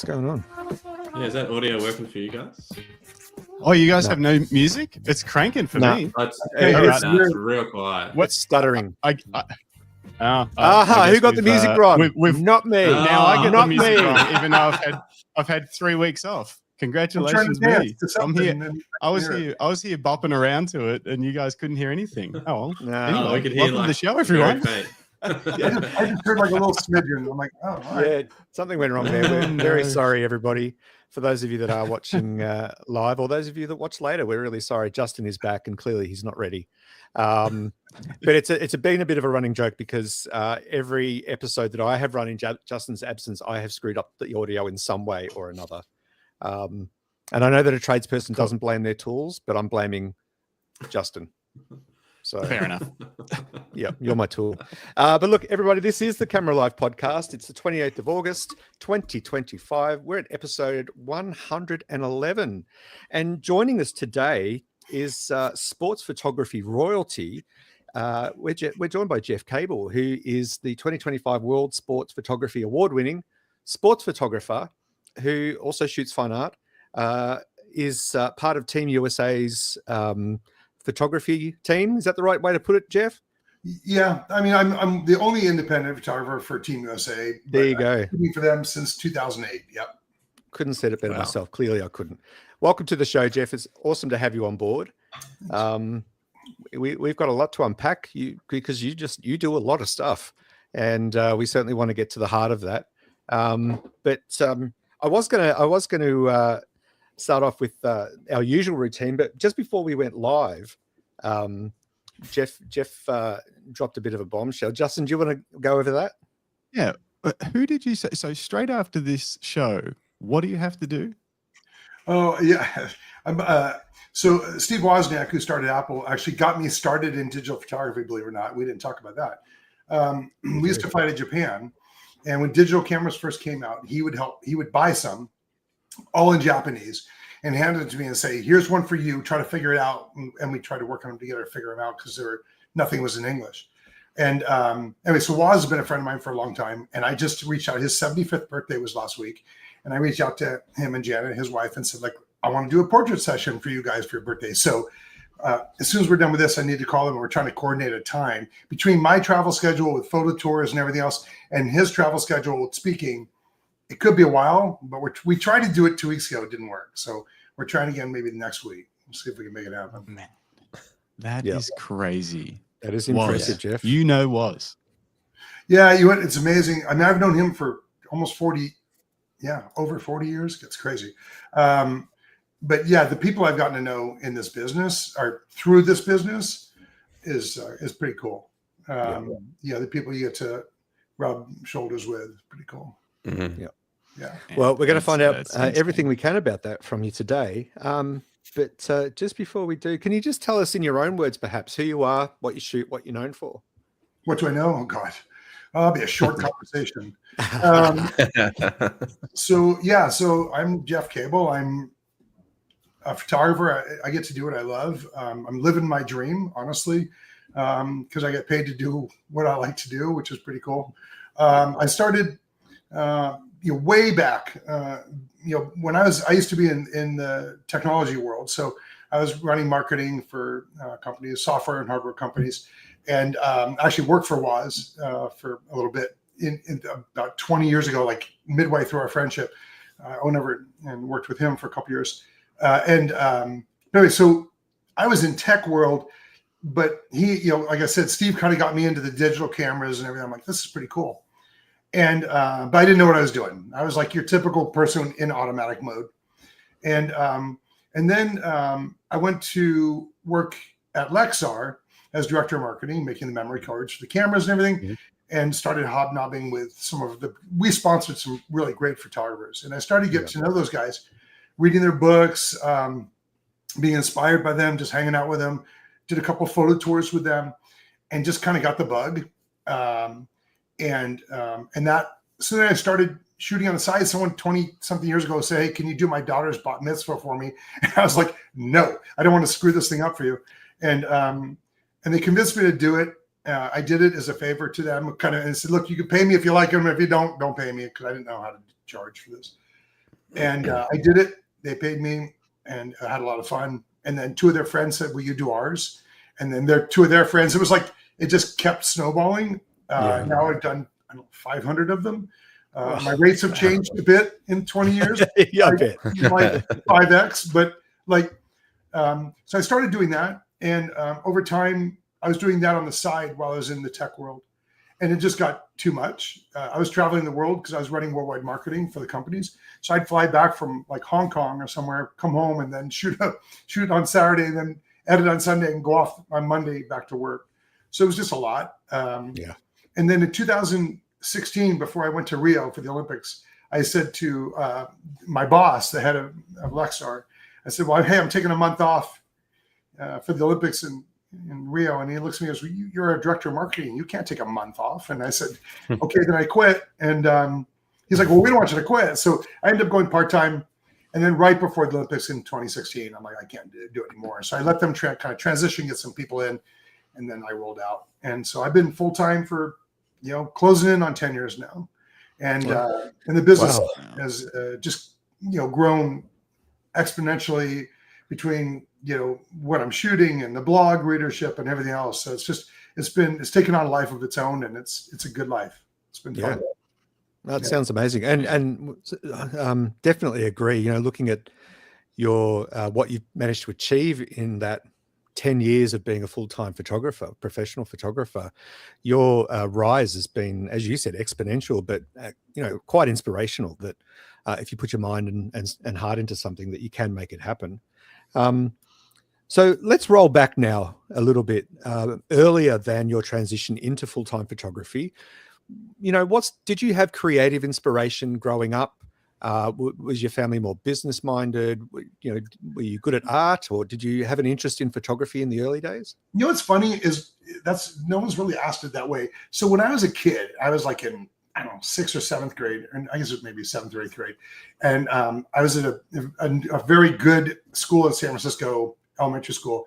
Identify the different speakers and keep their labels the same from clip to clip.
Speaker 1: What's going on?
Speaker 2: Yeah, is that audio working for you guys?
Speaker 3: Oh, you guys have no music? It's cranking for me.
Speaker 2: It's real quiet.
Speaker 1: What's stuttering?
Speaker 3: Who
Speaker 1: got the music wrong?
Speaker 3: We've
Speaker 1: not me.
Speaker 3: Now I get the
Speaker 1: not
Speaker 3: music
Speaker 1: me.
Speaker 3: wrong, even though I've had 3 weeks off. Congratulations, me. I'm here. I was here bopping around to it, and you guys couldn't hear anything. Oh, well. Anyway,
Speaker 2: we could hear
Speaker 3: welcome to the show, everyone.
Speaker 4: I just heard like a little smidgen. I'm like, oh, all right.
Speaker 1: Yeah, something went wrong there. We're very sorry, everybody. For those of you that are watching live, or those of you that watch later, we're really sorry. Justin is back, and clearly he's not ready. But it's been a bit of a running joke because every episode that I have run in Justin's absence, I have screwed up the audio in some way or another. And I know that a tradesperson doesn't blame their tools, but I'm blaming Justin. So
Speaker 3: Fair enough.
Speaker 1: Yeah, you're my tool. But look, everybody, this is the Camera Live podcast. It's the 28th of August, 2025. We're at episode 111. And joining us today is sports photography royalty. We're joined by Jeff Cable, who is the 2025 World Sports Photography Award-winning sports photographer who also shoots fine art, is part of Team USA's photography team. Is that the right way to put it, Jeff?
Speaker 4: Yeah, I mean, I'm the only independent photographer for Team USA.
Speaker 1: There you go.
Speaker 4: I've been for them since 2008. Yep.
Speaker 1: Couldn't say it better myself. Clearly, I couldn't. Welcome to the show, Jeff. It's awesome to have you on board. We've got a lot to unpack because you do a lot of stuff, and we certainly want to get to the heart of that. But I was going to start off with our usual routine, but just before we went live, Jeff dropped a bit of a bombshell. Justin, do you want to go over that?
Speaker 3: Yeah. Who did you say? So straight after this show, what do you have to do?
Speaker 4: Oh, yeah. So Steve Wozniak, who started Apple, actually got me started in digital photography, believe it or not. We didn't talk about that. We used to fly to Japan. And when digital cameras first came out, he would buy some, all in Japanese, and hand it to me and say, here's one for you, try to figure it out. And we tried to work on them together to figure them out because nothing was in English. And anyway, so Woz has been a friend of mine for a long time. And I just reached out. His 75th birthday was last week. And I reached out to him and Janet, his wife, and said, like, I want to do a portrait session for you guys for your birthday. So as soon as we're done with this, I need to call them. We're trying to coordinate a time between my travel schedule with photo tours and everything else and his travel schedule with speaking. It could be a while, but we tried to do it 2 weeks ago. It didn't work. So we're trying again maybe the next week. We'll see if we can make it happen.
Speaker 3: Man, that is crazy.
Speaker 1: That is impressive, Jeff.
Speaker 3: You know Woz.
Speaker 4: Yeah, it's amazing. I mean, I've known him for almost 40, over 40 years. It's crazy. But yeah, the people I've gotten to know in this business or through this business is pretty cool. The people you get to rub shoulders with, pretty cool.
Speaker 1: Mm-hmm.
Speaker 4: Yeah.
Speaker 1: Well, we're going to find out everything we can about that from you today. But just before we do, can you just tell us in your own words, perhaps, who you are, what you shoot, what you're known for?
Speaker 4: What do I know? Oh, God. I'll be a short conversation. So I'm Jeff Cable. I'm a photographer. I get to do what I love. I'm living my dream, honestly, because I get paid to do what I like to do, which is pretty cool. I started way back, when I used to be in the technology world. So I was running marketing for companies, software and hardware companies, and actually worked for Woz for a little bit in about 20 years ago, like midway through our friendship. I went over and worked with him for a couple years. Anyway, so I was in tech world, but he, like I said, Steve kind of got me into the digital cameras and everything. I'm like, this is pretty cool. And, but I didn't know what I was doing. I was like your typical person in automatic mode. And then I went to work at Lexar as director of marketing, making the memory cards for the cameras and everything, and started hobnobbing with we sponsored some really great photographers. And I started to get to know those guys, reading their books, being inspired by them, just hanging out with them, did a couple photo tours with them, and just kind of got the bug. So then I started shooting on the side. Someone 20 something years ago said, hey, can you do my daughter's bat mitzvah for me? And I was like, no, I don't want to screw this thing up for you. And they convinced me to do it. I did it as a favor to them, and said, look, you can pay me if you like them. If you don't pay me, because I didn't know how to charge for this. And I did it. They paid me, and I had a lot of fun. And then two of their friends said, "Will you do ours?" And then two of their friends. It was like it just kept snowballing. Now I've done 500 of them. My rates have changed a bit in 20 years.
Speaker 1: Yeah, I bet.
Speaker 4: Like 5x, but like, so I started doing that. And over time, I was doing that on the side while I was in the tech world. And it just got too much. I was traveling the world because I was running worldwide marketing for the companies. So I'd fly back from like Hong Kong or somewhere, come home, and then shoot on Saturday, and then edit on Sunday and go off on Monday back to work. So it was just a lot. And then in 2016, before I went to Rio for the Olympics, I said to my boss, the head of Lexar, I said, "Well, hey, I'm taking a month off for the Olympics in Rio." And he looks at me and goes, "Well, you're a director of marketing. You can't take a month off." And I said, "Okay." Then I quit. And he's like, "Well, we don't want you to quit." So I ended up going part-time. And then right before the Olympics in 2016, I'm like, I can't do it anymore. So I let them kind of transition, get some people in, and then I rolled out. And so I've been full-time for, closing in on 10 years now. And the business has just, grown exponentially between, what I'm shooting and the blog readership and everything else. So it's taken on a life of its own, and it's a good life. It's been fun.
Speaker 1: That sounds amazing, and definitely agree. Looking at your what you've managed to achieve in that 10 years of being a full-time photographer, professional photographer, your rise has been, as you said, exponential, but quite inspirational. That if you put your mind and heart into something, that you can make it happen. So let's roll back now a little bit earlier than your transition into full-time photography. Did you have creative inspiration growing up? Was your family more business minded? Were you good at art, or did you have an interest in photography in the early days?
Speaker 4: What's funny is no one's really asked it that way. So when I was a kid, I was like in, I don't know, 6th or 7th grade, and I guess it was maybe 7th or 8th grade. And I was at a very good school in San Francisco, elementary school.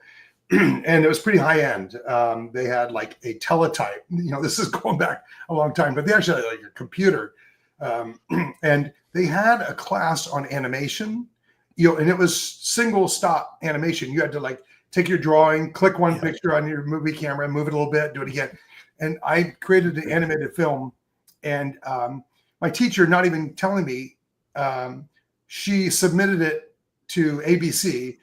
Speaker 4: And it was pretty high end. They had like a teletype, this is going back a long time, but they actually had like a computer. And they had a class on animation, and it was single stop animation. You had to like take your drawing, click one picture on your movie camera, move it a little bit, do it again. And I created an animated film, and my teacher, not even telling me, she submitted it to ABC,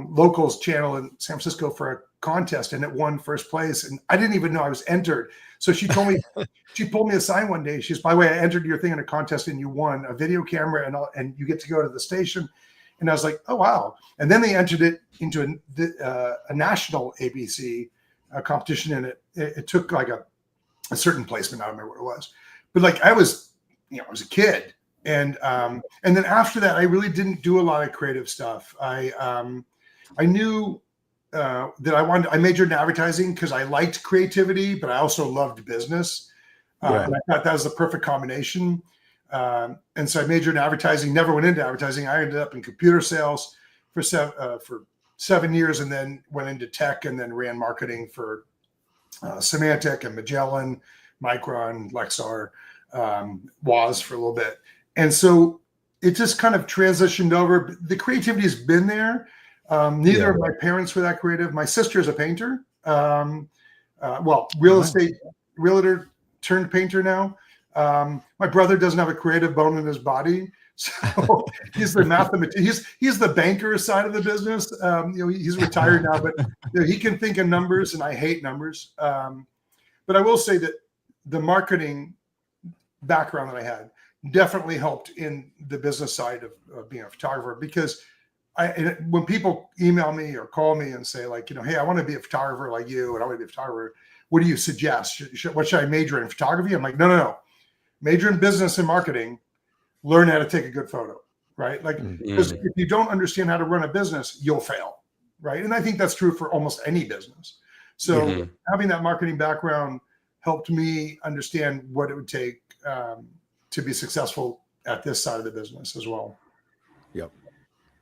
Speaker 4: locals channel in San Francisco, for a contest, and it won first place. And I didn't even know I was entered. So she told me, she pulled me aside one day. She's, "By the way, I entered your thing in a contest and you won a video camera and you get to go to the station." And I was like, "Oh, wow." And then they entered it into a national ABC competition, and it took like a certain placement. I don't remember what it was, but like I was a kid. And then after that, I really didn't do a lot of creative stuff. I knew that I majored in advertising because I liked creativity, but I also loved business. And I thought that was the perfect combination. And so I majored in advertising, never went into advertising. I ended up in computer sales for 7 years, and then went into tech, and then ran marketing for Symantec and Magellan, Micron, Lexar, Woz for a little bit. And so it just kind of transitioned over. The creativity has been there. Neither of my parents were that creative. My sister is a painter. Real estate realtor turned painter now. My brother doesn't have a creative bone in his body. So he's the mathematician. He's the banker side of the business. He's retired now, but he can think in numbers, and I hate numbers. But I will say that the marketing background that I had definitely helped in the business side of being a photographer, because when people email me or call me and say like, "Hey, I want to be a photographer like you, and I want to be a photographer. What do you suggest? What should I major in photography?" I'm like, no. Major in business and marketing. Learn how to take a good photo, right? Like, because if you don't understand how to run a business, you'll fail, right? And I think that's true for almost any business. So having that marketing background helped me understand what it would take to be successful at this side of the business as well.
Speaker 1: Yep.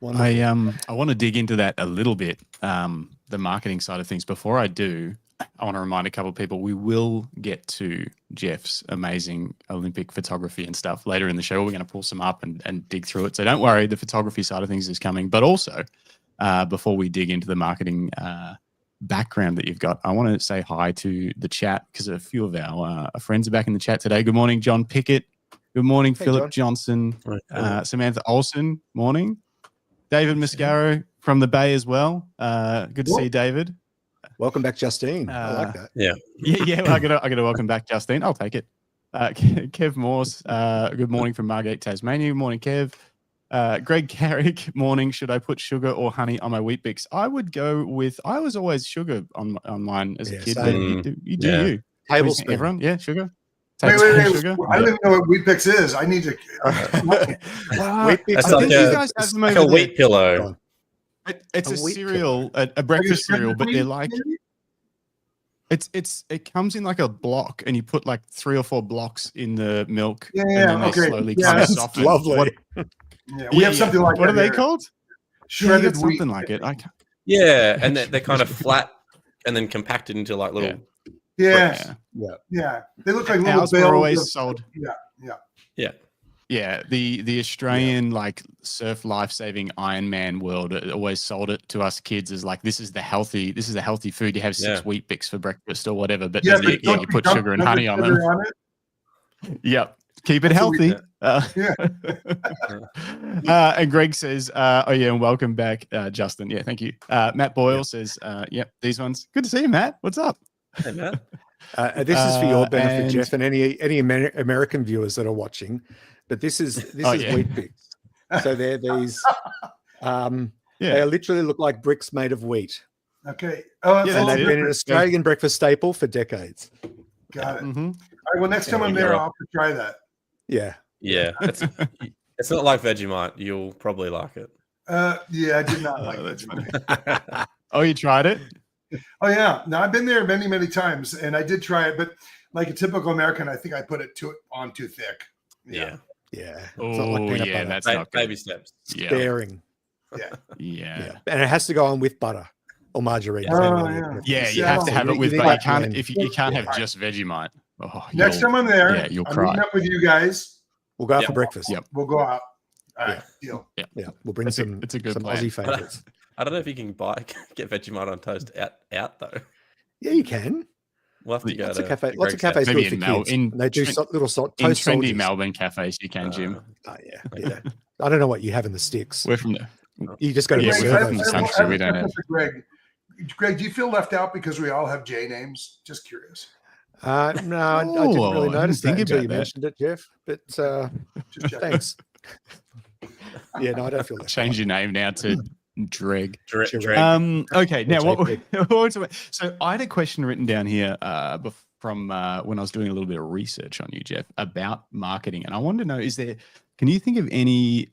Speaker 3: I want to dig into that a little bit, the marketing side of things. Before I do, I want to remind a couple of people, we will get to Jeff's amazing Olympic photography and stuff later in the show. We're going to pull some up and dig through it. So don't worry, the photography side of things is coming. But also, before we dig into the marketing background that you've got, I want to say hi to the chat because a few of our friends are back in the chat today. Good morning, John Pickett. Good morning, hey, Philip Johnson. Samantha Olsen. Morning. David Mascaro from the Bay as well. Good to see you, David.
Speaker 1: Welcome back, Justine. I like that.
Speaker 2: Yeah.
Speaker 3: Well, I got to welcome back, Justine. I'll take it. Kev Morse. Good morning from Margate, Tasmania. Good morning, Kev. Greg Carrick. Morning. Should I put sugar or honey on my Weet Bix? I would go with. I was always sugar on mine as a kid. But you do you.
Speaker 1: Tablespoon.
Speaker 3: Everyone, yeah, sugar.
Speaker 4: Wait.
Speaker 3: Sugar.
Speaker 4: I don't even know what Weet Bix is. I need to.
Speaker 1: Weet Bix.
Speaker 2: That's like a wheat pillow.
Speaker 3: It's a cereal, a breakfast cereal, but they're like it comes in like a block, and you put like 3 or 4 blocks in the milk, and then they slowly kind of soften.
Speaker 1: Lovely.
Speaker 4: We have something like that.
Speaker 3: What are they called?
Speaker 4: Shredded wheat.
Speaker 3: Something like it.
Speaker 2: Yeah, and they're kind of flat and then compacted into like little.
Speaker 4: Yeah. They look like little
Speaker 3: bales. Were always sold.
Speaker 4: Yeah.
Speaker 3: The Australian like surf life-saving Iron Man world always sold it to us kids as like this is the healthy food. You have 6 Weet Bix for breakest or whatever, but then you put sugar and honey on them. Yep. Keep it healthy. And Greg says, and welcome back, Justin. Yeah, thank you. Matt Boyle says, these ones. Good to see you, Matt. What's up?
Speaker 2: Hey, Matt.
Speaker 1: This is for your benefit, Jeff, and any American viewers that are watching. But this is Weet Bix. So they're these. They literally look like bricks made of wheat.
Speaker 4: Okay.
Speaker 1: And they've been an Australian breakfast staple for decades.
Speaker 4: Got it. Mm-hmm. All right. Well, next time I'm there, I'll have to try that.
Speaker 2: Yeah. It's not like Vegemite. You'll probably like it.
Speaker 4: I did not like Vegemite.
Speaker 3: Oh, you tried it?
Speaker 4: Oh yeah. Now I've been there many, many times, and I did try it, but like a typical American, I think I put it on too thick.
Speaker 2: Yeah.
Speaker 3: Oh, yeah. That's not
Speaker 2: baby steps.
Speaker 1: Sparing.
Speaker 3: Yeah.
Speaker 1: And it has to go on with butter or margarine.
Speaker 3: You have to have it with butter. You can't have just Vegemite.
Speaker 4: Next time I'm there,
Speaker 3: you'll
Speaker 4: I'm
Speaker 3: cry.
Speaker 4: meeting up with you guys.
Speaker 1: We'll go out for breakfast.
Speaker 3: Yep.
Speaker 4: We'll go out. All right. Deal.
Speaker 1: Yeah. We'll bring some Aussie favorites.
Speaker 2: I don't know if you can get Vegemite on toast out though.
Speaker 1: Yeah, you can.
Speaker 2: We'll have to go to
Speaker 1: cafe. Lots of cafes do it for kids. They do little toast
Speaker 3: in trendy
Speaker 1: soldiers.
Speaker 3: Melbourne cafes. You can, Jim.
Speaker 1: Yeah. I don't know what you have in the sticks.
Speaker 3: We're from there.
Speaker 1: You just got to
Speaker 3: we're from the country. We don't have.
Speaker 4: Greg, do you feel left out because we all have J names? Just curious.
Speaker 1: No, I didn't really notice that until you mentioned it, Jeff. But thanks. I don't feel that.
Speaker 3: Change your name now to Dreg.
Speaker 2: Okay,
Speaker 3: now so I had a question written down here from when I was doing a little bit of research on you, Jeff, about marketing, and I wanted to know: can you think of any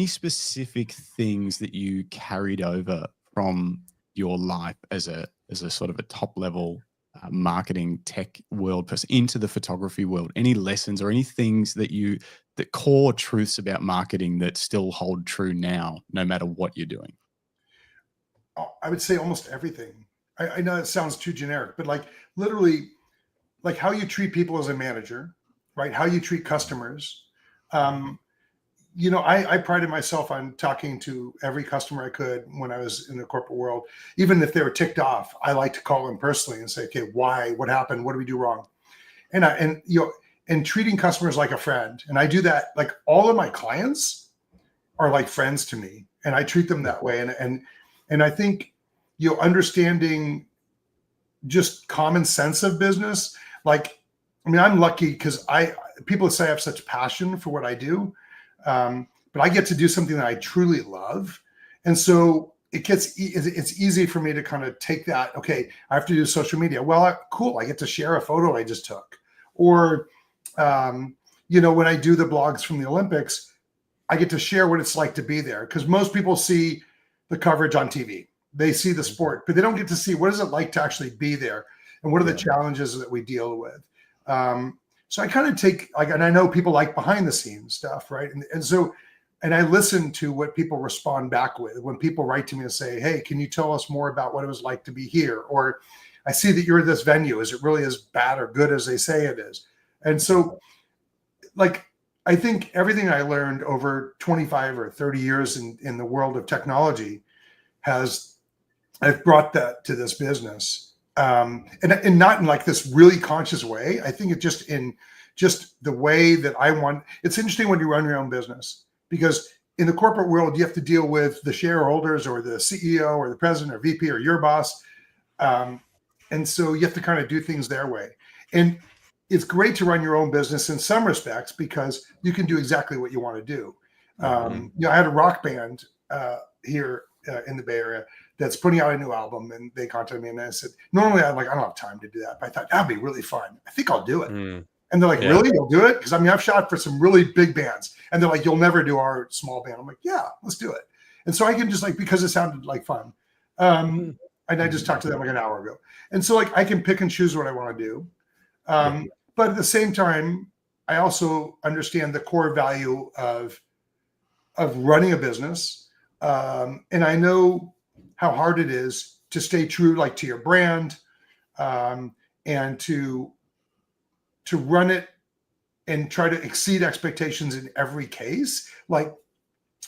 Speaker 3: specific things that you carried over from your life as a sort of a top level marketing tech world person into the photography world? Any lessons or any things that core truths about marketing that still hold true now, no matter what you're doing?
Speaker 4: I would say almost everything. I know it sounds too generic, but like literally, like how you treat people as a manager, right? How you treat customers. I prided myself on talking to every customer I could when I was in the corporate world. Even if they were ticked off, I like to call them personally and say, okay, why? What happened? What did we do wrong? And treating customers like a friend. And I do that. Like all of my clients are like friends to me, and I treat them that way. And I think, understanding just common sense of business. Like, I mean, I'm lucky because people say I have such passion for what I do. But I get to do something that I truly love. And so it's easy for me to kind of take that. Okay, I have to do social media. Well, cool. I get to share a photo I just took. Or, when I do the blogs from the Olympics, I get to share what it's like to be there. Because most people see the coverage on TV. They see the sport, but they don't get to see what is it like to actually be there. And what are the challenges that we deal with. So I kind of take and I know people like behind the scenes stuff, right? And so and I listen to what people respond back with. When people write to me and say, hey, can you tell us more about what it was like to be here? Or I see that you're at this venue. Is it really as bad or good as they say it is? And so, like, I think everything I learned over 25 or 30 years in the world of technology I've brought that to this business. And not in like this really conscious way. I think it just in just the way that I want. It's interesting when you run your own business, because in the corporate world, you have to deal with the shareholders or the CEO or the president or VP or your boss. And so you have to kind of do things their way. And it's great to run your own business in some respects, because you can do exactly what you want to do. You know, I had a rock band here in the Bay Area that's putting out a new album, and they contacted me and I said, normally I don't have time to do that, but I thought that'd be really fun. I think I'll do it. And they're like, really? You'll do it? Because I mean, I've shot for some really big bands, and they're like, you'll never do our small band. I'm like, yeah, let's do it. And so I can just like, because it sounded like fun. And I just talked to them like an hour ago. And so like, I can pick and choose what I want to do. But at the same time, I also understand the core value of running a business. And I know how hard it is to stay true, like to your brand, and to run it and try to exceed expectations in every case. Like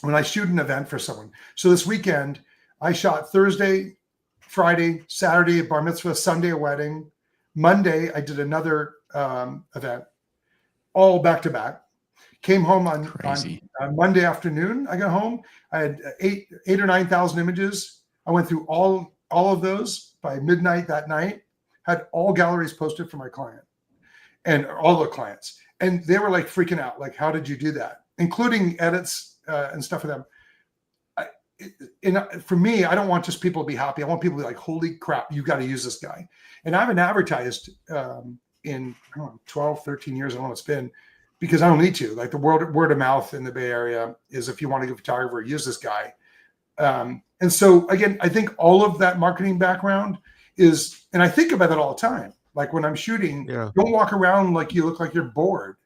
Speaker 4: when I shoot an event for someone. So this weekend, I shot Thursday, Friday, Saturday, a bar mitzvah, Sunday, a wedding. Monday, I did another event, all back to back. Came home on Monday afternoon. I got home. I had 8,000 or 9,000 images. I went through all of those by midnight that night. Had all galleries posted for my client and all the clients, and they were like freaking out. Like, how did you do that? Including edits and stuff for them. For me, I don't want just people to be happy. I want people to be like, holy crap, you got to use this guy. And I haven't advertised in 12, 13 years. I don't know what it's been, because I don't need to. Like the word of mouth in the Bay Area is, if you want to be a photographer, use this guy. And so again, I think all of that marketing background is, and I think about it all the time. Like when I'm shooting, don't walk around like you look like you're bored.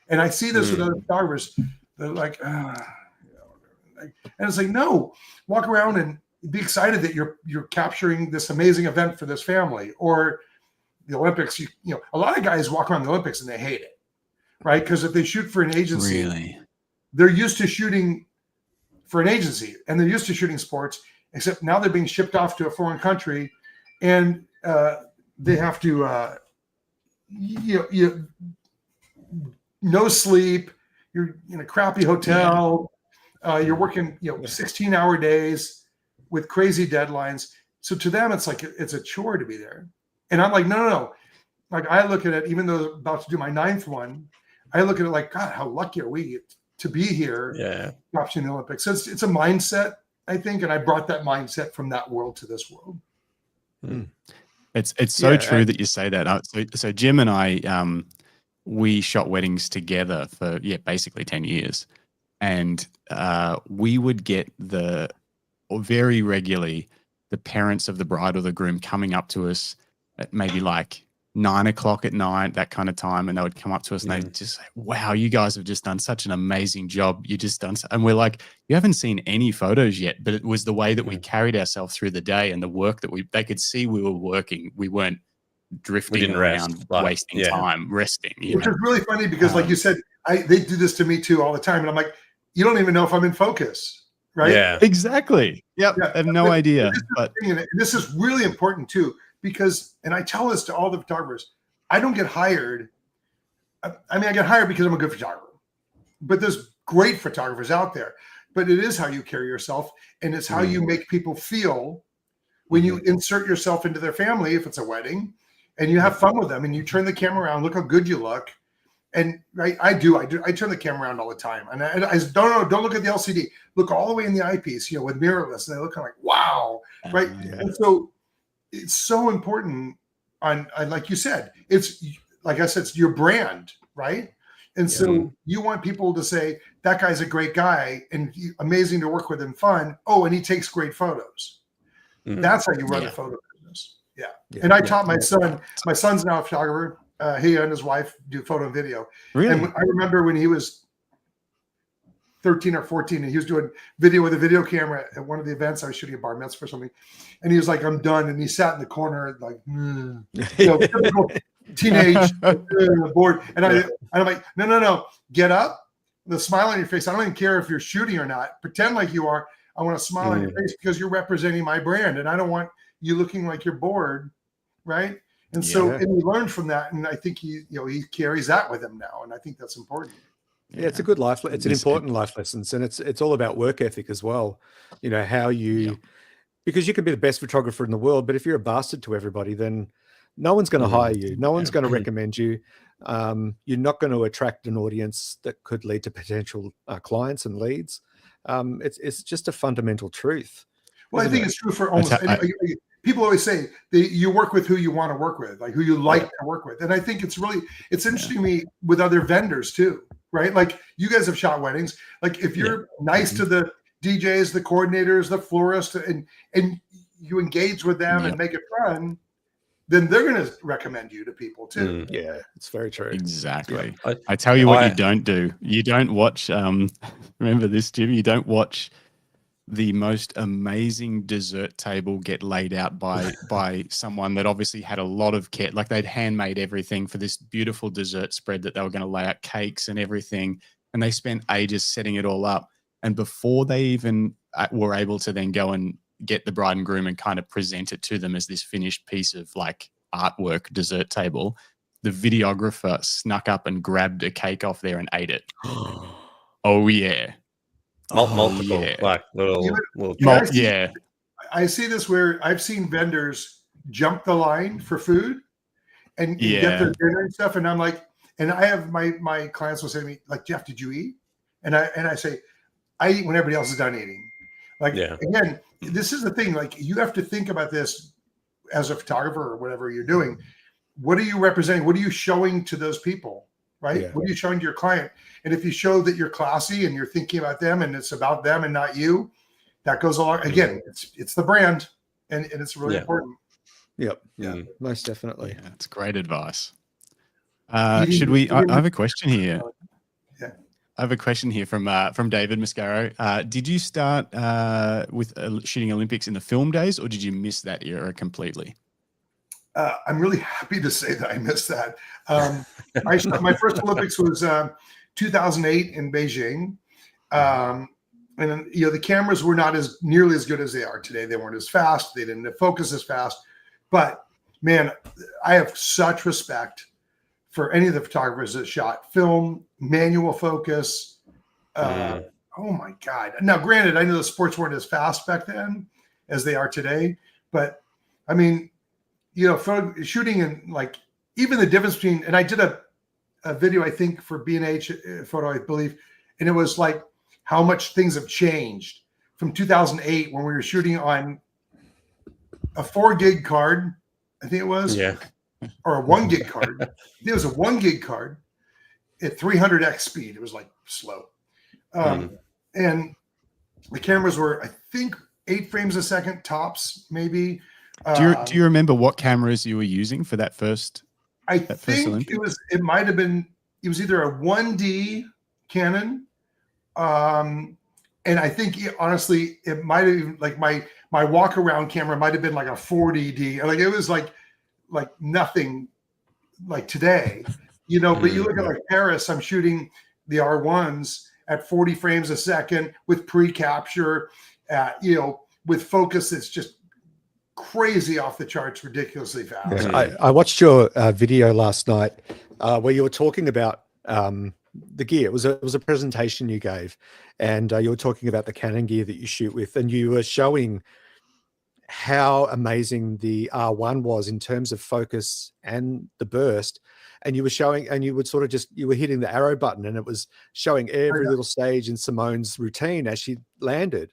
Speaker 4: And I see this with other photographers. They're like, and it's like, no, walk around and be excited that you're capturing this amazing event for this family. Or the Olympics, you know, a lot of guys walk around the Olympics and they hate it, right? Because if they shoot for an agency, they're used to shooting for an agency, and they're used to shooting sports, except now they're being shipped off to a foreign country, and they have to, no sleep. You're in a crappy hotel. You're working, 16-hour days with crazy deadlines. So to them, it's like it's a chore to be there. And I'm like, no. Like I look at it, even though I'm about to do my 9th one, I look at it like, God, how lucky are we to be here watching the Olympics. So it's a mindset, I think, and I brought that mindset from that world to this world.
Speaker 3: It's so true that you say that. So Jim and I, we shot weddings together for basically 10 years, and we would get very regularly the parents of the bride or the groom coming up to us at maybe like 9 o'clock at night, that kind of time, and they would come up to us and they'd just say, wow, you guys have just done such an amazing job. You just done, and we're like, you haven't seen any photos yet, but it was the way that we carried ourselves through the day and the work that they could see we were working. We weren't drifting around, wasting time, resting.
Speaker 4: Which is really funny because, like you said, they do this to me too all the time, and I'm like, you don't even know if I'm in focus, right?
Speaker 3: Yeah, exactly. Yep, I have no idea. But
Speaker 4: this is really important too. Because, and I tell this to all the photographers, I don't get hired. I mean, I get hired because I'm a good photographer, but there's great photographers out there. But it is how you carry yourself, and it's how you make people feel when you insert yourself into their family, if it's a wedding, and you have fun with them, and you turn the camera around, look how good you look. And I turn the camera around all the time. And I don't look at the LCD, look all the way in the eyepiece, with mirrorless, and they look kind of like, wow, right? And so it's so important on, like you said, it's like I said, it's your brand, right? And so you want people to say, that guy's a great guy and amazing to work with and fun. Oh, and he takes great photos. That's how you run a photo business. And I taught my son's now a photographer. He and his wife do photo and video.
Speaker 3: Really?
Speaker 4: And I remember when he was 13 or 14, and he was doing video with a video camera at one of the events. I was shooting a bar mitzvah or something, and he was like, "I'm done," and he sat in the corner like, typical teenage bored. And I'm like, no, get up, the smile on your face. I don't even care if you're shooting or not. Pretend like you are. I want a smile on your face because you're representing my brand, and I don't want you looking like you're bored, right? And so, and we learned from that, and I think he carries that with him now, and I think that's important.
Speaker 1: Yeah, it's a good life. It's an important life lessons, and it's all about work ethic as well. How you, because you can be the best photographer in the world, but if you're a bastard to everybody, then no one's going to hire you. No one's going to recommend you. You're not going to attract an audience that could lead to potential clients and leads. It's just a fundamental truth.
Speaker 4: Well, I think it's true for almost people always say you work with who you want to work with, like who you like to work with. And I think it's interesting to me with other vendors too, right? Like you guys have shot weddings. Like if you're nice to the DJs, the coordinators, the florist, and you engage with them and make it fun, then they're going to recommend you to people too.
Speaker 1: Yeah, it's very true.
Speaker 3: Exactly. I tell you what you don't do. You don't watch, remember this, Jim? You don't watch the most amazing dessert table get laid out by someone that obviously had a lot of care. Like they'd handmade everything for this beautiful dessert spread that they were going to lay out cakes and everything. And they spent ages setting it all up. And before they even were able to then go and get the bride and groom and kind of present it to them as this finished piece of like artwork dessert table, the videographer snuck up and grabbed a cake off there and ate it. Oh yeah.
Speaker 2: Multiple, like little.
Speaker 4: I see this where I've seen vendors jump the line for food and get their dinner and stuff. And I'm like, and I have my clients will say to me, like, Jeff, did you eat? And I say, I eat when everybody else is done eating. Like, again, this is the thing. Like, you have to think about this as a photographer or whatever you're doing. What are you representing? What are you showing to those people? Right? Yeah. What are you showing to your client? And if you show that you're classy and you're thinking about them and it's about them and not you, that goes along. Again, it's the brand and it's really important.
Speaker 1: Yep. Yeah, most definitely.
Speaker 3: Yeah, that's great advice. Should we? I have a question here.
Speaker 4: Yeah.
Speaker 3: I have a question here from David Mascaro. Did you start with shooting Olympics in the film days, or did you miss that era completely?
Speaker 4: I'm really happy to say that I missed that. My first Olympics was 2008 in Beijing. And the cameras were not nearly as good as they are today. They weren't as fast. They didn't focus as fast. But man, I have such respect for any of the photographers that shot film, manual focus. Oh my God. Now, granted, I know the sports weren't as fast back then as they are today, but I mean, shooting and like even the difference between, and I did a video, I think for B&H photo, I believe, and it was like how much things have changed from 2008 when we were shooting on a 4 gig card, I think it was, or a 1 gig card. I think it was a 1 gig card at 300x speed. It was like slow. And the cameras were, I think, 8 frames a second tops, maybe.
Speaker 3: Do you remember what cameras you were using for that first?
Speaker 4: I think it might have been, it was either a 1D Canon. And I think honestly, it might have even like my walk around camera might have been like a 40D. Like it was like nothing like today, but you look at like Paris, I'm shooting the R1s at 40 frames a second with pre-capture, with focus that's just crazy off the charts, ridiculously fast.
Speaker 1: I watched your video last night where you were talking about the gear. It was a presentation you gave, and you were talking about the Canon gear that you shoot with, and you were showing how amazing the R1 was in terms of focus and the burst. And you were showing, and you would sort of you were hitting the arrow button, and it was showing every little stage in Simone's routine as she landed.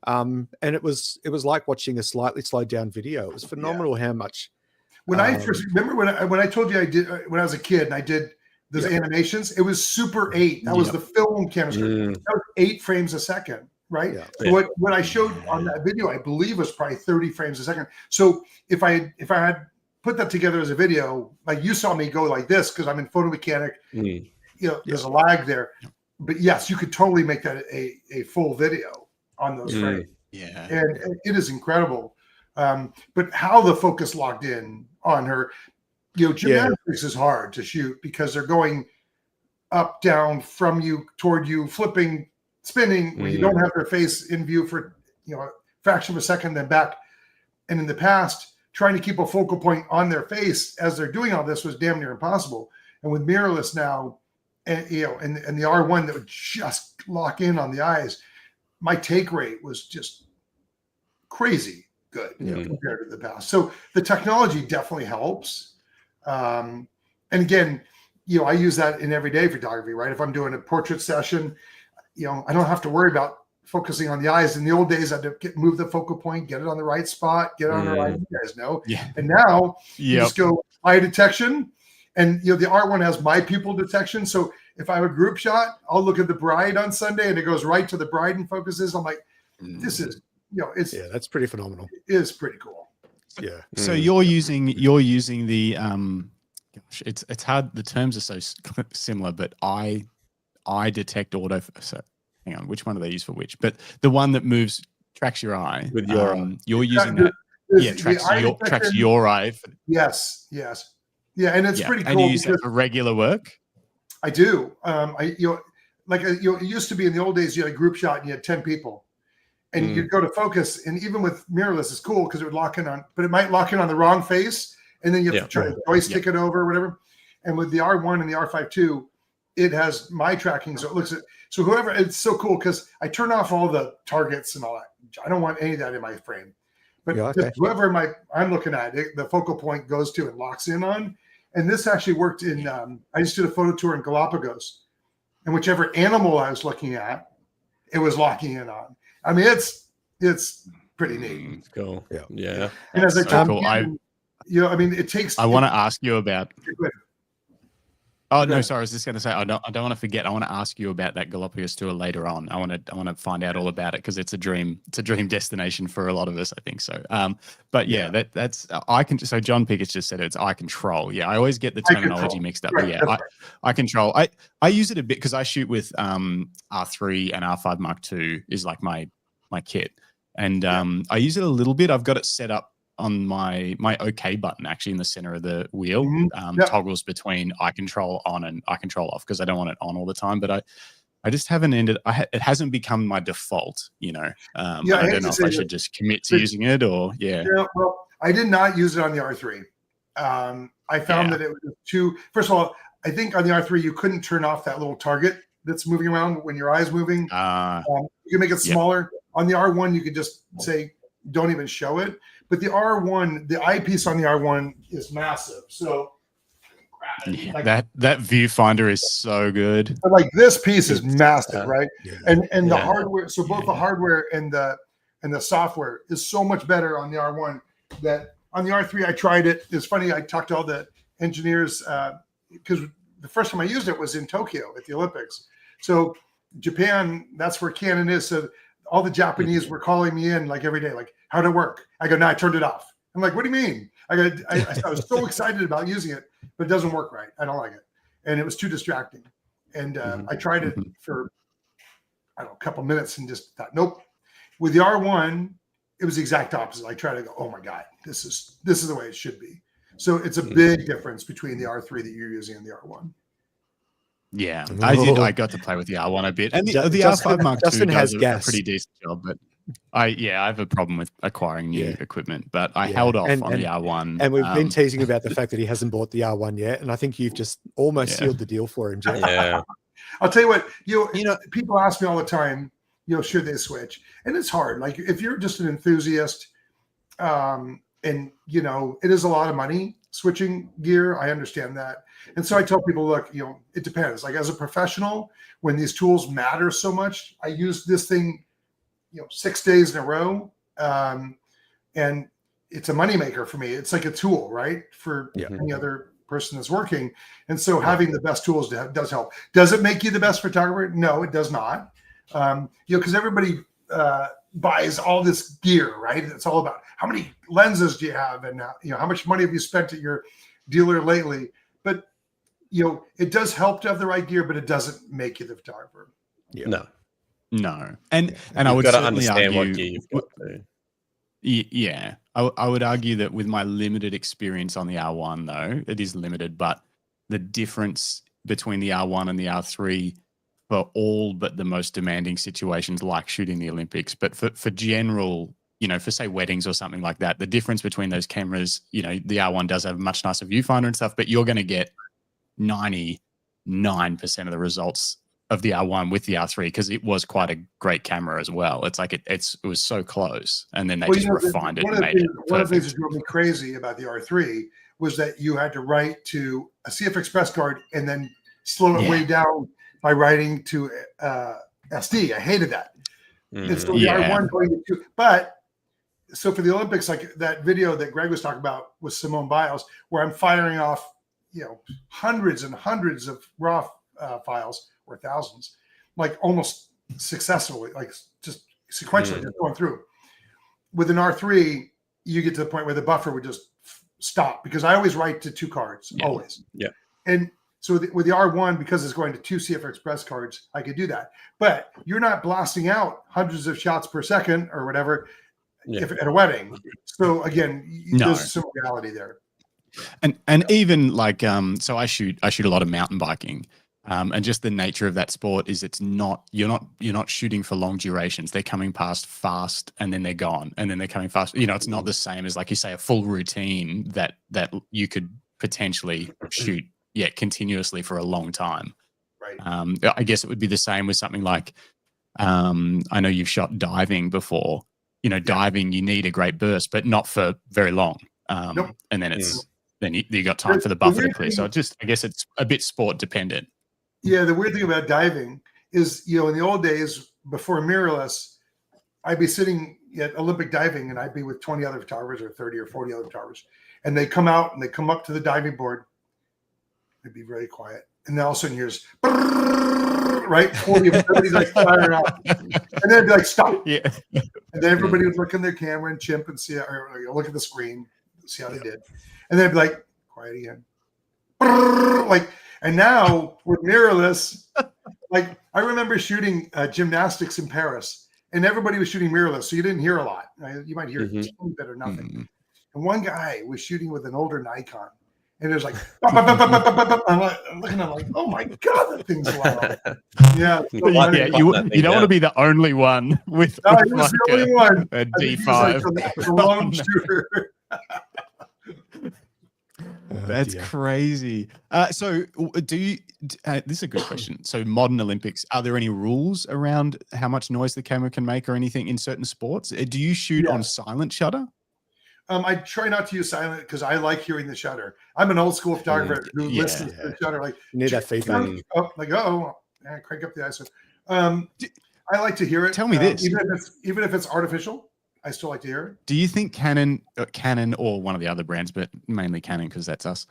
Speaker 1: And it was like watching a slightly slowed down video. It was phenomenal how much.
Speaker 4: When I first remember when I told you I did when I was a kid and I did those animations, it was Super 8. That was the film chemistry. That was 8 frames a second, right? Yeah. So what I showed on that video, I believe, was probably 30 frames a second. So if I had put that together as a video, like you saw me go like this because I'm in photo mechanic, there's a lag there. but yes, you could totally make that a full video on those frames.
Speaker 3: Yeah.
Speaker 4: And it is incredible. But how the focus locked in on her, gymnastics is hard to shoot because they're going up, down, from you, toward you, flipping, spinning, where you don't have their face in view for, a fraction of a second, then back. And in the past, trying to keep a focal point on their face as they're doing all this was damn near impossible. And with mirrorless now, and the R1 that would just lock in on the eyes, my take rate was just crazy good compared to the past. So the technology definitely helps. And again, I use that in everyday photography, right? If I'm doing a portrait session, I don't have to worry about focusing on the eyes. In the old days, I had to move the focal point, get it on the right spot, get it on the right. You guys know.
Speaker 3: Yeah.
Speaker 4: And now you just go eye detection, and the R1 has my pupil detection. So if I have a group shot, I'll look at the bride on Sunday, and it goes right to the bride and focuses. I'm like, this is
Speaker 1: that's pretty phenomenal.
Speaker 4: It is pretty cool.
Speaker 1: Yeah.
Speaker 3: So you're using the gosh, it's hard. The terms are so similar, but I detect auto. So hang on, which one do they use for which? But the one that tracks your eye
Speaker 2: with your eye.
Speaker 3: You're using that. Yeah, tracks your eye.
Speaker 4: Yes. Yeah, and it's pretty cool.
Speaker 3: And you use that for regular work?
Speaker 4: I do. It used to be in the old days, you had a group shot and you had 10 people. And you'd go to focus, and even with mirrorless, it's cool because it would lock in on, but it might lock in on the wrong face, and then you have to try to joystick it over or whatever. And with the R1 and the R5 II, it has my tracking, so it looks at whoever. It's so cool because I turn off all the targets and all that. I don't want any of that in my frame. But whoever I'm looking at, the focal point goes to and locks in on. And this actually worked in. I just did a photo tour in Galapagos, and whichever animal I was looking at, it was locking in on. I mean, it's pretty neat.
Speaker 2: Cool. Yeah.
Speaker 4: And as I told
Speaker 3: you,
Speaker 4: it takes.
Speaker 3: I want to ask you about. Oh no, sorry. I was just going to say I don't want to forget. I want to ask you about that Galapagos tour later on. I want to find out all about it because it's a dream. It's a dream destination for a lot of us, I think so. But that's I can. So John Pickett's just said it's eye control. Yeah, I always get the terminology mixed up. Right, but eye control. I use it a bit because I shoot with R3 and R5 Mark II is like my kit, and I use it a little bit. I've got it set up on my OK button actually in the center of the wheel, toggles between eye control on and eye control off because I don't want it on all the time. But I just haven't ended. It hasn't become my default, I don't know if I should just commit to using it or
Speaker 4: well, I did not use it on the R3. I found that it was too. First of all, I think on the R3 you couldn't turn off that little target that's moving around when your eye's moving. You can make it smaller. On the R1, you could just say don't even show it. But the R1, the eyepiece on the R1 is massive. So
Speaker 3: that viewfinder is so good.
Speaker 4: But like this piece is massive, right? Yeah. And the hardware, so both the hardware and the software is so much better on the R1 that on the R3 I tried it. It's funny, I talked to all the engineers because the first time I used it was in Tokyo at the Olympics. So Japan, that's where Canon is. So all the Japanese were calling me in like every day, like, how'd it work? I go, no, I turned it off. I'm like, what do you mean? I was so excited about using it, but it doesn't work right. I don't like it. And it was too distracting. And I tried it for, a couple minutes and just thought, nope. With the R1, it was the exact opposite. I tried to go, oh my God, this is the way it should be. So it's a big difference between the R3 that you're using and the R1.
Speaker 3: Yeah, I got to play with the R1 a bit, and the R5 Mark II does a pretty decent job. But I have a problem with acquiring new equipment, but I held off on the R1.
Speaker 1: And we've been teasing about the fact that he hasn't bought the R1 yet, and I think you've just almost sealed the deal for him, Jeff.
Speaker 2: Yeah,
Speaker 4: I'll tell you what, people ask me all the time, should they switch? And it's hard. Like if you're just an enthusiast, and it is a lot of money switching gear. I understand that. And so I tell people, look, it depends. Like as a professional, when these tools matter so much, I use this thing, 6 days in a row. And it's a moneymaker for me. It's like a tool, right? For any other person that's working. And so having the best tools does help. Does it make you the best photographer? No, it does not. Because everybody buys all this gear, right? It's all about how many lenses do you have, and how much money have you spent at your dealer lately. But it does help to have the right gear, but it doesn't make you the photographer.
Speaker 1: Yeah.
Speaker 3: No. And I
Speaker 2: You've
Speaker 3: would
Speaker 2: got to
Speaker 3: certainly
Speaker 2: understand
Speaker 3: argue,
Speaker 2: what gear you've got to.
Speaker 3: Yeah, I would argue that with my limited experience on the R1, though, it is limited, but the difference between the R1 and the R3 for all but the most demanding situations like shooting the Olympics, but for general, for say weddings or something like that, the difference between those cameras, the R1 does have a much nicer viewfinder and stuff, but you're going to get 99% of the results of the R1 with the R3 because it was quite a great camera as well. It's like it was so close, and then they just refined it and made it perfect.
Speaker 4: One of the things that drove me crazy about the R3 was that you had to write to a CF Express card and then slow it way down by writing to SD. I hated that. And so the R1 going to, but so for the Olympics, like that video that Greg was talking about with Simone Biles, where I'm firing off, hundreds and hundreds of raw files or thousands, like almost successfully, like just sequentially just going through. With an R3, you get to the point where the buffer would just stop because I always write to 2 cards, always.
Speaker 2: Yeah.
Speaker 4: And so with the R1, because it's going to 2 CF Express cards, I could do that. But you're not blasting out hundreds of shots per second or whatever if at a wedding. So again, there's some reality there.
Speaker 3: And even like so I shoot a lot of mountain biking. And just the nature of that sport is you're not shooting for long durations. They're coming past fast and then they're gone and then they're coming fast. It's not the same as like you say a full routine that you could potentially shoot continuously for a long time.
Speaker 4: Right.
Speaker 3: I guess it would be the same with something like I know you've shot diving before. Diving you need a great burst, but not for very long. And then then you got time for the buffer to clear. So I guess it's a bit sport dependent.
Speaker 4: Yeah, the weird thing about diving is, in the old days before mirrorless, I'd be sitting at Olympic diving and I'd be with 20 other photographers or 30 or 40 other photographers. And they come out and they come up to the diving board. They'd be very quiet. And then all of a sudden here's, right? 40 of everybody's like firing up. And then it'd be like, stop. Yeah. And then everybody would look in their camera and chimp and see, or look at the screen, see how they did. And then it'd be like, quiet again. Like, and now with mirrorless, like I remember shooting gymnastics in Paris and everybody was shooting mirrorless. So you didn't hear a lot. Right? You might hear a teeny bit or nothing. And one guy was shooting with an older Nikon and it was like, I'm looking at like, oh my God, that thing's loud. Yeah.
Speaker 3: You don't want to be the only one with
Speaker 4: no, he was the only one.
Speaker 3: A D5.
Speaker 4: Like a long shooter.
Speaker 3: That's crazy. So do you, this is a good question. So modern Olympics, are there any rules around how much noise the camera can make or anything in certain sports? Do you shoot on silent shutter?
Speaker 4: I try not to use silent because I like hearing the shutter. I'm an old school photographer who listens to the shutter. Like,
Speaker 1: you need that feedback.
Speaker 4: Crank up the ISO. I like to hear it.
Speaker 3: Tell me this.
Speaker 4: Even if it's artificial, I still like to hear it.
Speaker 3: Do you think Canon or one of the other brands, but mainly Canon because that's us,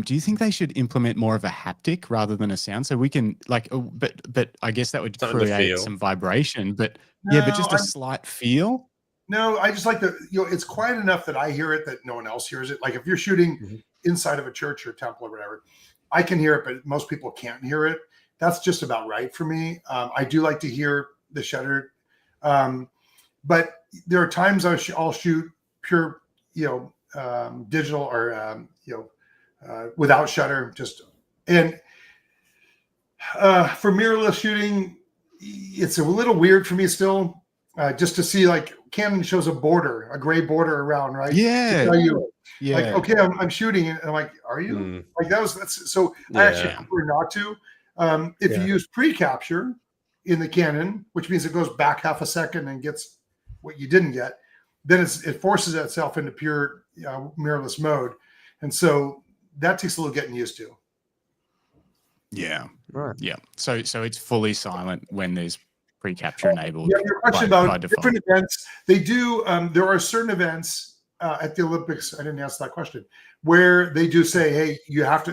Speaker 3: do you think they should implement more of a haptic rather than a sound so we can but I guess that would create some vibration, but just a slight feel?
Speaker 4: No, I just like it's quiet enough that I hear it that no one else hears it. Like if you're shooting inside of a church or temple or whatever, I can hear it, but most people can't hear it. That's just about right for me. I do like to hear the shutter. But there are times I'll shoot pure, digital or, without shutter and for mirrorless shooting, it's a little weird for me still, just to see like Canon shows a gray border around, right?
Speaker 3: Yeah.
Speaker 4: To tell you, like, okay, I'm shooting it. And I'm like, are you? Like that's so I actually prefer not to. If you use pre-capture in the Canon, which means it goes back half a second and gets what you didn't get, then it forces itself into pure mirrorless mode. And so that takes a little getting used to.
Speaker 3: Yeah. Right. Yeah. So it's fully silent when there's pre-capture enabled.
Speaker 4: Yeah, your question about different events. They do, there are certain events at the Olympics, I didn't answer that question, where they do say, hey,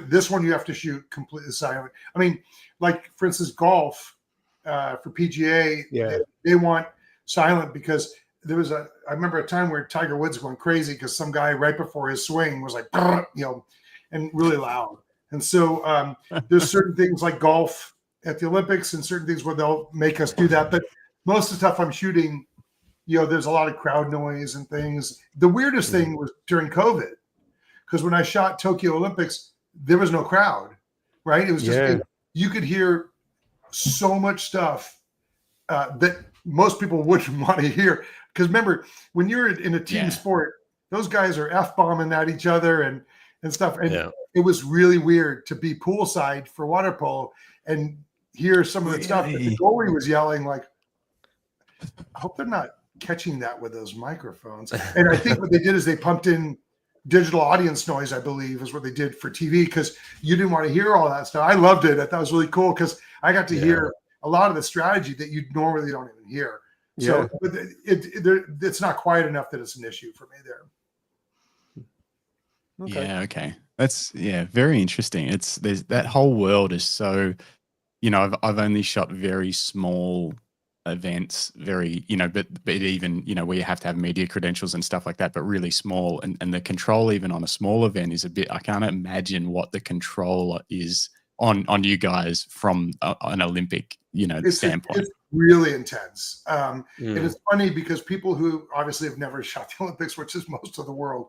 Speaker 4: this one you have to shoot completely silent. I mean, like for instance, golf for PGA, they want silent because there was I remember a time where Tiger Woods going crazy because some guy right before his swing was like, and really loud. And so there's certain things like golf at the Olympics and certain things where they'll make us do that. But most of the stuff I'm shooting, there's a lot of crowd noise and things. The weirdest thing was during COVID, because when I shot Tokyo Olympics, there was no crowd, right? It was just, you could hear so much stuff that most people wouldn't want to hear. Because remember, when you're in a team sport, those guys are F-bombing at each other and stuff. And it was really weird to be poolside for water polo and hear some of the stuff that the goalie was yelling, like, I hope they're not catching that with those microphones. And I think what they did is they pumped in digital audience noise, I believe, is what they did for TV, because you didn't want to hear all that stuff. I loved it. I thought it was really cool because I got to hear a lot of the strategy that you normally don't even hear. So it's not quiet enough that it's an issue for me there.
Speaker 3: Okay. Yeah. Okay. That's very interesting. There's that whole world is so, I've only shot very small events, very, but even, where you have to have media credentials and stuff like that, but really small. And the control even on a small event is a bit, I can't imagine what the control is on you guys from an Olympic, standpoint.
Speaker 4: It's really intense. And it's funny because people who obviously have never shot the Olympics, which is most of the world,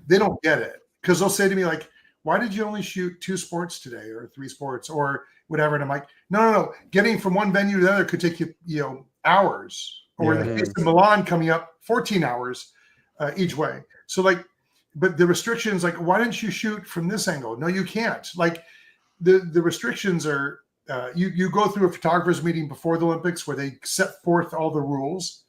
Speaker 4: they don't get it, because they'll say to me, like, why did you only shoot 2 sports today or 3 sports or whatever? And I'm like, no. Getting from one venue to the other could take you, hours. Or in the case of Milan coming up, 14 hours each way. So but the restrictions, like, why didn't you shoot from this angle? No, you can't. Like the restrictions are, you go through a photographer's meeting before the Olympics where they set forth all the rules.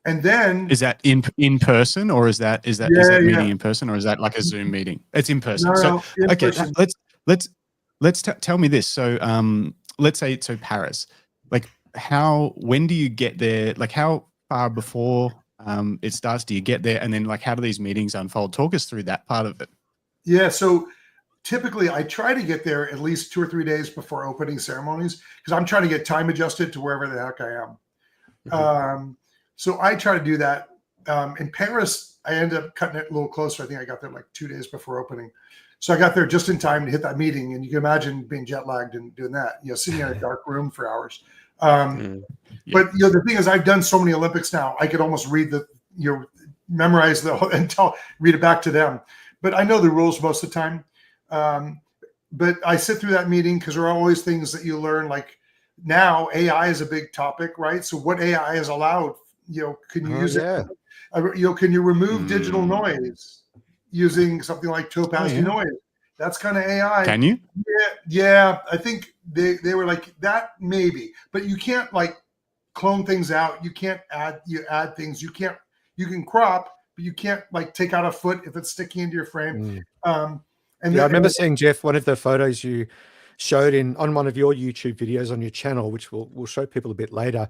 Speaker 4: And then
Speaker 3: is that in person, or is that meeting in person, or is that like a Zoom meeting? It's in person.
Speaker 4: No, in person.
Speaker 3: Let's tell me this. So let's say Paris. Like when do you get there? Like how far before it starts do you get there, and then like how do these meetings unfold? Talk us through that part of it.
Speaker 4: Yeah. So typically I try to get there at least 2 or 3 days before opening ceremonies, because I'm trying to get time adjusted to wherever the heck I am. So I try to do that. In Paris, I ended up cutting it a little closer. I think I got there like 2 days before opening. So I got there just in time to hit that meeting. And you can imagine being jet lagged and doing that, sitting in a dark room for hours. But the thing is, I've done so many Olympics now, I could almost read memorize and read it back to them. But I know the rules most of the time. But I sit through that meeting because there are always things that you learn. Like now AI is a big topic, right? So what AI is allowed, can you use it? Can you remove digital noise using something like Topaz noise? That's kind of AI.
Speaker 3: Can you?
Speaker 4: Yeah. I think they were like that, maybe, but you can't like clone things out. You can't add things. You can crop, but you can't like take out a foot if it's sticking into your frame. I
Speaker 1: remember seeing, Jeff, one of the photos you showed on one of your YouTube videos on your channel, which we'll show people a bit later.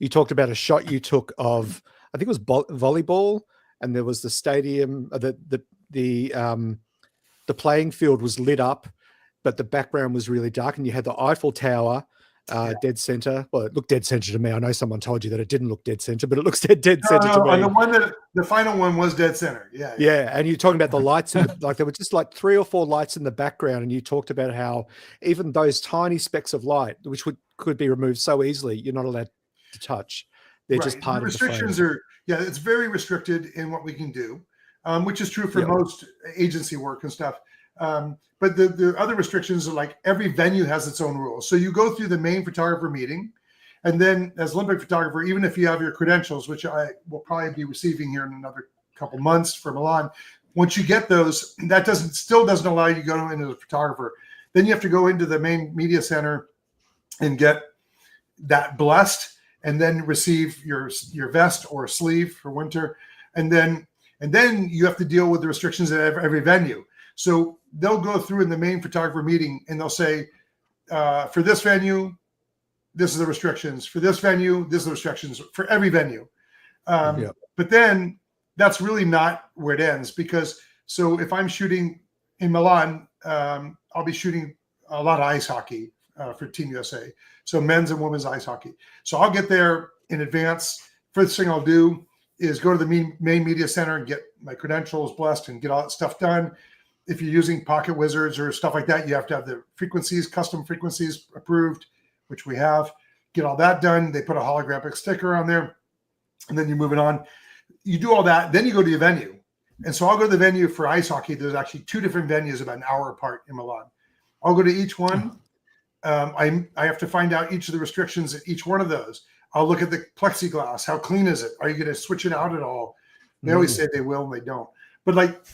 Speaker 1: You talked about a shot you took of, I think it was volleyball, and there was the stadium, the playing field was lit up, but the background was really dark, and you had the Eiffel Tower dead center. Well, it looked dead center to me. I know someone told you that it didn't look dead center, but it looks dead center to me.
Speaker 4: And the final one was dead center. Yeah.
Speaker 1: And you're talking about the lights, like there were just like 3 or 4 lights in the background, and you talked about how even those tiny specks of light, which could be removed so easily, you're not allowed to touch. They're just part of the
Speaker 4: restrictions. It's very restricted in what we can do, which is true for most agency work and stuff. But the other restrictions are like every venue has its own rules. So you go through the main photographer meeting, and then as Olympic photographer, even if you have your credentials, which I will probably be receiving here in another couple months for Milan, once you get those, that still doesn't allow you to go into the photographer. Then you have to go into the main media center and get that blessed, and then receive your vest or sleeve for winter, and then you have to deal with the restrictions at every venue. So they'll go through in the main photographer meeting, and they'll say, for this venue, this is the restrictions. For this venue, this is the restrictions for every venue. But then that's really not where it ends, because so if I'm shooting in Milan, I'll be shooting a lot of ice hockey for Team USA. So men's and women's ice hockey. So I'll get there in advance. First thing I'll do is go to the main media center and get my credentials blessed and get all that stuff done. if you're using Pocket Wizards or stuff like that, you have to have the frequencies, custom frequencies approved, which we have. Get all that done. They put a holographic sticker on there, and then you move it on. You do all that, then you go to your venue. And so I'll go to the venue for ice hockey. There's actually 2 different venues about an hour apart in Milan. I'll go to each one. I have to find out each of the restrictions at each one of those. I'll look at the plexiglass. How clean is it? Are you going to switch it out at all? They always say they will, and they don't. But like,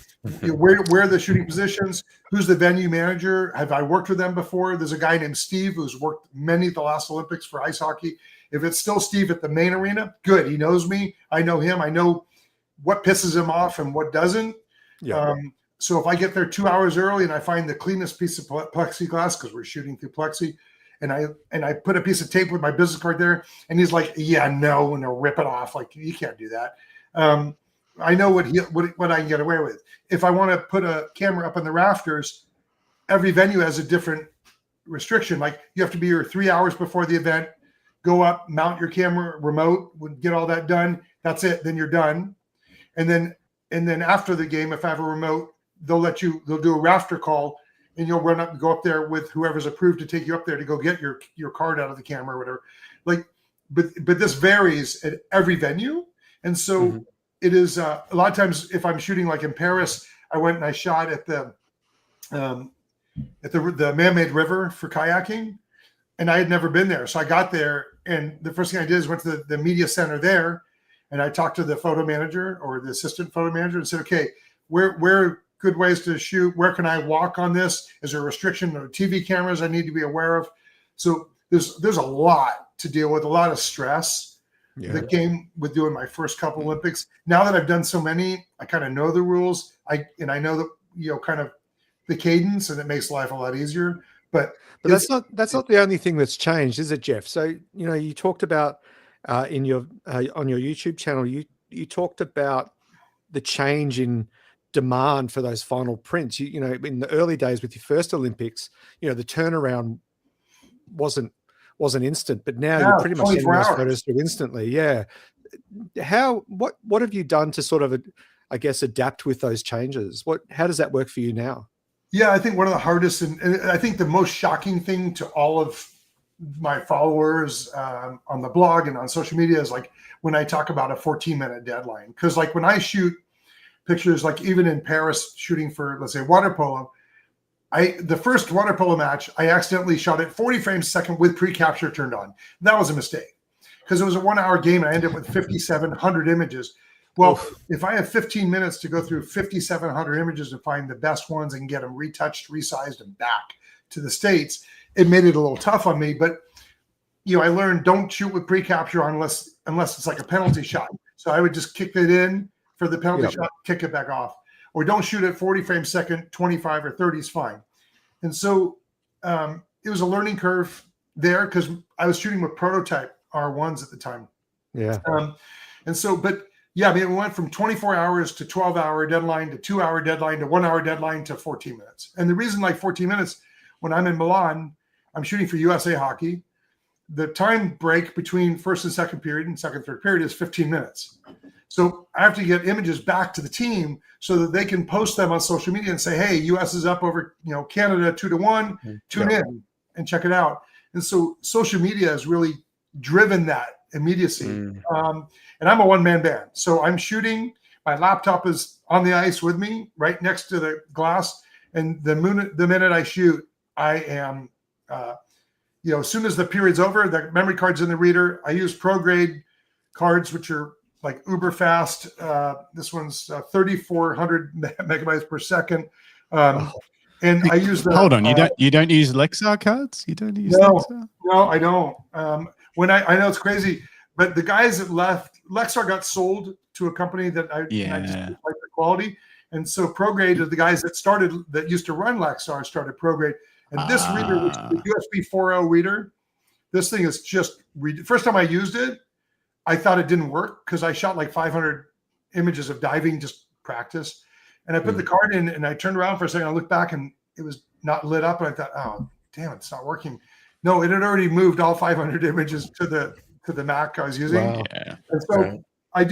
Speaker 4: where are the shooting positions? Who's the venue manager? Have I worked with them before? There's a guy named Steve who's worked many of the last Olympics for ice hockey. If it's still Steve at the main arena, good. He knows me. I know him. I know what pisses him off and what doesn't. Yeah. So if I get there 2 hours early and I find the cleanest piece of plexiglass, because we're shooting through plexi, and I put a piece of tape with my business card there, and he's like, "Yeah, no," and they'll rip it off. Like, you can't do that. I know what I can get away with. If I want to put a camera up in the rafters, every venue has a different restriction. Like, you have to be here 3 hours before the event, go up, mount your camera remote, get all that done. That's it. Then you're done. And then after the game, if I have a remote, they'll do a rafter call, and you'll run up and go up there with whoever's approved to take you up there to go get your card out of the camera or whatever. Like, but this varies at every venue. And so it is a lot of times, if I'm shooting like in Paris, I went and I shot at the man-made river for kayaking, and I had never been there. So I got there, and the first thing I did is went to the media center there, and I talked to the photo manager or the assistant photo manager and said, okay, where are good ways to shoot? Where can I walk on this? Is there a restriction of TV cameras I need to be aware of? So there's a lot to deal with, a lot of stress that came with doing my first couple Olympics. Now that I've done so many, I kind of know the rules. I know that, kind of the cadence, and it makes life a lot easier. But
Speaker 1: that's not the only thing that's changed, is it, Jeff? So, you talked about in your on your YouTube channel, you talked about the change in demand for those final prints. In the early days with your first Olympics, the turnaround wasn't instant, but now you're pretty much getting those photos through instantly. Yeah. What have you done to sort of, I guess, adapt with those changes? How does that work for you now?
Speaker 4: Yeah, I think one of the hardest, and I think the most shocking thing to all of my followers on the blog and on social media is like when I talk about a 14-minute deadline. Because like when I shoot pictures, like even in Paris shooting for, let's say, water polo, the first water polo match, I accidentally shot it 40 frames a second with pre-capture turned on. That was a mistake because it was a 1 hour game and I ended up with 5,700 images. Well, if I have 15 minutes to go through 5,700 images and find the best ones and get them retouched, resized, and back to the States, it made it a little tough on me. But, I learned don't shoot with pre-capture unless it's like a penalty shot. So I would just kick it in for the penalty shot, kick it back off. Or don't shoot at 40 frames a second, 25 or 30 is fine. And so it was a learning curve there because I was shooting with prototype R1s at the time.
Speaker 1: Yeah.
Speaker 4: We went from 24 hours to 12-hour deadline to 2-hour deadline to 1 hour deadline to 14 minutes. And the reason like 14 minutes, when I'm in Milan, I'm shooting for USA Hockey. The time break between first and second period and second, third period is 15 minutes. So I have to get images back to the team so that they can post them on social media and say, hey, US is up over Canada 2-1, tune in and check it out. And so social media has really driven that immediacy. And I'm a one-man band. So I'm shooting. My laptop is on the ice with me right next to the glass. And the minute I shoot, I am, as soon as the period's over, the memory card's in the reader. I use ProGrade cards, which are like uber fast. This one's 3,400 megabytes per second. And I use the.
Speaker 3: Hold on, you don't use Lexar cards? You don't use Lexar?
Speaker 4: No, I don't. When I know it's crazy, but the guys that left, Lexar got sold to a company that I just didn't like the quality. And so ProGrade are the guys that used to run Lexar started ProGrade. And this reader, which is the USB 4.0 reader, this thing is just, first time I used it, I thought it didn't work because I shot like 500 images of diving, just practice. And I put the card in and I turned around for a second. I looked back and it was not lit up. And I thought, oh, damn, it's not working. No, it had already moved all 500 images to the Mac I was using.
Speaker 1: Wow.
Speaker 3: Yeah.
Speaker 4: And so I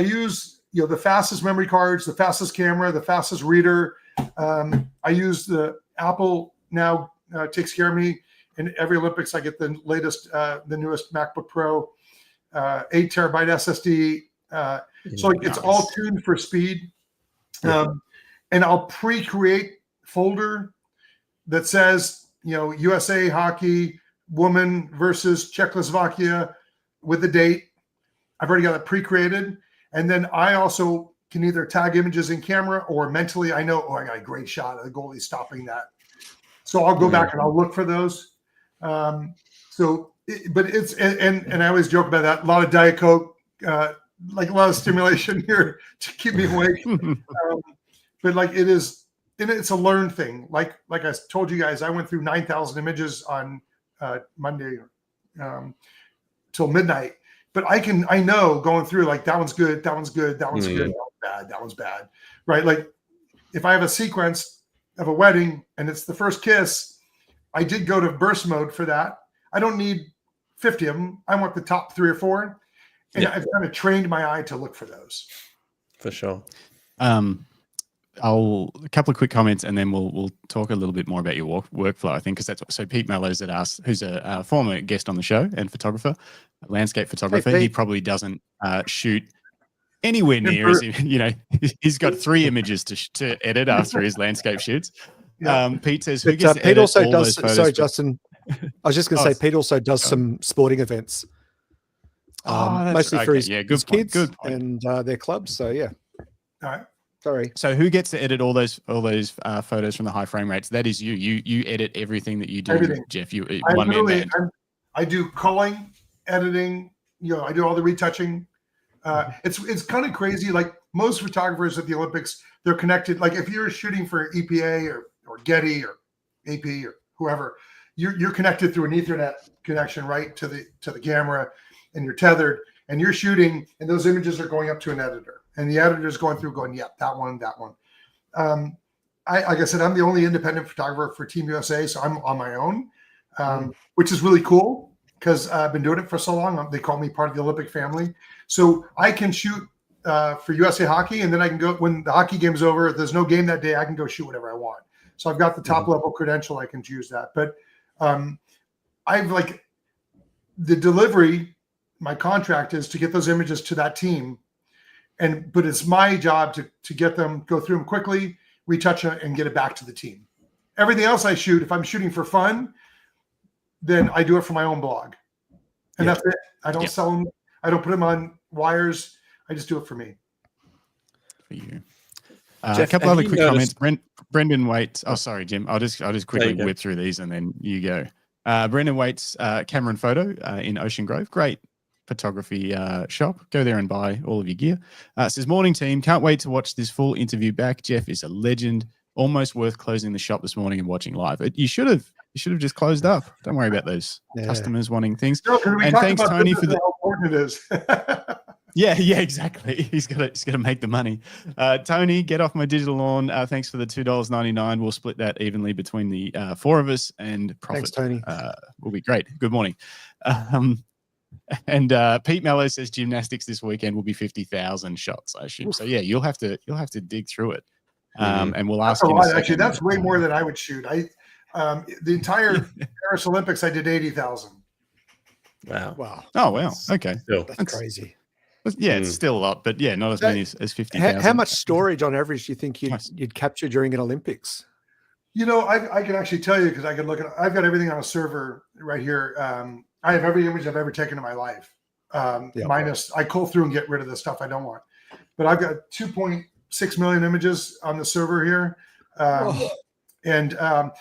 Speaker 4: use, the fastest memory cards, the fastest camera, the fastest reader. I use the Apple now takes care of me. In every Olympics, I get the latest, the newest MacBook Pro, 8 terabyte SSD. So it's all tuned for speed. And I'll pre-create folder that says, USA hockey woman versus Czechoslovakia with the date. I've already got it pre-created. And then I also can either tag images in camera or mentally I know, I got a great shot of the goalie stopping that. So I'll go back and I'll look for those. But it's, and I always joke about that. A lot of Diet Coke, like a lot of stimulation here to keep me awake. But like it is, and it's a learned thing. Like I told you guys, I went through 9,000 images on Monday till midnight. But I know going through like that one's good, that one's good, that one's good, that one's bad, that one's bad, right? Like if I have a sequence of a wedding and it's the first kiss, I did go to burst mode for that. I don't need 50 of them. I want the top 3 or 4, and I've kind of trained my eye to look for those.
Speaker 2: For sure.
Speaker 3: A couple of quick comments, and then we'll talk a little bit more about your workflow. I think because that's so. Pete Mellows had asked, who's a former guest on the show and photographer, landscape photographer. Hey, he probably doesn't shoot anywhere near as he's got 3 images to edit after his landscape shoots. Pete says, "Who gets to
Speaker 1: Pete
Speaker 3: edit
Speaker 1: also
Speaker 3: all
Speaker 1: does."
Speaker 3: Those photos
Speaker 1: Sorry, Justin. I was just going to say, Pete also does some sporting events, mostly for his kids and their clubs. So yeah.
Speaker 4: All right.
Speaker 1: Sorry.
Speaker 3: So who gets to edit all those photos from the high frame rates? That is you. You edit everything that you do,
Speaker 4: everything.
Speaker 3: Jeff. You one man band.
Speaker 4: I do culling, editing. I do all the retouching. It's kind of crazy. Like most photographers at the Olympics, they're connected. Like if you're shooting for EPA or Getty or AP or whoever, you're connected through an Ethernet connection, right, to the camera, and you're tethered, and you're shooting, and those images are going up to an editor. And the editor's going through going, that one. Like I said, I'm the only independent photographer for Team USA, so I'm on my own, which is really cool because I've been doing it for so long. They call me part of the Olympic family. So I can shoot for USA Hockey, and then I can go, when the hockey game's over, if there's no game that day, I can go shoot whatever I want. So I've got the top level credential. I can choose that. But I've like the delivery, my contract is to get those images to that team. But it's my job to get them, go through them quickly, retouch it, and get it back to the team. Everything else I shoot, if I'm shooting for fun, then I do it for my own blog. And that's it. I don't sell them. I don't put them on wires. I just do it for me.
Speaker 3: For you. A couple other quick comments. Brendan Waits. Oh, sorry, Jim. I'll just quickly whip through these and then you go. Brendan Waits, camera and photo in Ocean Grove. Great photography shop. Go there and buy all of your gear. Says, morning team, can't wait to watch this full interview back. Jeff is a legend. Almost worth closing the shop this morning and watching live. You should have just closed up. Don't worry about those customers wanting things.
Speaker 4: No,
Speaker 3: and thanks Tony for
Speaker 4: how important it is.
Speaker 3: Yeah, exactly. He's got to make the money. Tony, get off my digital lawn. Thanks for the $2.99. We'll split that evenly between the 4 of us, and profit.
Speaker 1: Thanks, Tony.
Speaker 3: Will be great. Good morning. And Pete Mello says gymnastics this weekend will be 50,000 shots, I assume. So yeah, you'll have to dig through it. And we'll ask him.
Speaker 4: Actually, that's way more than I would shoot. The entire Paris Olympics, I did 80,000.
Speaker 2: Wow.
Speaker 3: Oh wow. Okay.
Speaker 1: That's crazy.
Speaker 3: Yeah, it's still a lot, but yeah, not as many as 50,000.
Speaker 1: How much storage on average do you think you'd capture during an Olympics?
Speaker 4: I can actually tell you because I can look at. I've got everything on a server right here. I have every image I've ever taken in my life. Minus, I cull through and get rid of the stuff I don't want. But I've got 2.6 million images on the server here, and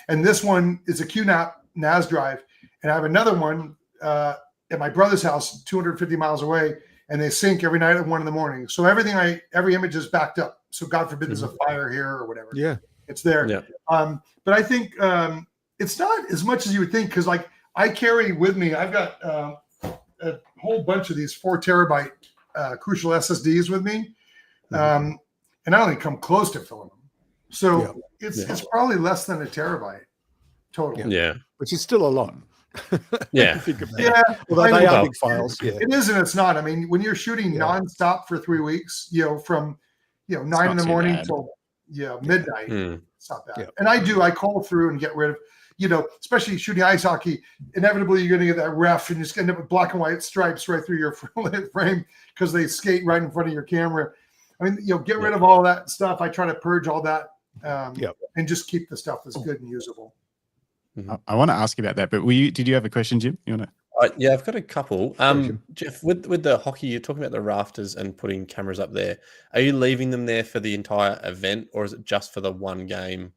Speaker 4: this one is a QNAP NAS drive, and I have another one at my brother's house, 250 miles away, and they sync every night at 1 a.m. So every image is backed up. So God forbid there's a fire here or whatever. Yeah, it's there. Yeah. But I think it's not as much as you would think because like I carry with me, I've got a whole bunch of these 4 terabyte Crucial SSDs with me, and I only come close to filling them. So it's probably less than a terabyte total.
Speaker 1: Yeah, which is still a lot.
Speaker 2: Yeah.
Speaker 1: Well, they are big files. Yeah.
Speaker 4: It is and it's not. I mean, when you're shooting nonstop for 3 weeks, from 9 in the morning till midnight.
Speaker 2: Mm.
Speaker 4: It's not bad.
Speaker 1: Yeah.
Speaker 4: And I call through and get rid of, especially shooting ice hockey, inevitably you're going to get that ref and you just end up with black and white stripes right through your frame because they skate right in front of your camera. I mean, get rid of all that stuff. I try to purge all that and just keep the stuff that's good and usable.
Speaker 3: I want to ask you about that, but did you have a question, Jim? You want to?
Speaker 2: Yeah, I've got a couple. Jeff, with the hockey, you're talking about the rafters and putting cameras up there. Are you leaving them there for the entire event, or is it just for the one game?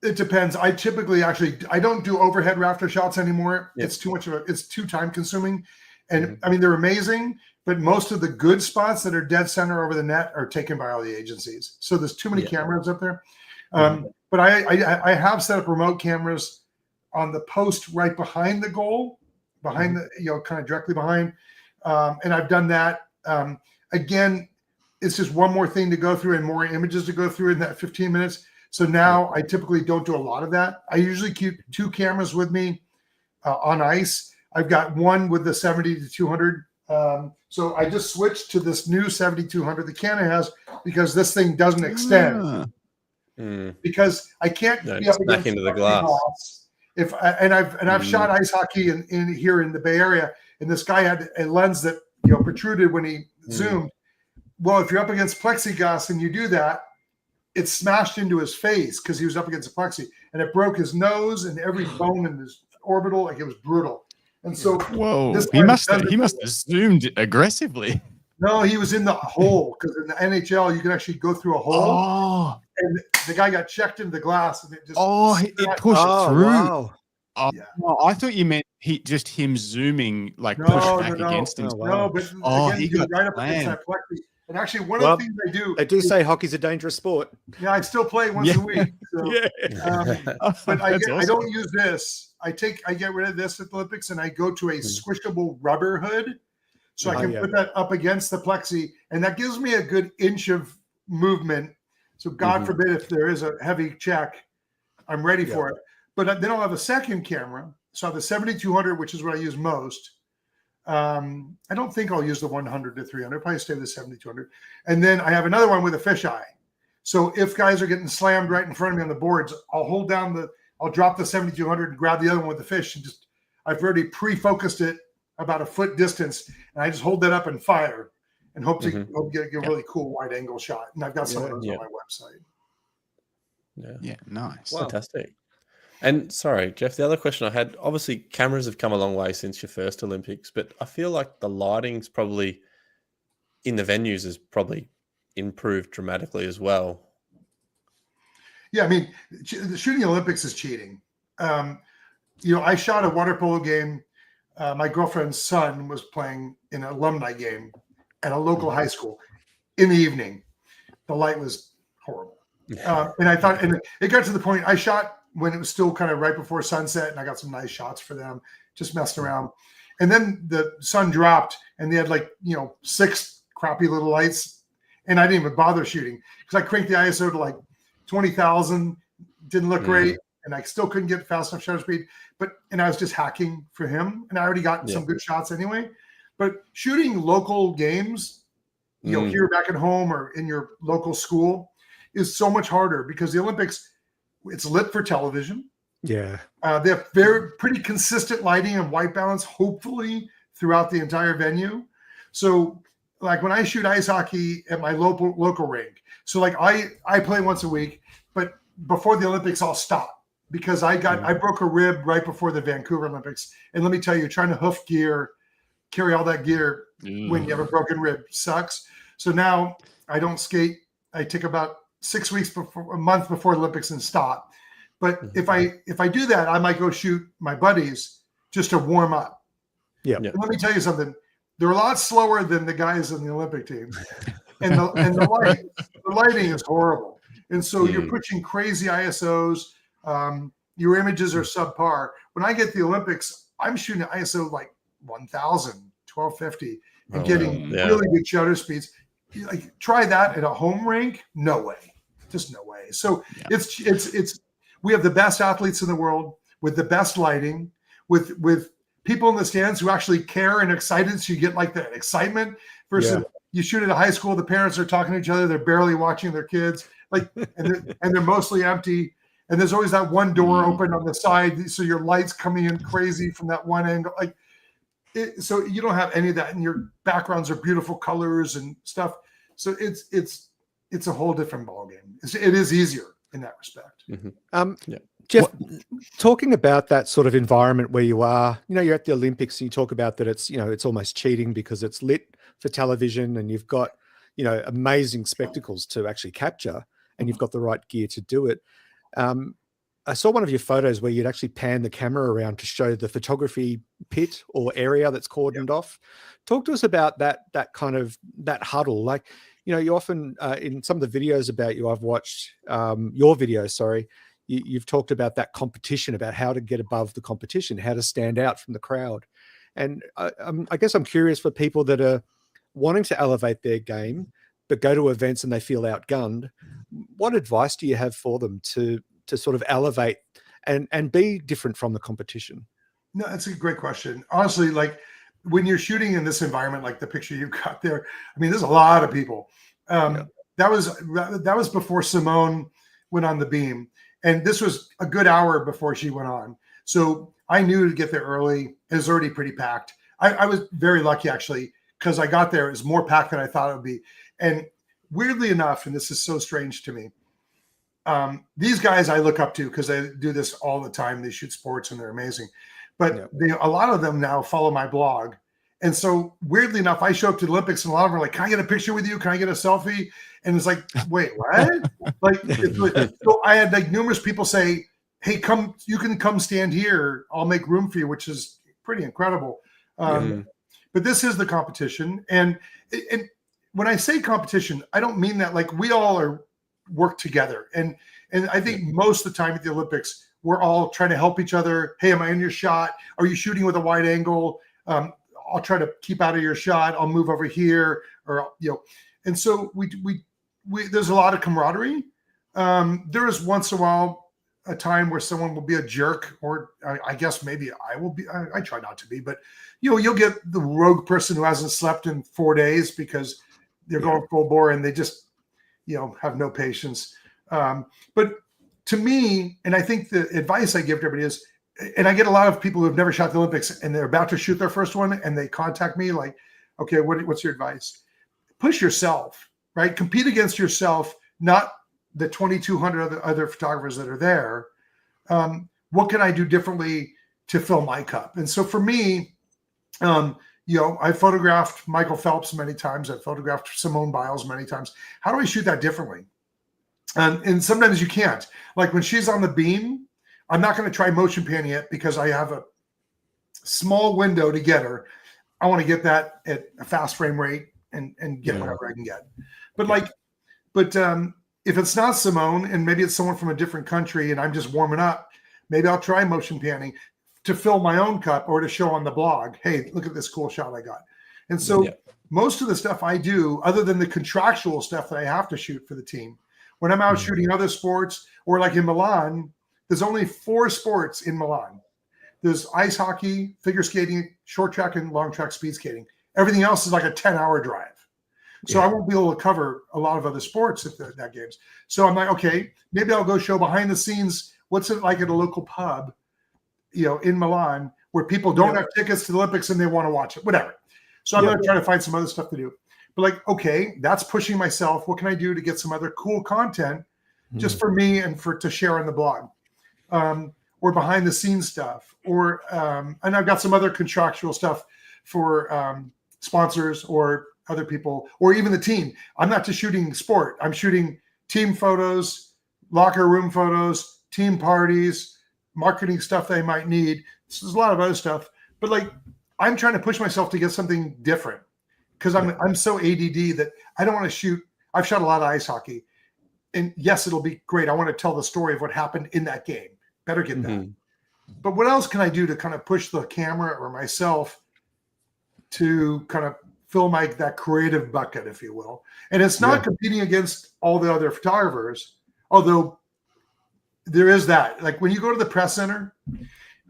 Speaker 4: It depends. I typically I don't do overhead rafter shots anymore. Yep. It's too much it's too time consuming. And I mean, they're amazing, but most of the good spots that are dead center over the net are taken by all the agencies. So there's too many cameras up there. But I have set up remote cameras on the post right behind the goal, behind the, kind of directly behind. And I've done that. Again, it's just one more thing to go through and more images to go through in that 15 minutes. So now I typically don't do a lot of that. I usually keep 2 cameras with me on ice. I've got one with the 70-200. So I just switched to this new 70-200 that Canon has because this thing doesn't extend. Because I can't be up
Speaker 2: back into the glass.
Speaker 4: I've shot ice hockey in here in the Bay Area, and this guy had a lens that protruded when he zoomed. Well, if you're up against plexiglass and you do that, it smashed into his face because he was up against the plexi, and it broke his nose and every bone in his orbital. Like, it was brutal. And so,
Speaker 3: he must have zoomed aggressively.
Speaker 4: No, he was in the hole because in the NHL you can actually go through a hole. And the guy got checked into the glass, and it just
Speaker 3: it pushed through.
Speaker 1: Wow.
Speaker 3: I thought you meant him zooming, like pushed back against him.
Speaker 4: No, but again, he got right up against that plexi. And actually, one of the things
Speaker 1: they do say hockey's a dangerous sport.
Speaker 4: Yeah, I still play once a week. So, but I don't use this. I get rid of this at the Olympics, and I go to a squishable rubber hood, so I can put that up against the plexi, and that gives me a good inch of movement. So God forbid if there is a heavy check, I'm ready for it. But then I'll have a second camera. So I have the 70-200, which is what I use most. I don't think I'll use the 100-300. Probably stay with the 70-200. And then I have another one with a fisheye. So if guys are getting slammed right in front of me on the boards, I'll drop the 70-200 and grab the other one with the fish, and I've already pre-focused it about a foot distance, and I just hold that up and fire and hope to get a really cool wide angle shot. And I've got some of those on my website.
Speaker 3: Yeah, nice.
Speaker 2: Wow. Fantastic. And sorry, Jeff, the other question I had, obviously cameras have come a long way since your first Olympics, but I feel like the lighting's probably in the venues has probably improved dramatically as well.
Speaker 4: Yeah, I mean, shooting the Olympics is cheating. I shot a water polo game. My girlfriend's son was playing in an alumni game at a local high school in the evening. The light was horrible. And I thought, and it got to the point I shot when it was still kind of right before sunset, and I got some nice shots for them, just messed around. And then the sun dropped, and they had 6 crappy little lights, and I didn't even bother shooting because I cranked the ISO to 20,000, didn't look great, and I still couldn't get fast enough shutter speed. And I was just hacking for him, and I already got some good shots anyway. But shooting local games, here back at home or in your local school, is so much harder because the Olympics, it's lit for television.
Speaker 1: Yeah.
Speaker 4: They have pretty consistent lighting and white balance, hopefully, throughout the entire venue. So, when I shoot ice hockey at my local rink, so I play once a week, but before the Olympics, I'll stop because I broke a rib right before the Vancouver Olympics. And let me tell you, trying to hoof gear, carry all that gear when you have a broken rib sucks. So now I don't skate. I take about 6 weeks a month before the Olympics and stop. But if I do that, I might go shoot my buddies just to warm up. Yeah. And let me tell you something. They're a lot slower than the guys in the Olympic team. And the lighting is horrible. And so you're pushing crazy ISOs. Your images are subpar. When I get the Olympics, I'm shooting ISO 1,000, 1250 and getting really good shutter speeds. Try that at a home rink? No way. Just no way. So it's we have the best athletes in the world with the best lighting, with people in the stands who actually care and excited. So you get that excitement versus you shoot at a high school, the parents are talking to each other, they're barely watching their kids. like, and they're mostly empty. And there's always that one door open on the side, so your light's coming in crazy from that one angle. Like, so you don't have any of that, and your backgrounds are beautiful colors and stuff. So it's a whole different ballgame. It is easier in that respect.
Speaker 1: Jeff, talking about that sort of environment where you are, you're at the Olympics and you talk about that it's almost cheating because it's lit for television and you've got, amazing spectacles to actually capture and you've got the right gear to do it. I saw one of your photos where you'd actually pan the camera around to show the photography pit or area that's cordoned off. Talk to us about that kind of that huddle. Like, you often in some of the videos about you, I've watched your videos, sorry, you've talked about that competition, about how to get above the competition, how to stand out from the crowd. And I guess I'm curious for people that are wanting to elevate their game, but go to events and they feel outgunned. What advice do you have for them to sort of elevate and be different from the competition?
Speaker 4: No, that's a great question. Honestly, like when you're shooting in this environment, like the picture you've got there, I mean, there's a lot of people. That was before Simone went on the beam. And this was a good hour before she went on. So I knew to get there early. It was already pretty packed. I was very lucky, actually, because I got there. It was more packed than I thought it would be. And weirdly enough, and this is so strange to me, these guys I look up to because they do this all the time. They shoot sports and they're amazing. But a lot of them now follow my blog. And so weirdly enough, I show up to the Olympics and a lot of them are like, can I get a picture with you? Can I get a selfie? And it's like, wait, what? So I had like numerous people say, hey, you can come stand here. I'll make room for you, which is pretty incredible. But this is the competition. And when I say competition, I don't mean that like we all work together. And I think most of the time at the Olympics, we're all trying to help each other. Hey, am I in your shot? Are you shooting with a wide angle? I'll try to keep out of your shot. I'll move over here, or and so we there's a lot of camaraderie. There is once in a while a time where someone will be a jerk, or I guess maybe I will be. I try not to be, but you'll get the rogue person who hasn't slept in 4 days because they're going full bore and they just have no patience. But to me, and I think the advice I give to everybody is, and I get a lot of people who have never shot the Olympics and they're about to shoot their first one and they contact me like, okay, what's your advice? Push yourself, right? Compete against yourself, not the 2,200 other photographers that are there. What can I do differently to fill my cup? And so for me, I photographed Michael Phelps many times. I've photographed Simone Biles many times. How do I shoot that differently? And sometimes you can't. Like when she's on the beam, I'm not going to try motion panning it because I have a small window to get her. I want to get that at a fast frame rate and get whatever I can get. But if it's not Simone and maybe it's someone from a different country and I'm just warming up, maybe I'll try motion panning to fill my own cup or to show on the blog, hey, look at this cool shot I got. And so most of the stuff I do, other than the contractual stuff that I have to shoot for the team, when I'm out shooting other sports, or like in Milan, there's only 4 sports in Milan. There's ice hockey, figure skating, short track, and long track speed skating. Everything else is like a 10-hour drive. So I won't be able to cover a lot of other sports if that games. So I'm like, okay, maybe I'll go show behind the scenes. What's it like at a local pub, in Milan, where people don't have tickets to the Olympics and they want to watch it, whatever. So I'm going to try to find some other stuff to do. But like, okay, that's pushing myself. What can I do to get some other cool content just for me and to share on the blog? Or behind the scenes stuff, or and I've got some other contractual stuff for sponsors or other people, or even the team. I'm not just shooting sport. I'm shooting team photos, locker room photos, team parties, marketing stuff they might need. So there's a lot of other stuff, but like I'm trying to push myself to get something different because I'm so ADD that I don't want to shoot. I've shot a lot of ice hockey, and yes, it'll be great. I want to tell the story of what happened in that game. Better get that. But what else can I do to kind of push the camera or myself to kind of fill that creative bucket, if you will? And it's not competing against all the other photographers, although there is that. Like when you go to the press center,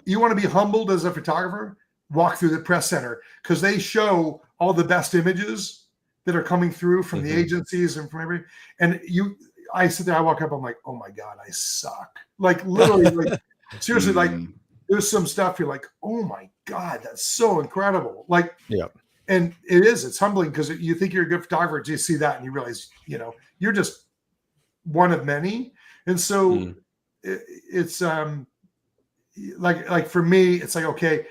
Speaker 4: you want to be humbled as a photographer, walk through the press center because they show all the best images that are coming through from the agencies and from everything. And I sit there, I walk up, I'm like, oh my God, I suck. Like literally, like seriously, like there's some stuff you're like, oh my God, that's so incredible. Like,
Speaker 1: yeah.
Speaker 4: And it's humbling because you think you're a good photographer until you see that and you realize, you're just one of many. And so it's like for me, it's like, okay,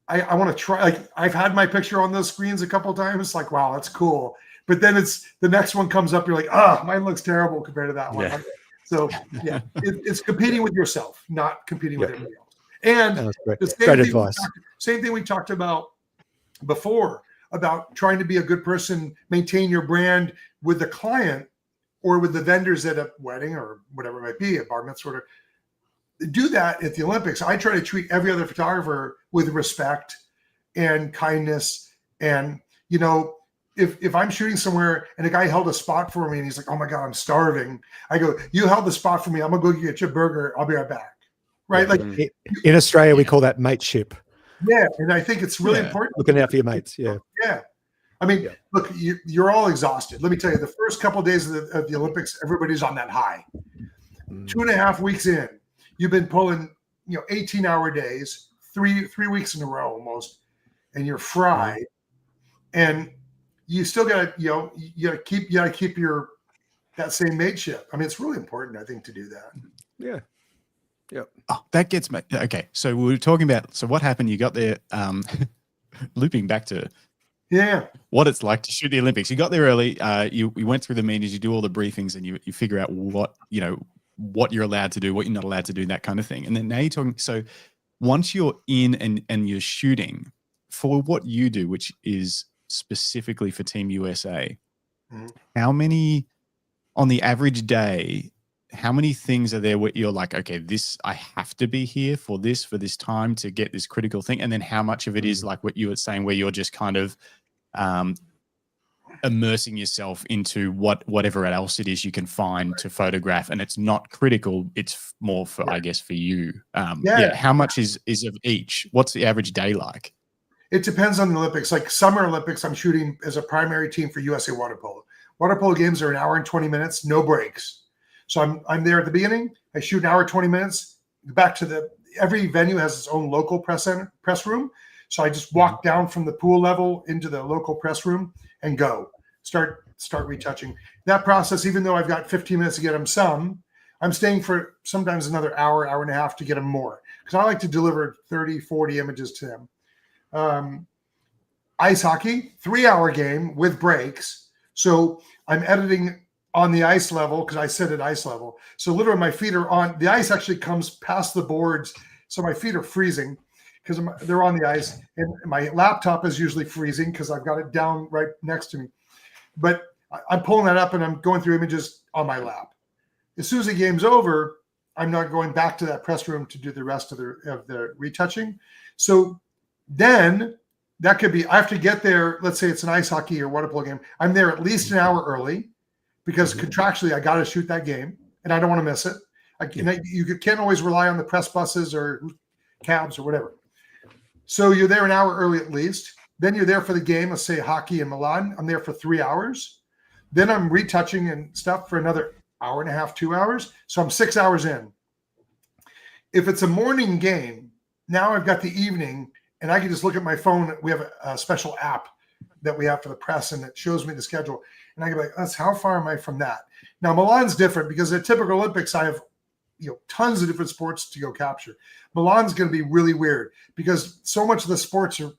Speaker 4: I want to try, like I've had my picture on those screens a couple of times. It's like, wow, that's cool. But then it's the next one comes up. You're like, mine looks terrible compared to that one.
Speaker 2: Yeah.
Speaker 4: So yeah, it's competing with yourself, not competing with everybody else. And the
Speaker 1: great advice.
Speaker 4: Same thing we talked about before about trying to be a good person, maintain your brand with the client or with the vendors at a wedding or whatever it might be, a bar mitzvah, whatever. Do that at the Olympics. I try to treat every other photographer with respect and kindness. And, if I'm shooting somewhere and a guy held a spot for me and he's like, oh my God, I'm starving. I go, you held the spot for me. I'm going to go get you a burger. I'll be right back. Right. Like
Speaker 1: in Australia, we call that mateship.
Speaker 4: Yeah. And I think it's really important.
Speaker 1: Looking out for your mates. Yeah.
Speaker 4: Yeah. I mean, look, you're all exhausted. Let me tell you, the first couple of days of the Olympics, everybody's on that high. 2.5 weeks in, you've been pulling, 18-hour days, three weeks in a row almost, and you're fried. And you still got to, you got to keep that same mateship. I mean, it's really important, I think, to do that.
Speaker 1: Yeah. Yep.
Speaker 3: Oh, that gets me. Okay. So we were talking about, so what happened? You got there, looping back to what it's like to shoot the Olympics. You got there early. You went through the meetings, you do all the briefings, and you figure out what you're allowed to do, what you're not allowed to do, that kind of thing. And then now you're talking, so once you're in and you're shooting for what you do, which is specifically for Team USA, how many, on the average day, how many things are there where you're like, okay, this, I have to be here for this time to get this critical thing? And then how much of it is like what you were saying, where you're just kind of immersing yourself into whatever else it is you can find to photograph, and it's not critical, it's more for, I guess, for you. How much is of each? What's the average day like?
Speaker 4: It depends on the Olympics. Like Summer Olympics, I'm shooting as a primary team for USA Water Polo. Water polo games are 1 hour and 20 minutes, no breaks. So I'm there at the beginning. I shoot 1 hour, 20 minutes. Back to every venue has its own local press room. So I just walk down from the pool level into the local press room and go start retouching. That process, even though I've got 15 minutes to get them some, I'm staying for sometimes another hour and a half to get them more, because I like to deliver 30, 40 images to them. Ice hockey, 3-hour game with breaks. So I'm editing on the ice level because I set at ice level. So literally my feet are on, the ice actually comes past the boards. So my feet are freezing because they're on the ice, and my laptop is usually freezing because I've got it down right next to me. But I'm pulling that up and I'm going through images on my lap. As soon as the game's over, I'm not going back to that press room to do the rest of the retouching. So then that could be, I have to get there. Let's say it's an ice hockey or water polo game. I'm there at least an hour early because contractually I got to shoot that game and I don't want to miss it. You can't always rely on the press buses or cabs or whatever. So you're there an hour early at least. Then you're there for the game. Let's say hockey in Milan. I'm there for 3 hours. Then I'm retouching and stuff for another hour and a half, 2 hours. So I'm 6 hours in. If it's a morning game, now I've got the evening and I can just look at my phone. We have a special app that we have for the press, and it shows me the schedule. And I can be like, that's how far am I from that? Now, Milan's different because at typical Olympics, I have tons of different sports to go capture. Milan's going to be really weird because so much of the sports are,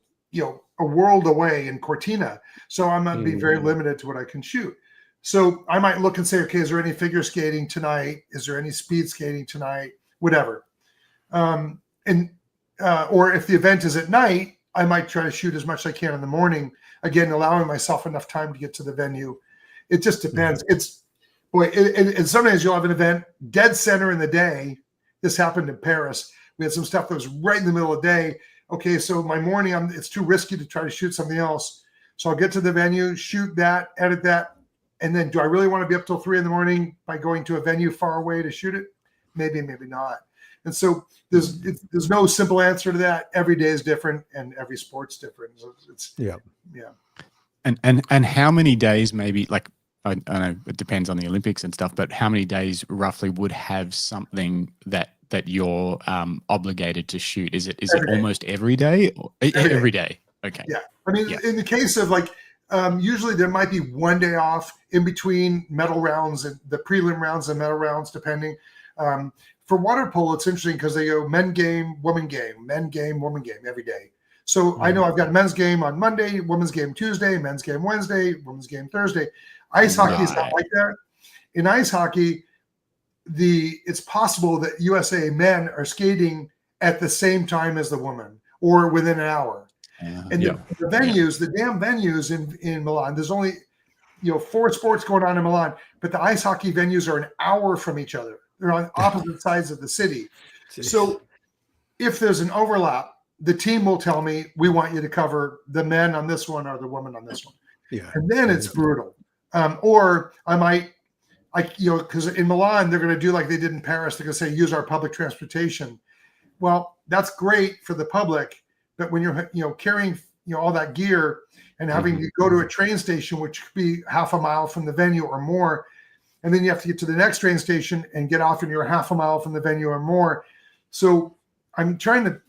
Speaker 4: a world away in Cortina. So I'm going to be very limited to what I can shoot. So I might look and say, okay, is there any figure skating tonight? Is there any speed skating tonight? Whatever. Or if the event is at night, I might try to shoot as much as I can in the morning, again, allowing myself enough time to get to the venue. It just depends. And sometimes you'll have an event dead center in the day. This happened in Paris. We had some stuff that was right in the middle of the day. Okay, so my morning, it's too risky to try to shoot something else. So I'll get to the venue, shoot that, edit that. And then do I really want to be up till 3 a.m. by going to a venue far away to shoot it? Maybe, maybe not. And so there's no simple answer to that. Every day is different and every sport's different. So it's. And
Speaker 3: how many days maybe, like, I know it depends on the Olympics and stuff, but how many days roughly would have something that you're obligated to shoot? Is it almost every day? Every day. Okay.
Speaker 4: Yeah. I mean, in the case of like, usually there might be one day off in between medal rounds and the prelim rounds and medal rounds, depending. For water polo, it's interesting because they go men game, woman game, men game, woman game every day. So I know I've got men's game on Monday, women's game Tuesday, men's game Wednesday, women's game Thursday. Ice hockey is not like that. In ice hockey, it's possible that USA men are skating at the same time as the women or within an hour. And the venues, the damn venues in Milan, there's only 4 sports going on in Milan, but the ice hockey venues are an hour from each other. They're on opposite sides of the city. So if there's an overlap, the team will tell me, we want you to cover the men on this one or the women on this one. Yeah. And then it's brutal. Or I might, because in Milan, they're going to do like they did in Paris. They're going to say, use our public transportation. Well, that's great for the public. But when you're, carrying, all that gear and having to go to a train station, which could be half a mile from the venue or more, and then you have to get to the next train station and get off and you're half a mile from the venue or more. So I'm trying to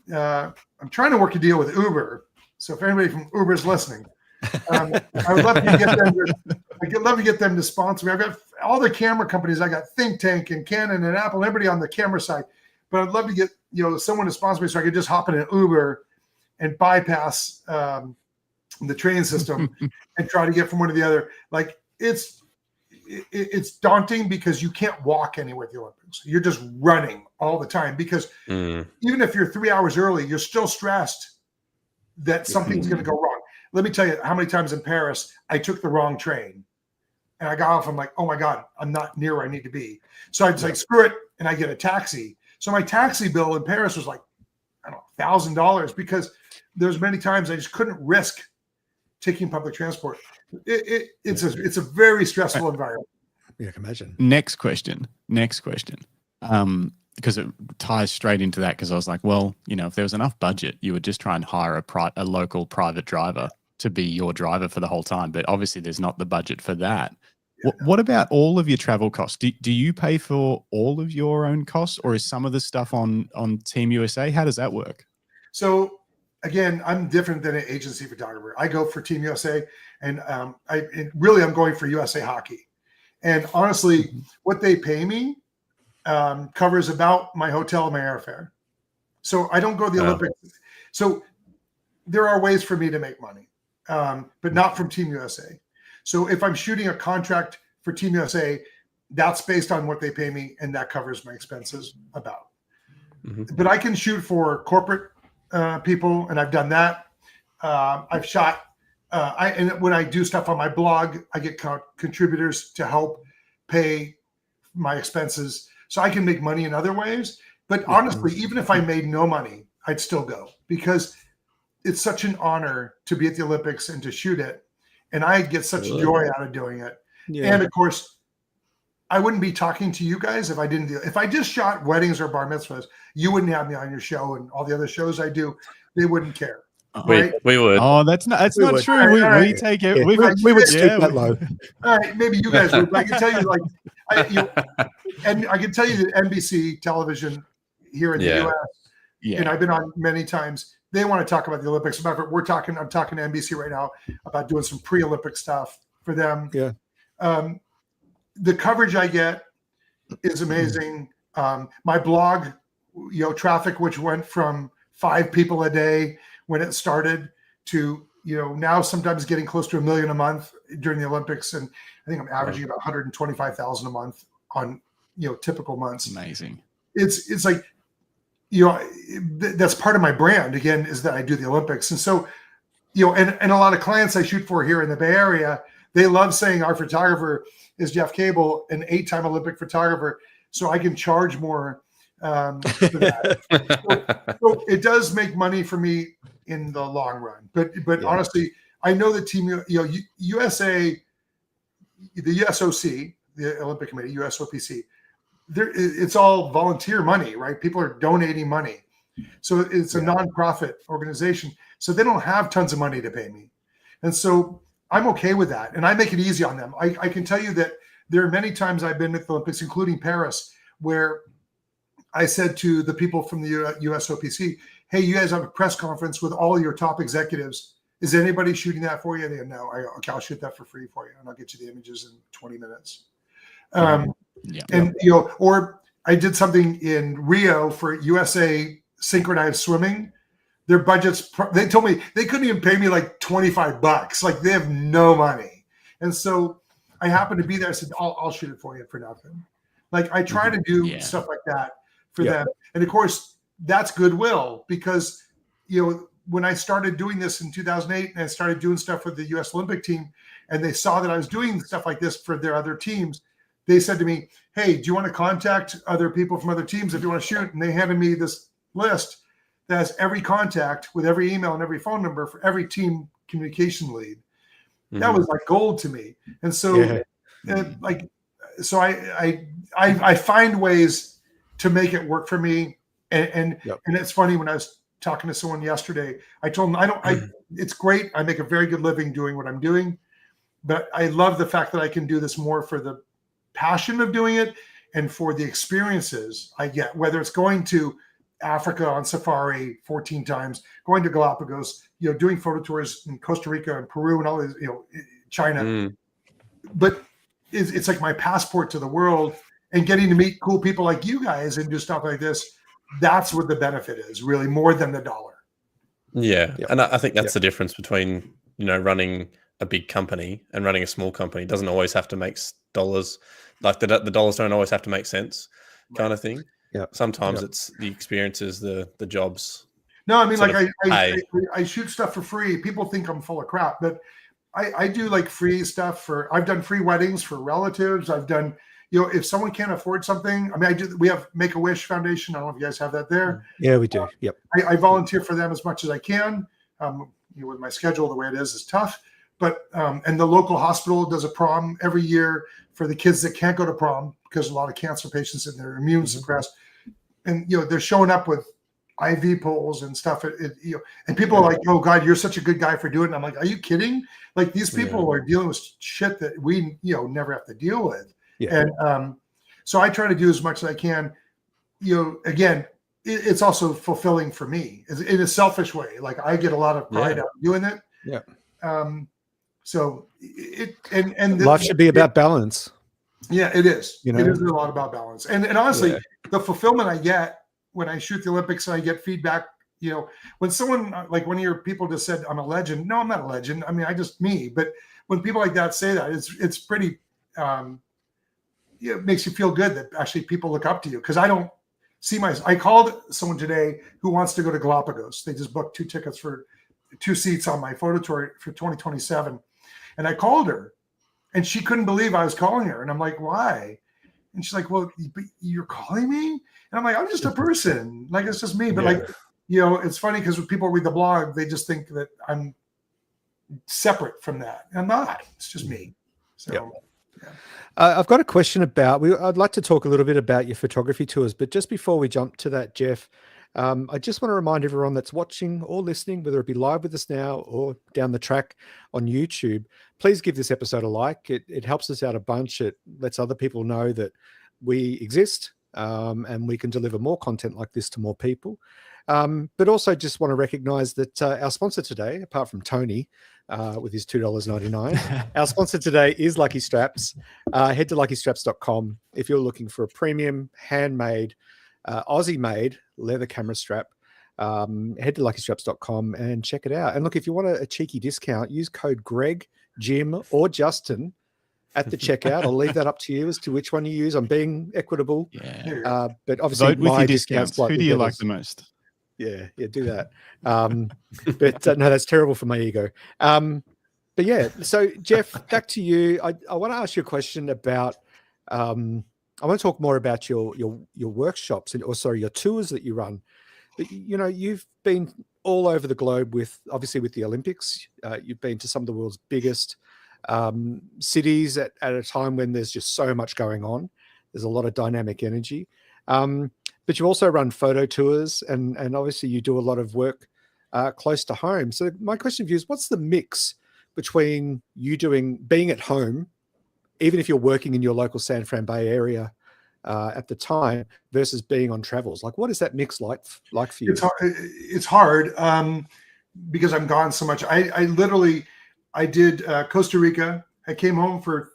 Speaker 4: work a deal with Uber. So if anybody from Uber is listening, I would love to get them to, I'd love to get them to sponsor me. I've got all the camera companies. I got Think Tank and Canon and Apple, everybody on the camera side. But I'd love to get someone to sponsor me so I could just hop in an Uber and bypass the train system and try to get from one to the other. Like it's daunting because you can't walk anywhere at the Olympics. You're just running all the time because even if you're 3 hours early, you're still stressed that something's going to go wrong. Let me tell you how many times in Paris I took the wrong train and I got off. I'm like, oh my God, I'm not near where I need to be. So I was like, screw it. And I get a taxi. So my taxi bill in Paris was like, I don't know, $1,000 because there's many times I just couldn't risk taking public transport. It's a very stressful environment.
Speaker 1: Yeah, I can imagine.
Speaker 3: Next question. Because it ties straight into that. Because I was like, well, if there was enough budget, you would just try and hire a local private driver to be your driver for the whole time. But obviously, there's not the budget for that. Yeah. What about all of your travel costs? Do you pay for all of your own costs, or is some of the stuff on Team USA? How does that work?
Speaker 4: So again, I'm different than an agency photographer. I go for Team USA, and I'm going for USA Hockey. And honestly, what they pay me covers about my hotel and my airfare. So I don't go to the Olympics. So there are ways for me to make money, but not from Team USA. So if I'm shooting a contract for Team USA, that's based on what they pay me, and that covers my expenses about. But I can shoot for corporate people, and I've done that. I've shot, and when I do stuff on my blog, I get contributors to help pay my expenses, so I can make money in other ways. But honestly, even if I made no money, I'd still go because it's such an honor to be at the Olympics and to shoot it, and I get such joy out of doing it. Yeah. And of course, I wouldn't be talking to you guys if I didn't do it. If I just shot weddings or bar mitzvahs, you wouldn't have me on your show, and all the other shows I do, they wouldn't care.
Speaker 2: We would.
Speaker 3: Oh, that's not true. We take it.
Speaker 1: Yeah. We would stoop that low.
Speaker 4: All right, maybe you guys would. But I can tell you, and I can tell you that NBC television here in the U.S. And I've been on many times. They want to talk about the Olympics. As a matter of fact, I'm talking to NBC right now about doing some pre-Olympic stuff for them. Yeah. The coverage I get is amazing. My blog, traffic, which went from 5 people a day when it started to, now sometimes getting close to 1 million a month during the Olympics. And I think I'm averaging about 125,000 a month on, typical months.
Speaker 3: Amazing.
Speaker 4: It's like, that's part of my brand again, is that I do the Olympics. And so, and a lot of clients I shoot for here in the Bay Area, they love saying our photographer is Jeff Cable, an 8-time Olympic photographer. So I can charge more for that. So it does make money for me in the long run. But honestly, I know the team, USA, the USOC, the Olympic Committee, USOPC, it's all volunteer money, right? People are donating money. So it's a nonprofit organization. So they don't have tons of money to pay me. And so I'm okay with that, and I make it easy on them. I can tell you that there are many times I've been at the Olympics, including Paris, where I said to the people from the USOPC, hey, you guys have a press conference with all your top executives. Is anybody shooting that for you? They go, no. Okay, I'll shoot that for free for you, and I'll get you the images in 20 minutes. And or I did something in Rio for USA synchronized swimming. Their budgets, they told me they couldn't even pay me like $25. Like, they have no money. And so I happened to be there. I said, I'll shoot it for you for nothing. Like, I try to do stuff like that for them. And of course, that's goodwill, because, when I started doing this in 2008 and I started doing stuff for the US Olympic team, and they saw that I was doing stuff like this for their other teams, they said to me, hey, do you want to contact other people from other teams if you want to shoot? And they handed me this list that has every contact with every email and every phone number for every team communication lead. That was like gold to me. And so I find ways to make it work for me. And it's funny, when I was talking to someone yesterday, I told them, it's great. I make a very good living doing what I'm doing, but I love the fact that I can do this more for the passion of doing it and for the experiences I get, whether it's going to Africa on safari 14 times, going to Galapagos, doing photo tours in Costa Rica and Peru and all these, China. But it's like my passport to the world, and getting to meet cool people like you guys and do stuff like this. That's what the benefit is, really, more than the dollar.
Speaker 2: Yeah. And I think that's the difference between, running a big company and running a small company. It doesn't always have to make dollars. Like, the dollars don't always have to make sense, kind of thing. Yeah. Sometimes it's the experiences, the jobs.
Speaker 4: No, I mean, like, I shoot stuff for free. People think I'm full of crap, but I do like free stuff I've done free weddings for relatives. I've done, if someone can't afford something, I mean, we have Make-A-Wish Foundation. I don't know if you guys have that there.
Speaker 1: Yeah, we do. Yep.
Speaker 4: I volunteer for them as much as I can. With my schedule the way it is tough. But and the local hospital does a prom every year for the kids that can't go to prom because a lot of cancer patients and they're immune suppressed. And they're showing up with IV poles and stuff. And people are like, "Oh God, you're such a good guy for doing it." And I'm like, "Are you kidding? Like, these people are dealing with shit that we never have to deal with." Yeah. And so I try to do as much as I can. Again, it's also fulfilling for me in a selfish way. Like, I get a lot of pride out of doing it. Yeah. So
Speaker 1: life should be about balance.
Speaker 4: Yeah, it is. It is a lot about balance. And honestly, the fulfillment I get when I shoot the Olympics and I get feedback, when someone, like one of your people just said, I'm a legend. No, I'm not a legend. I mean, me. But when people like that say that, it's pretty, it makes you feel good that actually people look up to you. Because I don't see I called someone today who wants to go to Galapagos. They just booked 2 tickets for 2 seats on my photo tour for 2027. And I called her, and she couldn't believe I was calling her. And I'm like, why? And she's like, well, you're calling me? And I'm like, I'm just a person. Like, it's just me. But it's funny because when people read the blog, they just think that I'm separate from that. I'm not. It's just me. So,
Speaker 1: I've got a question about, I'd like to talk a little bit about your photography tours, but just before we jump to that, Jeff, I just want to remind everyone that's watching or listening, whether it be live with us now or down the track on YouTube, please give this episode a like. It helps us out a bunch. It lets other people know that we exist and we can deliver more content like this to more people. But also just want to recognize that our sponsor today, apart from Tony with his $2.99, our sponsor today is Lucky Straps. Head to luckystraps.com if you're looking for a premium, handmade, Aussie-made leather camera strap. Head to luckystraps.com and check it out. And look, if you want a cheeky discount, use code Greg, Jim, or Justin at the checkout. I'll leave that up to you as to which one you use. I'm being equitable.
Speaker 3: Yeah.
Speaker 1: But obviously,
Speaker 3: vote with your discounts. Who do you like the most?
Speaker 1: Yeah, do that. But no, that's terrible for my ego. But yeah, so Jeff, back to you. I want to ask you a question about. I want to talk more about your workshops your tours that you run. But, you've been all over the globe with the Olympics. You've been to some of the world's biggest cities at a time when there's just so much going on. There's a lot of dynamic energy. But you also run photo tours and obviously you do a lot of work close to home. So my question for you is, what's the mix between you being at home, even if you're working in your local San Fran Bay area at the time, versus being on travels? Like, what is that mix like for you?
Speaker 4: It's hard because I'm gone so much. I literally did Costa Rica. I came home for a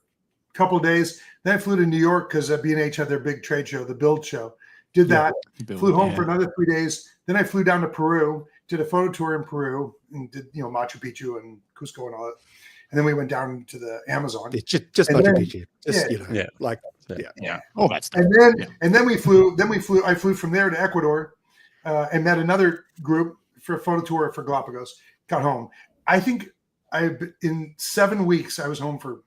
Speaker 4: couple of days. Then I flew to New York because B&H had their big trade show, the Build Show. Did that. Flew home for another 3 days. Then I flew down to Peru, did a photo tour in Peru, and did Machu Picchu and Cusco and all that. And then we went down to the Amazon.
Speaker 1: It's just Machu Picchu.
Speaker 3: All that stuff.
Speaker 4: And then we flew. I flew from there to Ecuador, and met another group for a photo tour for Galapagos. Got home. I think in 7 weeks I was home for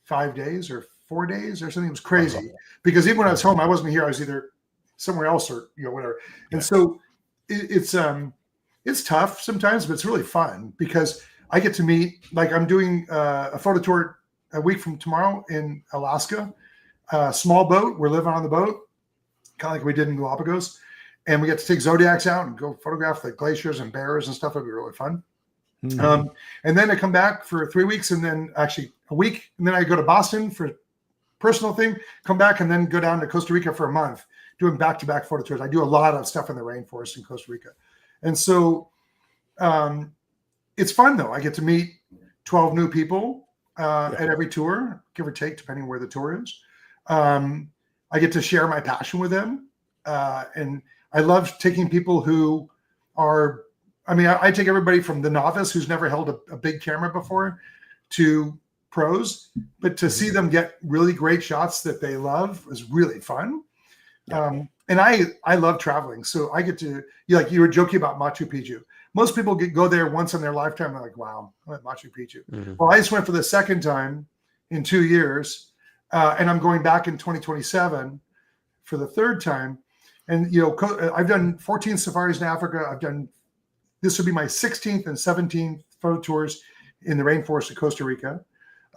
Speaker 4: 5 days or 4 days or something. It was crazy because even when I was home, I wasn't here. I was either somewhere else or whatever. And so it's tough sometimes, but it's really fun because I get to meet, like I'm doing a photo tour a week from tomorrow in Alaska, small boat. We're living on the boat, kind of like we did in Galapagos. And we get to take Zodiacs out and go photograph the glaciers and bears and stuff. It'll be really fun. Mm-hmm. And then I come back for 3 weeks and then actually a week. And then I go to Boston for a personal thing, come back and then go down to Costa Rica for a month doing back-to-back photo tours. I do a lot of stuff in the rainforest in Costa Rica. And so it's fun though. I get to meet 12 new people at every tour, give or take, depending on where the tour is. I get to share my passion with them. And I love taking people who are, I take everybody from the novice who's never held a big camera before to pros, but to see them get really great shots that they love is really fun. And I love traveling. So I get to, like you were joking about Machu Picchu. Most people go there once in their lifetime. They're like, wow, I'm at Machu Picchu. Mm-hmm. Well, I just went for the second time in 2 years. And I'm going back in 2027 for the third time. And, I've done 14 safaris in Africa. This would be my 16th and 17th photo tours in the rainforest of Costa Rica.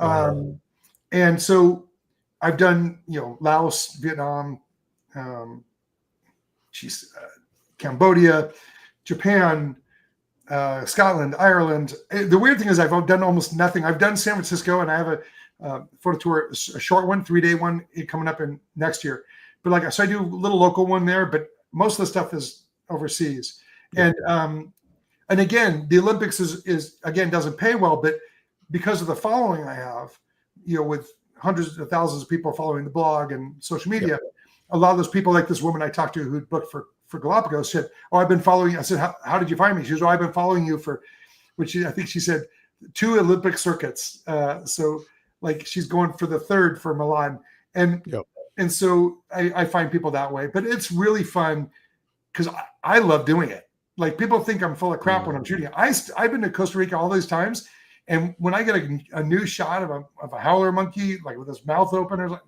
Speaker 4: And so I've done, Laos, Vietnam, Cambodia, Japan, Scotland, Ireland. The weird thing is I've done almost nothing. I've done San Francisco and I have a photo tour, a short one, 3-day one coming up in next year. But so I do a little local one there, but most of the stuff is overseas. Yeah. And again, the Olympics is again, doesn't pay well, but because of the following I have, with hundreds of thousands of people following the blog and social media, a lot of those people, like this woman I talked to who booked for Galapagos, said, "Oh, I've been following you." I said, "How did you find me?" She goes, "Oh, I've been following you for," which I think she said, 2 Olympic circuits. So like she's going for the 3rd for Milan. And so I find people that way, but it's really fun because I love doing it. Like people think I'm full of crap when I'm shooting. I've been to Costa Rica all those times. And when I get a new shot of a howler monkey, like with his mouth open, I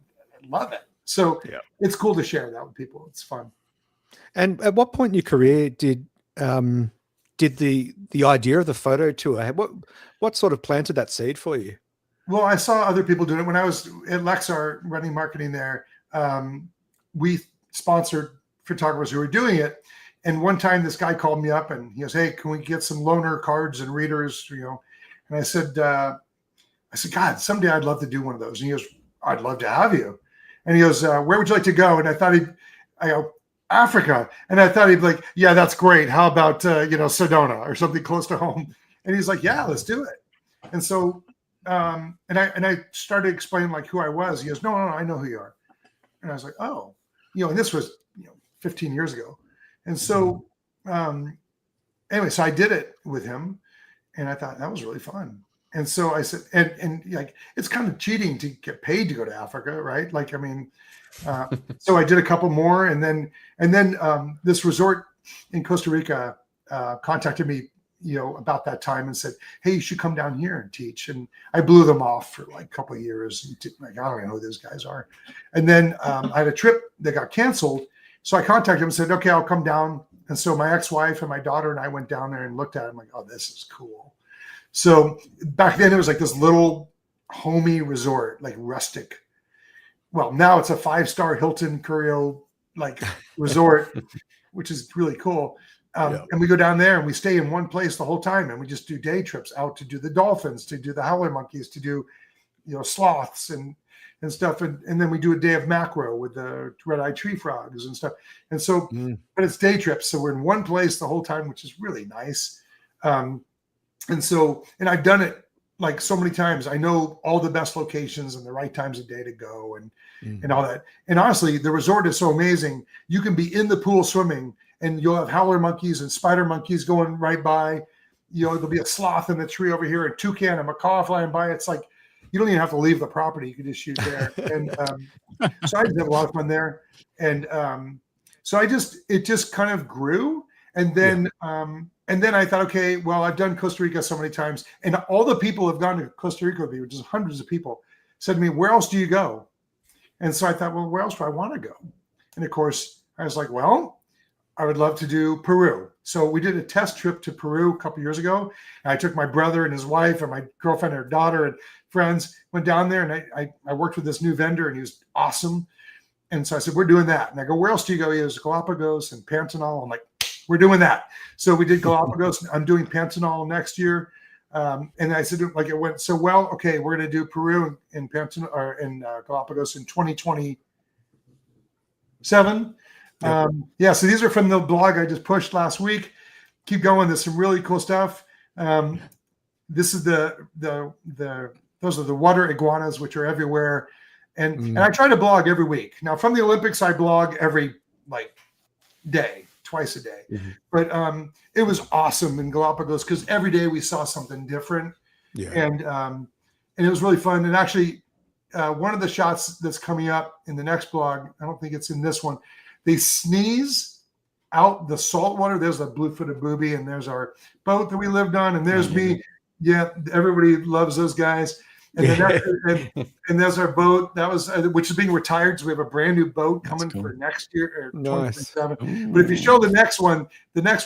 Speaker 4: love it. So it's cool to share that with people. It's fun.
Speaker 1: And at what point in your career did the idea of the photo tour, what sort of planted that seed for you?
Speaker 4: Well, I saw other people doing it when I was at Lexar running marketing there. We sponsored photographers who were doing it. And one time this guy called me up and he goes, "Hey, can we get some loaner cards and readers?" And I said, "God, someday I'd love to do one of those." And he goes, "I'd love to have you." And he goes, "Where would you like to go?" And I go, "Africa." And I thought he'd be like, "Yeah, that's great. How about, Sedona or something close to home?" And he's like, "Yeah, let's do it." And so, and I started explaining like who I was. He goes, no, I know who you are. And I was like, "Oh, and this was, 15 years ago." And so, anyway, so I did it with him and I thought that was really fun. And so I said, and like, it's kind of cheating to get paid to go to Africa, right? Like, so I did a couple more and then this resort in Costa Rica contacted me, about that time and said, "Hey, you should come down here and teach." And I blew them off for like a couple of years. Like, I don't know who those guys are. And then I had a trip that got canceled. So I contacted him and said, "Okay, I'll come down." And so my ex-wife and my daughter and I went down there and looked at it. I'm like, "Oh, this is cool." So back then it was like this little homey resort, like rustic. Well, now it's a 5-star Hilton Curio like resort, which is really cool. And we go down there and we stay in one place the whole time, and we just do day trips out to do the dolphins, to do the howler monkeys, to do, sloths and stuff. And then we do a day of macro with the red-eyed tree frogs and stuff. And so, but it's day trips. So we're in one place the whole time, which is really nice. And I've done it like so many times. I know all the best locations and the right times of day to go and all that. And honestly, the resort is so amazing. You can be in the pool swimming, and you'll have howler monkeys and spider monkeys going right by. There'll be a sloth in the tree over here, a toucan, a macaw flying by. It's like, you don't even have to leave the property. You can just shoot there. And so I just have a lot of fun there. And so it just kind of grew. And then I thought, okay, well, I've done Costa Rica so many times, and all the people who have gone to Costa Rica with me, which is hundreds of people, said to me, where else do you go? And so I thought, well, where else do I want to go? And of course, I was like, well, I would love to do Peru. So we did a test trip to Peru a couple years ago. And I took my brother and his wife and my girlfriend and her daughter and friends, went down there, and I worked with this new vendor, and he was awesome. And so I said, we're doing that. And I go, where else do you go? He goes, Galapagos and Pantanal. I'm like, we're doing that. So we did Galapagos. I'm doing Pantanal next year. And I said, like, it went so well. Okay, we're going to do Peru and Pantanal, or in Galapagos in 2027. Yep. So these are from the blog I just pushed last week. Keep going. There's some really cool stuff. This is those are the water iguanas, which are everywhere. And I try to blog every week. Now, from the Olympics, I blog every day, twice a day. But it was awesome in Galapagos because every day we saw something different. And it was really fun. And actually, one of the shots that's coming up in the next blog, I don't think it's in this one, they sneeze out the salt water. There's the blue-footed booby, and there's our boat that we lived on, and there's me. Yeah, everybody loves those guys. And then and there's our boat that was which is being retired. So we have a brand new boat coming for next year or 2027. But if you show the next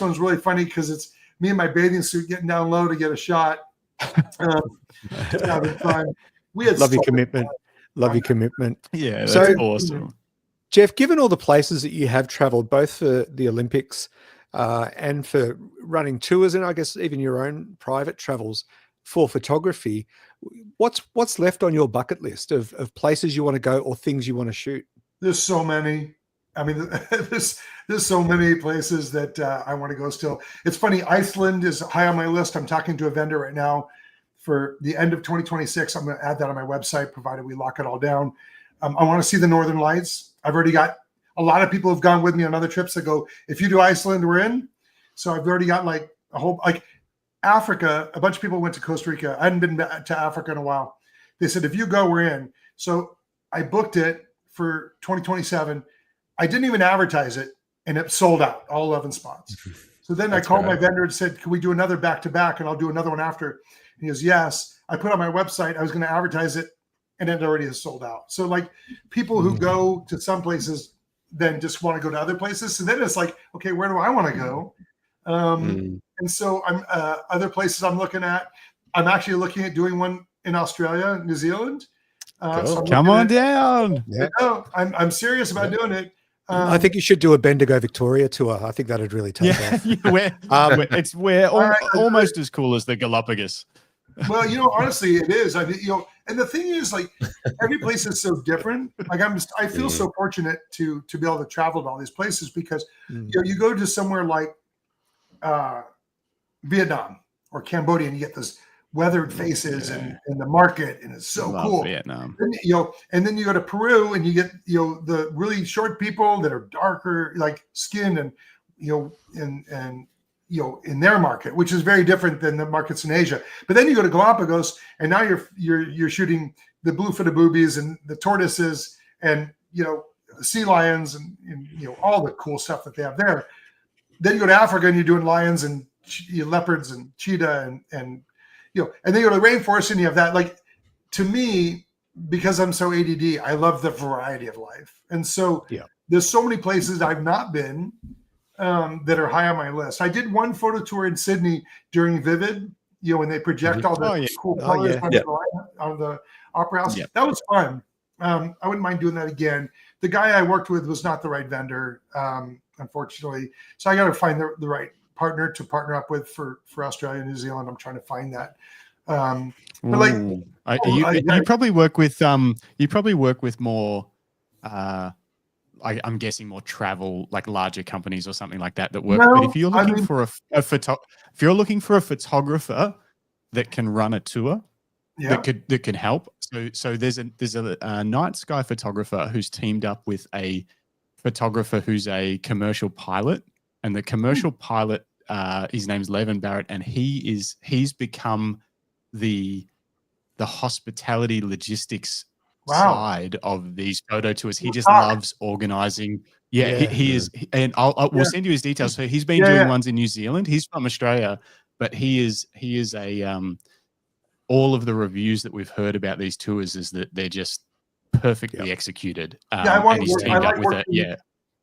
Speaker 4: one's really funny because it's me in my bathing suit getting down low to get a shot. Having fun. We had
Speaker 1: love your commitment. Love your commitment.
Speaker 3: Yeah, that's awesome.
Speaker 1: Jeff, given all the places that you have traveled, both for the Olympics and for running tours, and I guess even your own private travels for photography, what's left on your bucket list of places you want to go or things you want to shoot?
Speaker 4: There's so many. I mean, there's so many places that I want to go still. It's funny, Iceland is high on my list. I'm talking to a vendor right now for the end of 2026. I'm going to add that on my website, provided we lock it all down. I want to see the Northern Lights. I've already got a lot of people who've gone with me on other trips that go, if you do Iceland, we're in. So I've already got like a whole, like Africa, a bunch of people went to Costa Rica. I hadn't been to Africa in a while. They said, if you go, we're in. So I booked it for 2027. I didn't even advertise it, and it sold out, all 11 spots. So then I called my vendor and said, can we do another back-to-back, and I'll do another one after? And he goes, yes. I put on my website, I was going to advertise it, and it already is sold out. So like people who go to some places then just want to go to other places. So then it's like, okay, where do I want to go? And so I'm other places I'm looking at. I'm actually looking at doing one in Australia, New Zealand. So
Speaker 3: come on down.
Speaker 4: Yeah. No, I'm serious about doing it.
Speaker 1: I think you should do a Bendigo Victoria tour. I think that'd really take off.
Speaker 3: We're almost as cool as the Galapagos.
Speaker 4: Well, honestly, it is. I mean, and the thing is, like, every place is so different. Like, I feel so fortunate to be able to travel to all these places because you go to somewhere like Vietnam or Cambodia, and you get those weathered faces and the market, and it's so cool.
Speaker 3: Vietnam.
Speaker 4: And then you go to Peru, and you get the really short people that are darker, like skin, and in their market, which is very different than the markets in Asia. But then you go to Galapagos, and now you're shooting the blue-footed boobies and the tortoises and sea lions and all the cool stuff that they have there. Then you go to Africa, and you're doing lions and leopards and cheetah and then you go to the rainforest, and you have that. Like, to me, because I'm so ADD, I love the variety of life, and so there's so many places I've not been. That are high on my list. I did one photo tour in Sydney during Vivid, when they project all the cool colors on the Opera House. Yeah. That was fun. I wouldn't mind doing that again. The guy I worked with was not the right vendor. unfortunately. So I got to find the right partner to partner up with for Australia and New Zealand. I'm trying to find that. But like,
Speaker 3: you probably work with more. I'm guessing more travel, like larger companies or something like that work.
Speaker 4: No,
Speaker 3: but if you're looking for if you're looking for a photographer that can run a tour, that can help. So there's a night sky photographer who's teamed up with a photographer who's a commercial pilot, and the commercial pilot, his name's Levin Barrett, and he's become the hospitality logistics side of these photo tours. He just loves organizing. He is, and we'll send you his details. So he's been doing ones in New Zealand. He's from Australia, but he is a all of the reviews that we've heard about these tours is that they're just perfectly executed.
Speaker 4: I want
Speaker 3: and he's teamed up with it.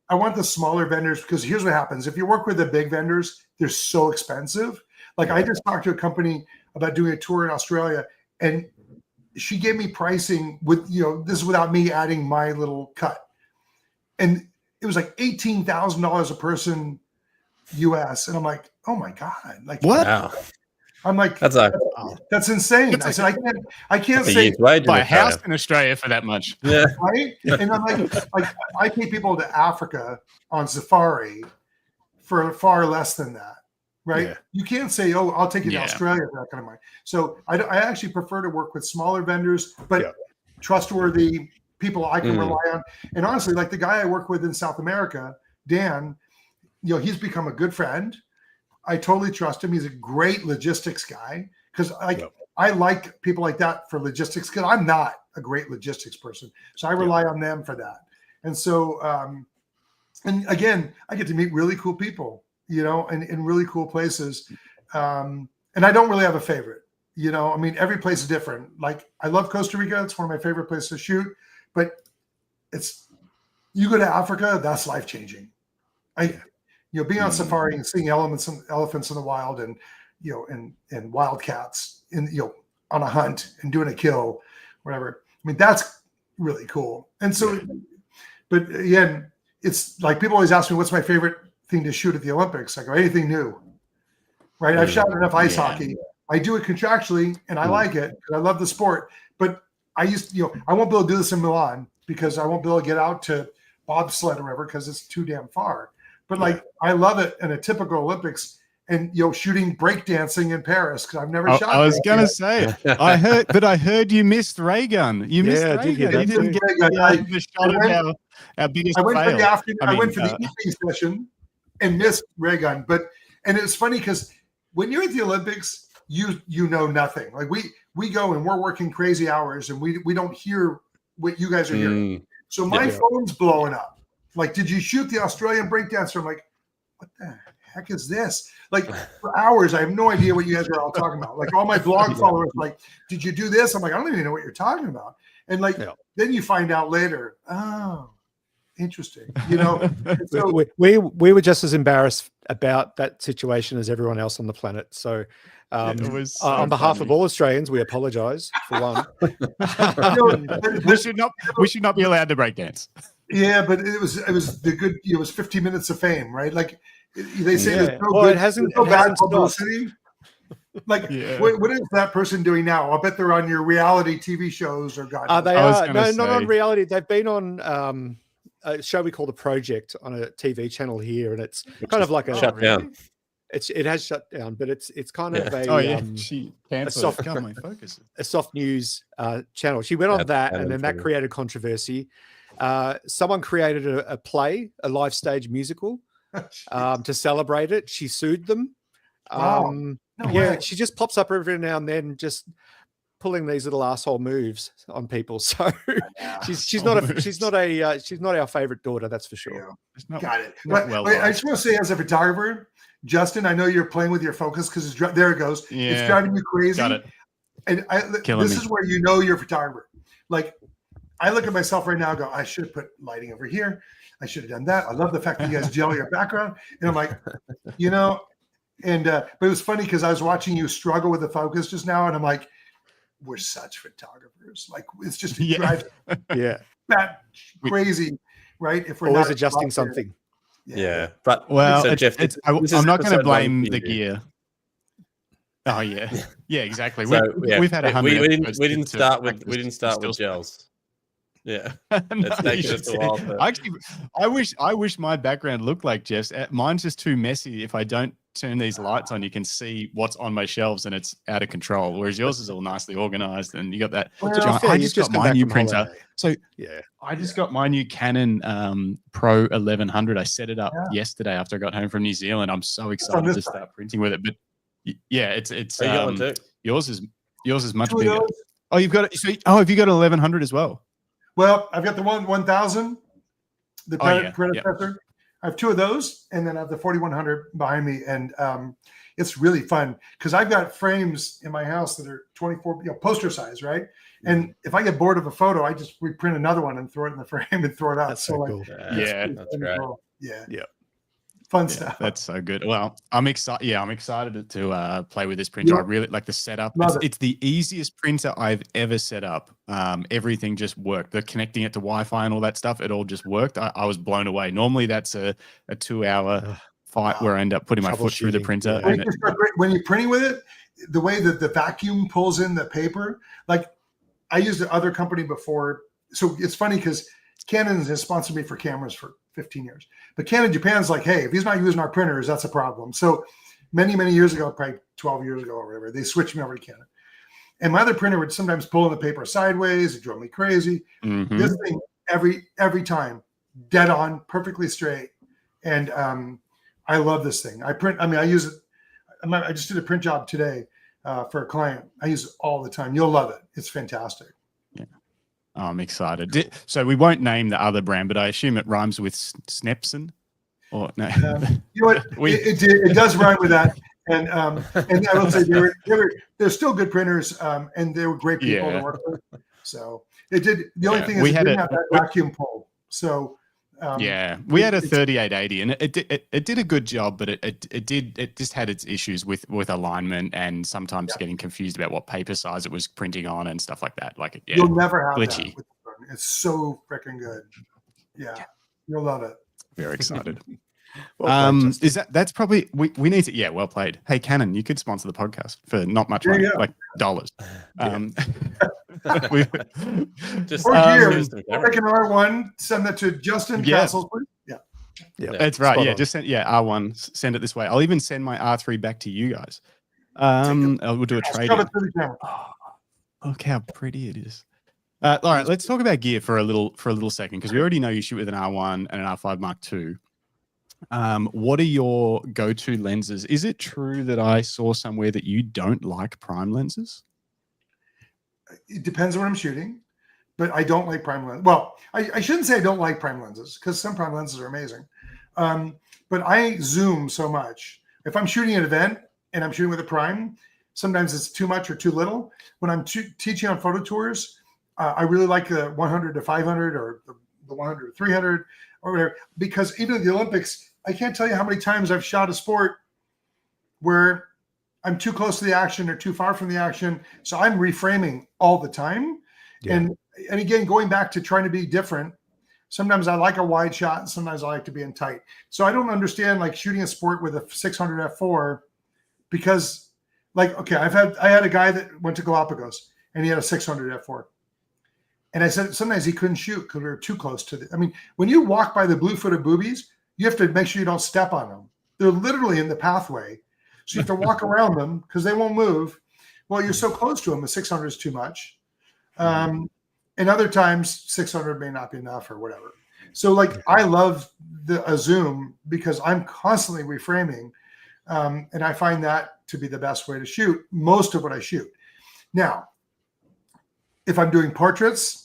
Speaker 4: I want the smaller vendors, because here's what happens. If you work with the big vendors, they're so expensive. Like I just talked to a company about doing a tour in Australia, and she gave me pricing with, this is without me adding my little cut. And it was like $18,000 a person US. And I'm like, oh my God. Like
Speaker 3: what?
Speaker 2: Wow.
Speaker 4: I'm like, that's insane. I said, I can't say
Speaker 3: buy a house in Australia for that much.
Speaker 2: Yeah.
Speaker 4: Right. And I'm like, I take people to Africa on safari for far less than that. Right. Yeah. You can't say, oh, I'll take you to Australia for that kind of money. So I actually prefer to work with smaller vendors, but trustworthy people I can rely on. And honestly, like the guy I work with in South America, Dan, he's become a good friend. I totally trust him. He's a great logistics guy, because I like people like that for logistics, because I'm not a great logistics person. So I rely on them for that. And so, and again, I get to meet really cool people, and in really cool places. And I don't really have a favorite, I mean, every place is different. Like I love Costa Rica. It's one of my favorite places to shoot, but you go to Africa, that's life-changing. Being on safari and seeing elephants in the wild, and and wildcats on a hunt and doing a kill, whatever. I mean, that's really cool. And so, but again, it's like people always ask me, what's my favorite thing to shoot at the Olympics? I go, anything new, right? I've shot enough ice hockey. I do it contractually, and I like it because I love the sport. But I I won't be able to do this in Milan because I won't be able to get out to bobsled or whatever because it's too damn far. But like, I love it in a typical Olympics, and shooting breakdancing in Paris because I've never shot.
Speaker 3: I was gonna say, I heard you missed ray gun. You missed ray gun. You didn't get the shot of our biggest fail.
Speaker 4: I went for the evening session and missed ray gun. And it's funny because when you're at the Olympics, you know nothing. Like we go and we're working crazy hours, and we don't hear what you guys are hearing. So my phone's blowing up. Like, did you shoot the Australian breakdancer? I'm like, what the heck is this? Like, for hours, I have no idea what you guys are all talking about. Like, all my blog followers, like, did you do this? I'm like, I don't even know what you're talking about. And like, then you find out later, oh, interesting. So
Speaker 1: we were just as embarrassed about that situation as everyone else on the planet. So, on behalf of all Australians, we apologise for one.
Speaker 3: We should not be allowed to breakdance.
Speaker 4: Yeah, but it was the good. It was 15 minutes of fame, right? Like they say, there's no
Speaker 1: well,
Speaker 4: good,
Speaker 1: it hasn't
Speaker 4: bad publicity. Like, what is that person doing now? I'll bet they're on your reality TV shows or God.
Speaker 1: They are not on reality. They've been on a show we call The Project on a TV channel here, and it's kind of like a
Speaker 2: shut down.
Speaker 1: It has shut down, but it's kind of a soft news channel. She went on that, and then that created controversy. Someone created a live stage musical to celebrate it. She sued them. She just pops up every now and then, just pulling these little asshole moves on people. So she's not our favorite daughter, that's for sure.
Speaker 4: Got it. I just want to say, as a photographer, Justin, I know you're playing with your focus because there it goes. Yeah. It's driving you crazy. Got it. And this is where you're a photographer. Like, I look at myself right now and go, I should have put lighting over here. I should have done that. I love the fact that you guys gel your background. And I'm like, but it was funny because I was watching you struggle with the focus just now. And I'm like, we're such photographers. Like, it's just drives that crazy, right? If we're
Speaker 1: always
Speaker 4: not
Speaker 1: adjusting something.
Speaker 2: Yeah. But
Speaker 3: Well,
Speaker 2: so Jeff,
Speaker 3: I'm not going to blame the gear. Oh yeah, yeah, exactly.
Speaker 2: So
Speaker 3: We've had 100.
Speaker 2: We didn't start with gels. Yeah, it's taken us a while.
Speaker 3: Actually, I wish my background looked like Jeff's. Mine's just too messy. If I don't turn these lights on, you can see what's on my shelves, and it's out of control. Whereas yours is all nicely organized, and you got that. I just got my new printer. So yeah, I just got my new Canon Pro 1100. I set it up yesterday after I got home from New Zealand. I'm so excited to start printing with it. But yeah, it's
Speaker 2: you got one too?
Speaker 3: yours is much bigger. Oh, you've got it. So, have you got an 1100 as well?
Speaker 4: Well, I've got the 1000, the predecessor. Yeah. I have two of those, and then I have the 4100 behind me, and it's really fun because I've got frames in my house that are 24, poster size, right? And if I get bored of a photo, I just reprint another one and throw it in the frame and throw it out.
Speaker 1: That's so cool.
Speaker 2: That's great.
Speaker 4: Yeah. Fun stuff.
Speaker 3: That's so good. Well, I'm excited. Yeah, I'm excited to play with this printer. I really like the setup. It's the easiest printer I've ever set up. Everything just worked. The connecting it to Wi-Fi and all that stuff, it all just worked. I was blown away. Normally, that's a 2-hour fight where I end up putting my foot through the printer.
Speaker 4: Yeah. When you're printing with it, the way that the vacuum pulls in the paper, like I used another company before. So it's funny because Canon has sponsored me for cameras for 15 years. But Canon Japan's like, hey, if he's not using our printers, that's a problem. So many, many years ago, probably 12 years ago or whatever, they switched me over to Canon. And my other printer would sometimes pull in the paper sideways. It drove me crazy. Mm-hmm. This thing, every time, dead on, perfectly straight. And I love this thing. I use it. I just did a print job today for a client. I use it all the time. You'll love it. It's fantastic.
Speaker 3: Oh, I'm excited. So we won't name the other brand, but I assume it rhymes with Snepson. Or no?
Speaker 4: You know what? It does rhyme with that. And I will say they're still good printers, and they were great people to work with. So it did. The only thing is it didn't have that vacuum pull. So
Speaker 3: we had a 3880, and it did a good job, but it just had its issues with alignment and sometimes getting confused about what paper size it was printing on and stuff like that. Like
Speaker 4: you'll never have
Speaker 3: glitchy.
Speaker 4: That with the phone. It's so freaking good. Yeah, you'll love it.
Speaker 3: Very excited. Well played, that's probably we need to well played. Hey Canon, you could sponsor the podcast for not much money, like dollars.
Speaker 4: Just Canon R1, send that to Justin Castles, please.
Speaker 3: Yeah, that's right. Yeah, just send R1, send it this way. I'll even send my R3 back to you guys. We'll do a trade. Look how pretty it is. All right, let's talk about gear for a little second, because we already know you shoot with an R1 and an R5 Mark II. What are your go-to lenses? Is it true that I saw somewhere that you don't like prime lenses?
Speaker 4: It depends on what I'm shooting, but I don't like prime lenses. Well, I shouldn't say I don't like prime lenses, because some prime lenses are amazing. But I zoom so much. If I'm shooting an event and I'm shooting with a prime, sometimes it's too much or too little. When I'm teaching on photo tours, I really like the 100 to 500 or the 100 to 300 or whatever, because even at the Olympics, I can't tell you how many times I've shot a sport where I'm too close to the action or too far from the action. So I'm reframing all the time. Yeah. And again, going back to trying to be different, sometimes I like a wide shot and sometimes I like to be in tight. So I don't understand like shooting a sport with a 600 f4, because like, okay, I had a guy that went to Galapagos and he had a 600 f4. And I said, sometimes he couldn't shoot because we were too close to when you walk by the blue-footed boobies, you have to make sure you don't step on them. They're literally in the pathway. So you have to walk around them because they won't move. Well, you're so close to them, the 600 is too much. And other times 600 may not be enough or whatever. So like, I love a zoom because I'm constantly reframing. And I find that to be the best way to shoot most of what I shoot. Now, if I'm doing portraits,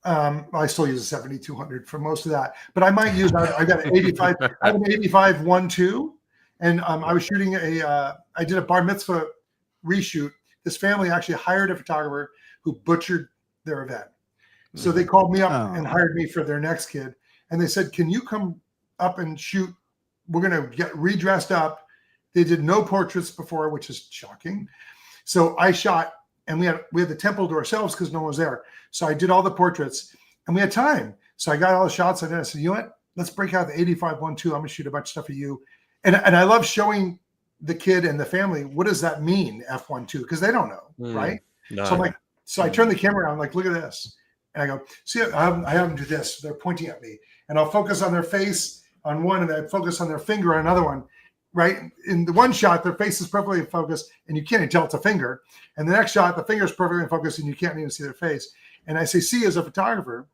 Speaker 4: I still use a 7200 for most of that, but I might use, I got an 85, I have an 85 1.2, and I was shooting I did a bar mitzvah reshoot. This family actually hired a photographer who butchered their event. So they called me up and hired me for their next kid. And they said, can you come up and shoot? We're going to get redressed up. They did no portraits before, which is shocking. So I shot, and we had the temple to ourselves because no one was there. So I did all the portraits and we had time. So I got all the shots. And then I said, you know what? let's break out the 85-1.2. I'm gonna shoot a bunch of stuff of you. And I love showing the kid and the family, what does that mean, f1.2? Because they don't know, right?
Speaker 2: No.
Speaker 4: So I'm like, so I turn the camera on, I'm like, look at this. And I go, see, I have them do this. They're pointing at me. And I'll focus on their face on one, and then focus on their finger on another one, right? In the one shot, their face is perfectly in focus, and you can't even tell it's a finger. And the next shot, the finger is perfectly in focus, and you can't even see their face. And I say, see, as a photographer,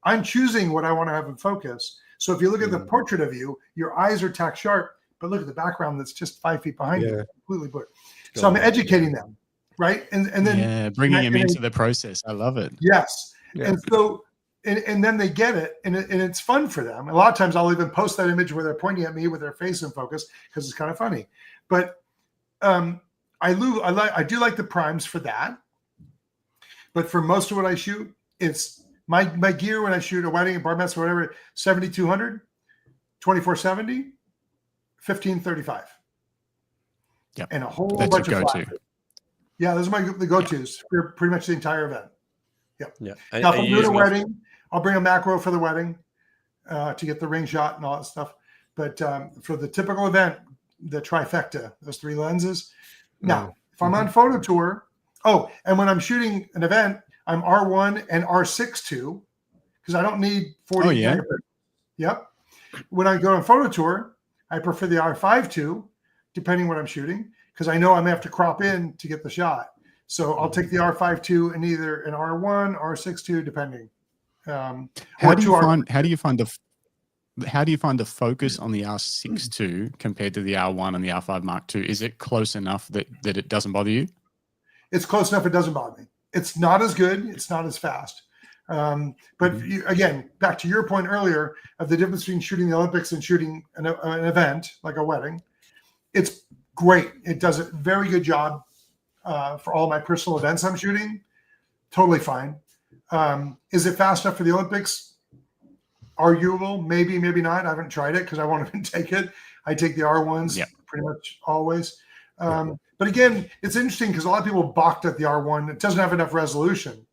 Speaker 4: I'm choosing what I want to have in focus. So if you look at the portrait of you, your eyes are tack sharp, but look at the background that's just 5 feet behind you, completely blurred. So I'm educating them, right? And then
Speaker 3: bringing them into the process. I love it.
Speaker 4: Yes.
Speaker 1: Yeah.
Speaker 4: And so, and then they get it, and it's fun for them. A lot of times I'll even post that image where they're pointing at me with their face in focus because it's kind of funny. But I do like the primes for that. But for most of what I shoot, it's my gear when I shoot a wedding, a bar mitzvah, whatever, 7200, 2470, 1535.
Speaker 3: Yep.
Speaker 4: And a whole
Speaker 3: That's
Speaker 4: bunch
Speaker 3: your
Speaker 4: of
Speaker 3: go-to.
Speaker 4: flat. Yeah, those are the go-tos for pretty much the entire event. Yep.
Speaker 2: Yeah.
Speaker 4: Now, if I'm doing a wedding, I'll bring a macro for the wedding to get the ring shot and all that stuff. But for the typical event, the trifecta, those 3 lenses. Now, if I'm on photo tour, and when I'm shooting an event, I'm R1 and R6.2 because I don't need 40 megapixels. Yep. When I go on photo tour, I prefer the R5.2, depending what I'm shooting, because I know I'm going to have to crop in to get the shot. So I'll take the R5.2 and either an R1 or R6.2, depending. How do you find the focus on the R6.2 compared to the R1 and the R5 Mark II? Is it close enough that it doesn't bother you? It's close enough. It doesn't bother me. It's not as good. It's not as fast. But again, back to your point earlier of the difference between shooting the Olympics and shooting an event like a wedding. It's great. It does a very good job for all my personal events I'm shooting. Totally fine. Is it fast enough for the Olympics? Arguable, maybe, maybe not. I haven't tried it because I won't even take it. I take the R1s pretty much always. But again, it's interesting because a lot of people balked at the R1. It doesn't have enough resolution.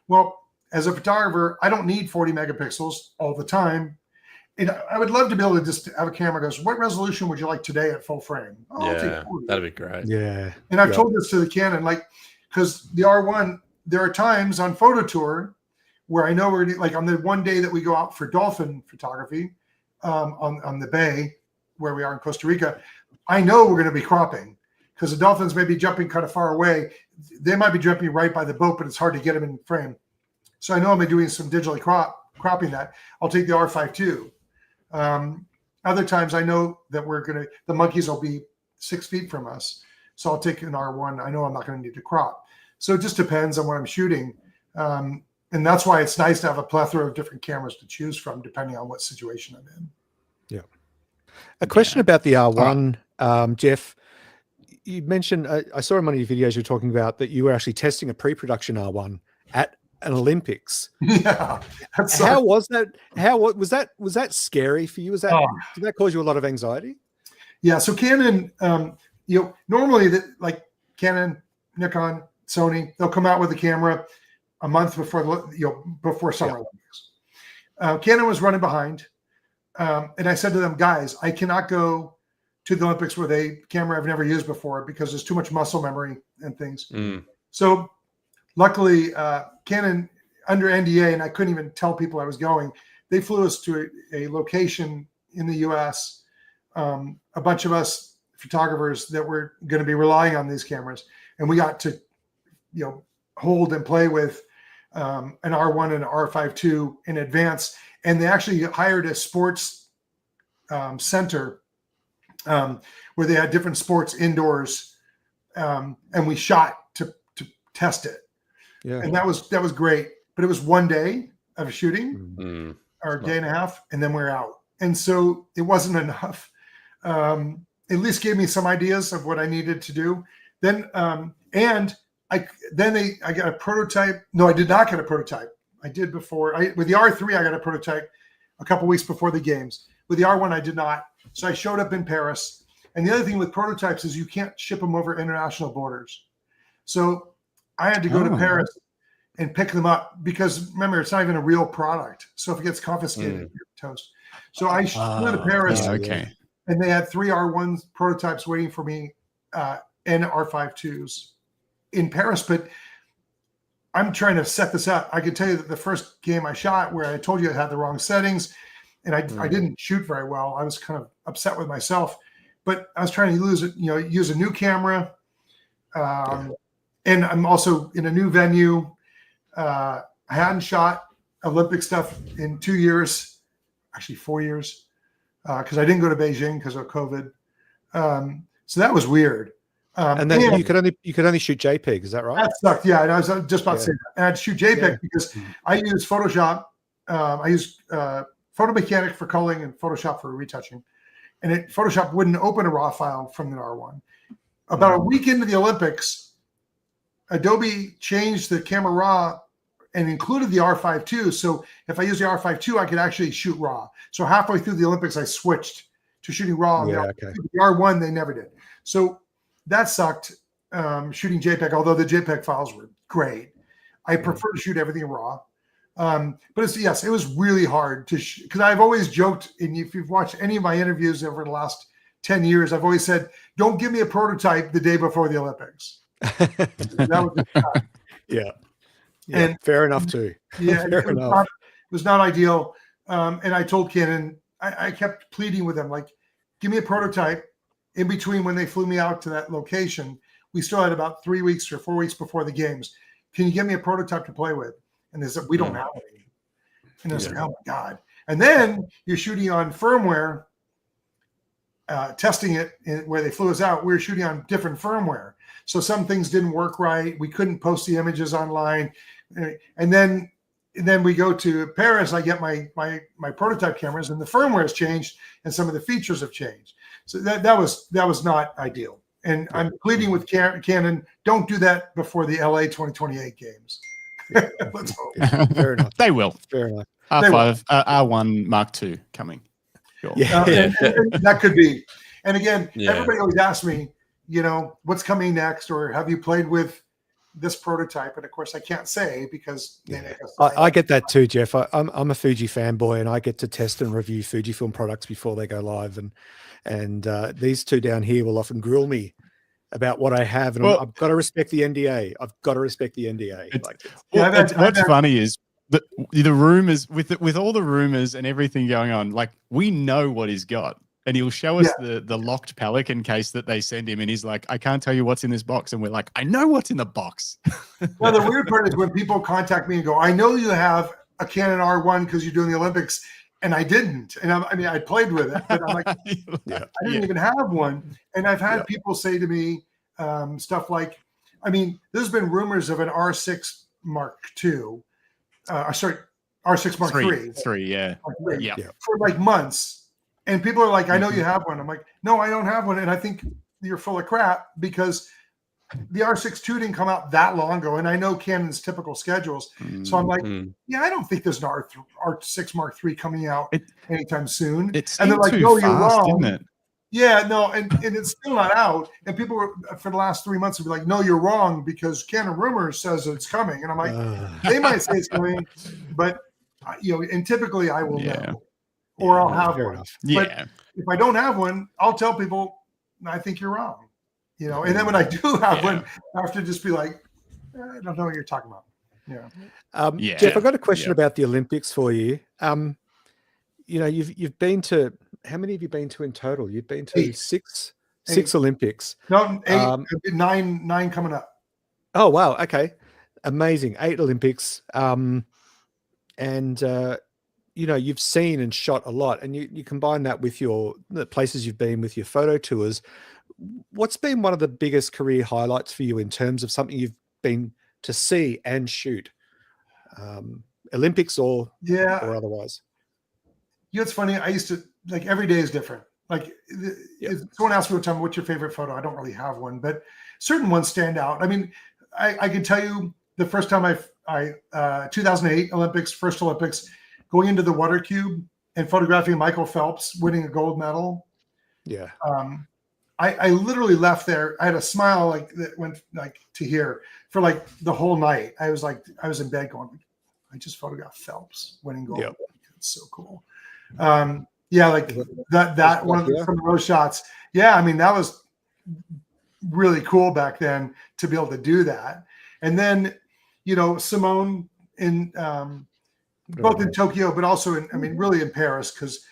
Speaker 4: Well, as a photographer, I don't need 40 megapixels all the time. And I would love to be able to just have a camera goes, what resolution would you like today at full frame? Oh, I'll take 40.
Speaker 2: That'd be great.
Speaker 1: Yeah.
Speaker 4: And I've told this to the Canon, because the R1, there are times on photo tour where I know we're like on the one day that we go out for dolphin photography on the bay where we are in Costa Rica, I know we're going to be cropping because the dolphins may be jumping kind of far away. They might be jumping right by the boat, but it's hard to get them in frame. So I know I'm doing some digitally cropping that. I'll take the R5.2. Other times I know that the monkeys will be 6 feet from us. So I'll take an R1. I know I'm not going to need to crop. So it just depends on what I'm shooting. And that's why it's nice to have a plethora of different cameras to choose from, depending on what situation I'm in.
Speaker 1: Yeah. A question about the R1, Jeff. You mentioned, I saw in one of your videos you're talking about that you were actually testing a pre-production R1 at an Olympics.
Speaker 4: Yeah.
Speaker 1: How was that? Was that scary for you? Did that cause you a lot of anxiety?
Speaker 4: Yeah. So Canon, normally like Canon, Nikon, Sony, they'll come out with the camera a month before Summer Olympics. Canon was running behind. And I said to them, guys, I cannot go to the Olympics with a camera I've never used before because there's too much muscle memory and things. So luckily, Canon under NDA, and I couldn't even tell people I was going, they flew us to a location in the US, a bunch of us photographers that were going to be relying on these cameras. And we got to, hold and play with an R1 and an R5.2 in advance. And they actually hired a sports center where they had different sports indoors. And we shot to test it. Yeah. And that was great. But it was one day of shooting or a day and a half, and then we're out. And so it wasn't enough. At least gave me some ideas of what I needed to do. Then I got a prototype. No, I did not get a prototype. I did before. With the R3, I got a prototype a couple weeks before the games. With the R1, I did not. So I showed up in Paris. And the other thing with prototypes is you can't ship them over international borders. So I had to go to Paris and pick them up because remember, it's not even a real product. So if it gets confiscated, you're toast. So I flew to Paris,
Speaker 3: Yeah, okay.
Speaker 4: and they had 3 R1 prototypes waiting for me, and R52s in Paris. But I'm trying to set this up. I can tell you that the first game I shot, where I told you I had the wrong settings, and I didn't shoot very well. I was kind of upset with myself, but I was trying to use a new camera, and I'm also in a new venue. I hadn't shot Olympic stuff in 2 years, actually 4 years, because I didn't go to Beijing because of COVID. So that was weird.
Speaker 1: And then you could only shoot JPEG, is that right?
Speaker 4: That sucked. Yeah, and I was just about to say that. And I had to shoot JPEG because I use Photoshop. I use Photo Mechanic for culling and Photoshop for retouching. And Photoshop wouldn't open a RAW file from the R1. About a week into the Olympics, Adobe changed the camera RAW and included the R52. So if I use the R52, I could actually shoot RAW. So halfway through the Olympics, I switched to shooting RAW. The R1, they never did. So that sucked, shooting JPEG, although the JPEG files were great. I prefer to shoot everything raw. But it was really hard to because I've always joked, and if you've watched any of my interviews over the last 10 years, I've always said, don't give me a prototype the day before the Olympics. That was
Speaker 1: yeah. And fair enough too.
Speaker 4: Yeah, it was not ideal. And I told Canon, I kept pleading with them, like, give me a prototype. In between when they flew me out to that location, we still had about 3 weeks or 4 weeks before the games. Can you give me a prototype to play with? And they said, we don't have any. And I was like, oh my God. And then you're shooting on firmware, testing it where they flew us out. We were shooting on different firmware. So some things didn't work right. We couldn't post the images online. And then we go to Paris. I get my prototype cameras, and the firmware has changed, and some of the features have changed. So that was not ideal. And I'm pleading with Canon, don't do that before the LA 2028 games. Let's hope.
Speaker 1: Fair enough.
Speaker 3: They will.
Speaker 1: Fair enough.
Speaker 3: R5, R1 Mark II coming.
Speaker 1: Sure.
Speaker 4: And that could be. And again, everybody always asks me, what's coming next, or have you played with this prototype? And of course I can't say because
Speaker 1: I get that too, Jeff. I'm a Fuji fanboy, and I get to test and review Fujifilm products before they go live, and these two down here will often grill me about what I have, and I've got to respect the NDA.
Speaker 3: What's funny is the rumors with all the rumors and everything going on, like, we know what he's got. And he'll show us the locked Pelican case that they send him, and he's like, I can't tell you what's in this box. And we're like, I know what's in the box.
Speaker 4: Well, the weird part is when people contact me and go, I know you have a Canon R1 because you're doing the Olympics, and I didn't. And I played with it, but I'm like, I didn't even have one. And I've had people say to me stuff like, there's been rumors of an R6 Mark II. R6 Mark III. For like months. And people are like, I know you have one. I'm like, no, I don't have one. And I think you're full of crap because the R6 II didn't come out that long ago. And I know Canon's typical schedules. So I'm like, I don't think there's an R6 Mark III coming out anytime soon.
Speaker 3: And they're like, no, you're wrong. Isn't it?
Speaker 4: Yeah, no, and it's still not out. And people were, for the last 3 months, would be like, no, you're wrong because Canon Rumors says it's coming. And I'm like, they might say it's coming, but, and typically I will know. Or I'll have one. But if I don't have one, I'll tell people, I think you're wrong. And then when I do have one, I have to just be like, I don't know what you're talking about.
Speaker 1: Jeff, I've got a question about the Olympics for you. You've been to, how many have you been to in total? You've been to 8. six Olympics.
Speaker 4: No, 8, 9 coming up.
Speaker 1: Oh, wow. Okay. Amazing. 8 Olympics. You've seen and shot a lot, and you combine that with the places you've been with your photo tours. What's been one of the biggest career highlights for you in terms of something you've been to see and shoot? Olympics or otherwise?
Speaker 4: It's funny. I used to, like, every day is different. Like, if someone asks me one time, what's your favorite photo? I don't really have one, but certain ones stand out. I can tell you the first time I 2008 Olympics, first Olympics, going into the water cube and photographing Michael Phelps winning a gold medal. Yeah. I literally left there. I had a smile that went to here for the whole night. I was in bed going, I just photographed Phelps winning gold. Yep. It's so cool. Yeah, like that one of some of those shots. Yeah, I mean, that was really cool back then to be able to do that. And then, Simone in both in Tokyo, but also in, I mean, really in Paris, because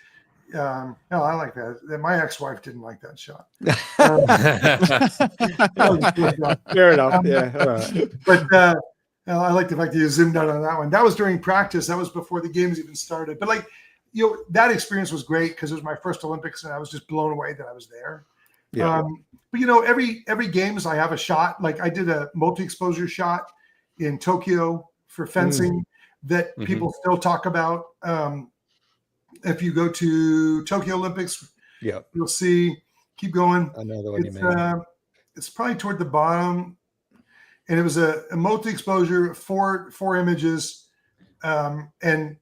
Speaker 4: no, I like that. My ex-wife didn't like that shot.
Speaker 1: Fair enough. Yeah. All right.
Speaker 4: But I like the fact that you zoomed out on that one. That was during practice. That was before the games even started. But that experience was great because it was my first Olympics, and I was just blown away that I was there.
Speaker 1: Yeah.
Speaker 4: But every games I have a shot. Like I did a multi-exposure shot in Tokyo for fencing that people still talk about. If you go to Tokyo Olympics, you'll see. Keep going.
Speaker 1: I know the one you mean.
Speaker 4: It's probably toward the bottom, and it was a multi-exposure, four images, and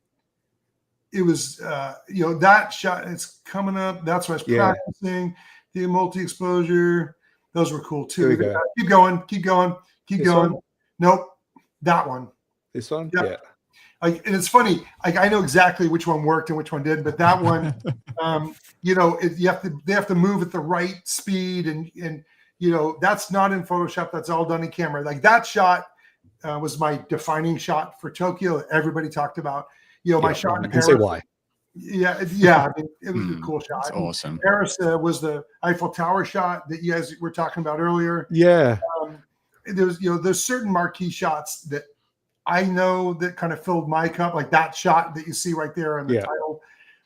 Speaker 4: it was that shot. It's coming up. That's what I was practicing. The multi-exposure. Those were cool too. Keep going. One? Nope, that one.
Speaker 1: This one.
Speaker 4: Yep.
Speaker 1: Yeah.
Speaker 4: And it's funny. I know exactly which one worked and which one did, but that one, they have to move at the right speed, and that's not in Photoshop. That's all done in camera. Like that shot was my defining shot for Tokyo. Everybody talked about. My shot in Paris.
Speaker 1: I can see why.
Speaker 4: Yeah. I mean, it was a cool shot.
Speaker 3: That's awesome.
Speaker 4: Paris was the Eiffel Tower shot that you guys were talking about earlier.
Speaker 1: Yeah.
Speaker 4: There's certain marquee shots that I know that kind of filled my cup, like that shot that you see right there on the title.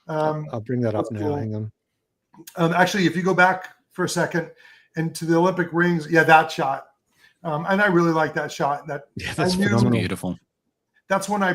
Speaker 1: I'll bring that up now.
Speaker 4: Cool.
Speaker 1: Hang on.
Speaker 4: Actually, if you go back for a second and to the Olympic rings, that shot. And I really like that shot.
Speaker 3: That's beautiful.
Speaker 4: That's when I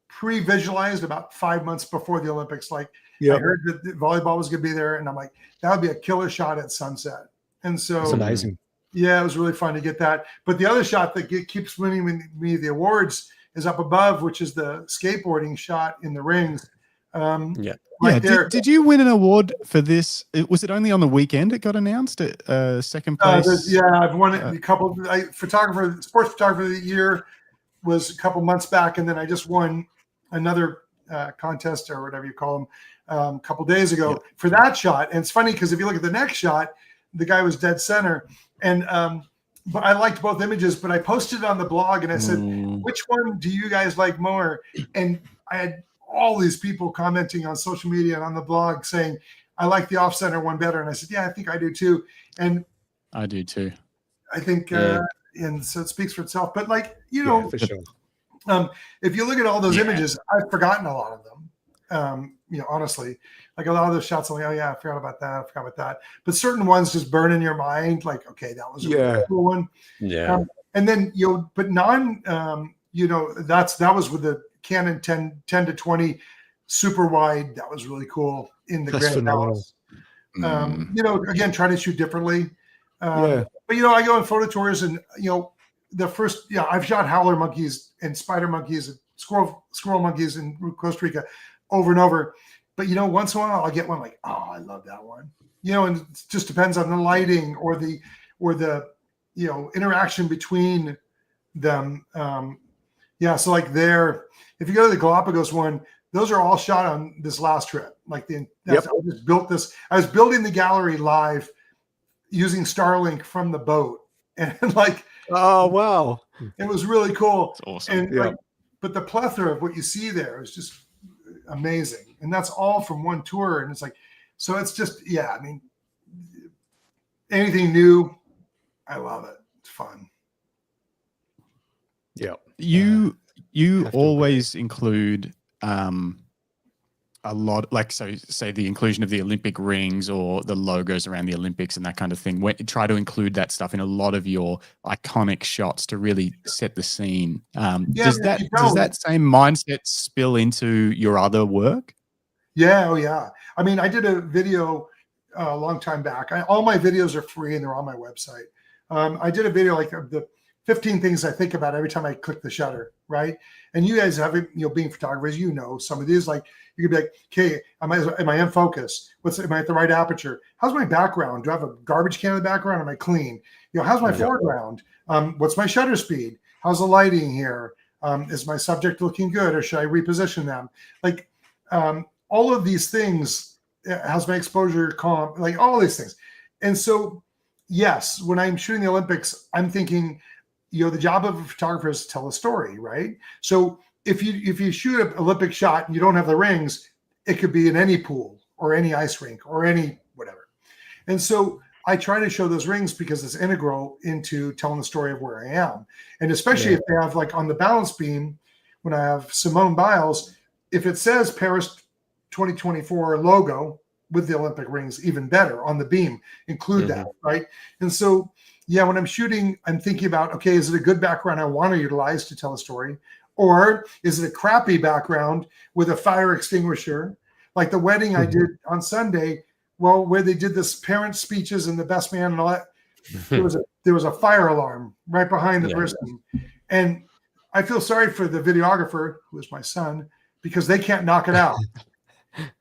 Speaker 4: pre-visualized about 5 months before the Olympics. Like I heard that the volleyball was going to be there, and I'm like, that would be a killer shot at sunset. And so
Speaker 1: it's amazing.
Speaker 4: Yeah, it was really fun to get that. But the other shot that keeps winning me the awards is up above, which is the skateboarding shot in the rings. Right there.
Speaker 3: Did you win an award for this? Was it only on the weekend it got announced at second place?
Speaker 4: I've won it a couple. Sports photographer of the year was a couple months back, and then I just won another contest or whatever you call them a couple days ago for that shot. And it's funny because if you look at the next shot, the guy was dead center. And but I liked both images, but I posted it on the blog and I said, which one do you guys like more? And I had all these people commenting on social media and on the blog saying, I like the off-center one better. And I said, I think I do too. And
Speaker 3: I do too.
Speaker 4: I think, and so it speaks for itself. But
Speaker 1: for sure.
Speaker 4: If you look at all those images, I've forgotten a lot of them. Honestly, like a lot of those shots, I'm like, I forgot about that. But certain ones just burn in your mind. Like, okay, that was a really cool one.
Speaker 2: Yeah.
Speaker 4: And then, but that was with the Canon 10-20 super wide. That was really cool in the Grand Palace. Again, trying to shoot differently. But, I go on photo tours and, the first, I've shot howler monkeys and spider monkeys and squirrel monkeys in Costa Rica over and over. But, once in a while I'll get one like, oh, I love that one. And it just depends on the lighting or the interaction between them. So like there, if you go to the Galapagos one, those are all shot on this last trip. Like I just built this. I was building the gallery live using Starlink from the boat. And
Speaker 1: oh, wow.
Speaker 4: It was really cool.
Speaker 3: That's awesome.
Speaker 4: And but the plethora of what you see there is just amazing. And that's all from one tour. And it's like, so it's just, I mean, anything new, I love it. It's fun.
Speaker 1: Yeah.
Speaker 3: You always include a lot, like, so say the inclusion of the Olympic rings or the logos around the Olympics and that kind of thing. Try to include that stuff in a lot of your iconic shots to really set the scene. Does that same mindset spill into your other work?
Speaker 4: Yeah. Oh yeah. I mean, I did a video a long time back. All my videos are free and they're on my website. I did a video like the 15 things I think about every time I click the shutter, right? And you guys have, being photographers, some of these, like, you could be like, okay, am I in focus? Am I at the right aperture? How's my background? Do I have a garbage can in the background? Am I clean? How's my foreground? What's my shutter speed? How's the lighting here? Is my subject looking good, or should I reposition them? Like, All of these things, how's my exposure, comp, like all these things. And so, yes, when I'm shooting the Olympics, I'm thinking, the job of a photographer is to tell a story, right? So if you shoot an Olympic shot and you don't have the rings, it could be in any pool or any ice rink or any whatever. And so I try to show those rings because it's integral into telling the story of where I am. And especially if they have, like on the balance beam, when I have Simone Biles, if it says Paris 2024 logo with the Olympic rings, even better on the beam, include that, right? And so, when I'm shooting, I'm thinking about, okay, is it a good background I want to utilize to tell a story? Or is it a crappy background with a fire extinguisher? Like the wedding I did on Sunday, where they did this parent speeches and the best man and all that, there was a fire alarm right behind the person. And I feel sorry for the videographer, who is my son, because they can't knock it out.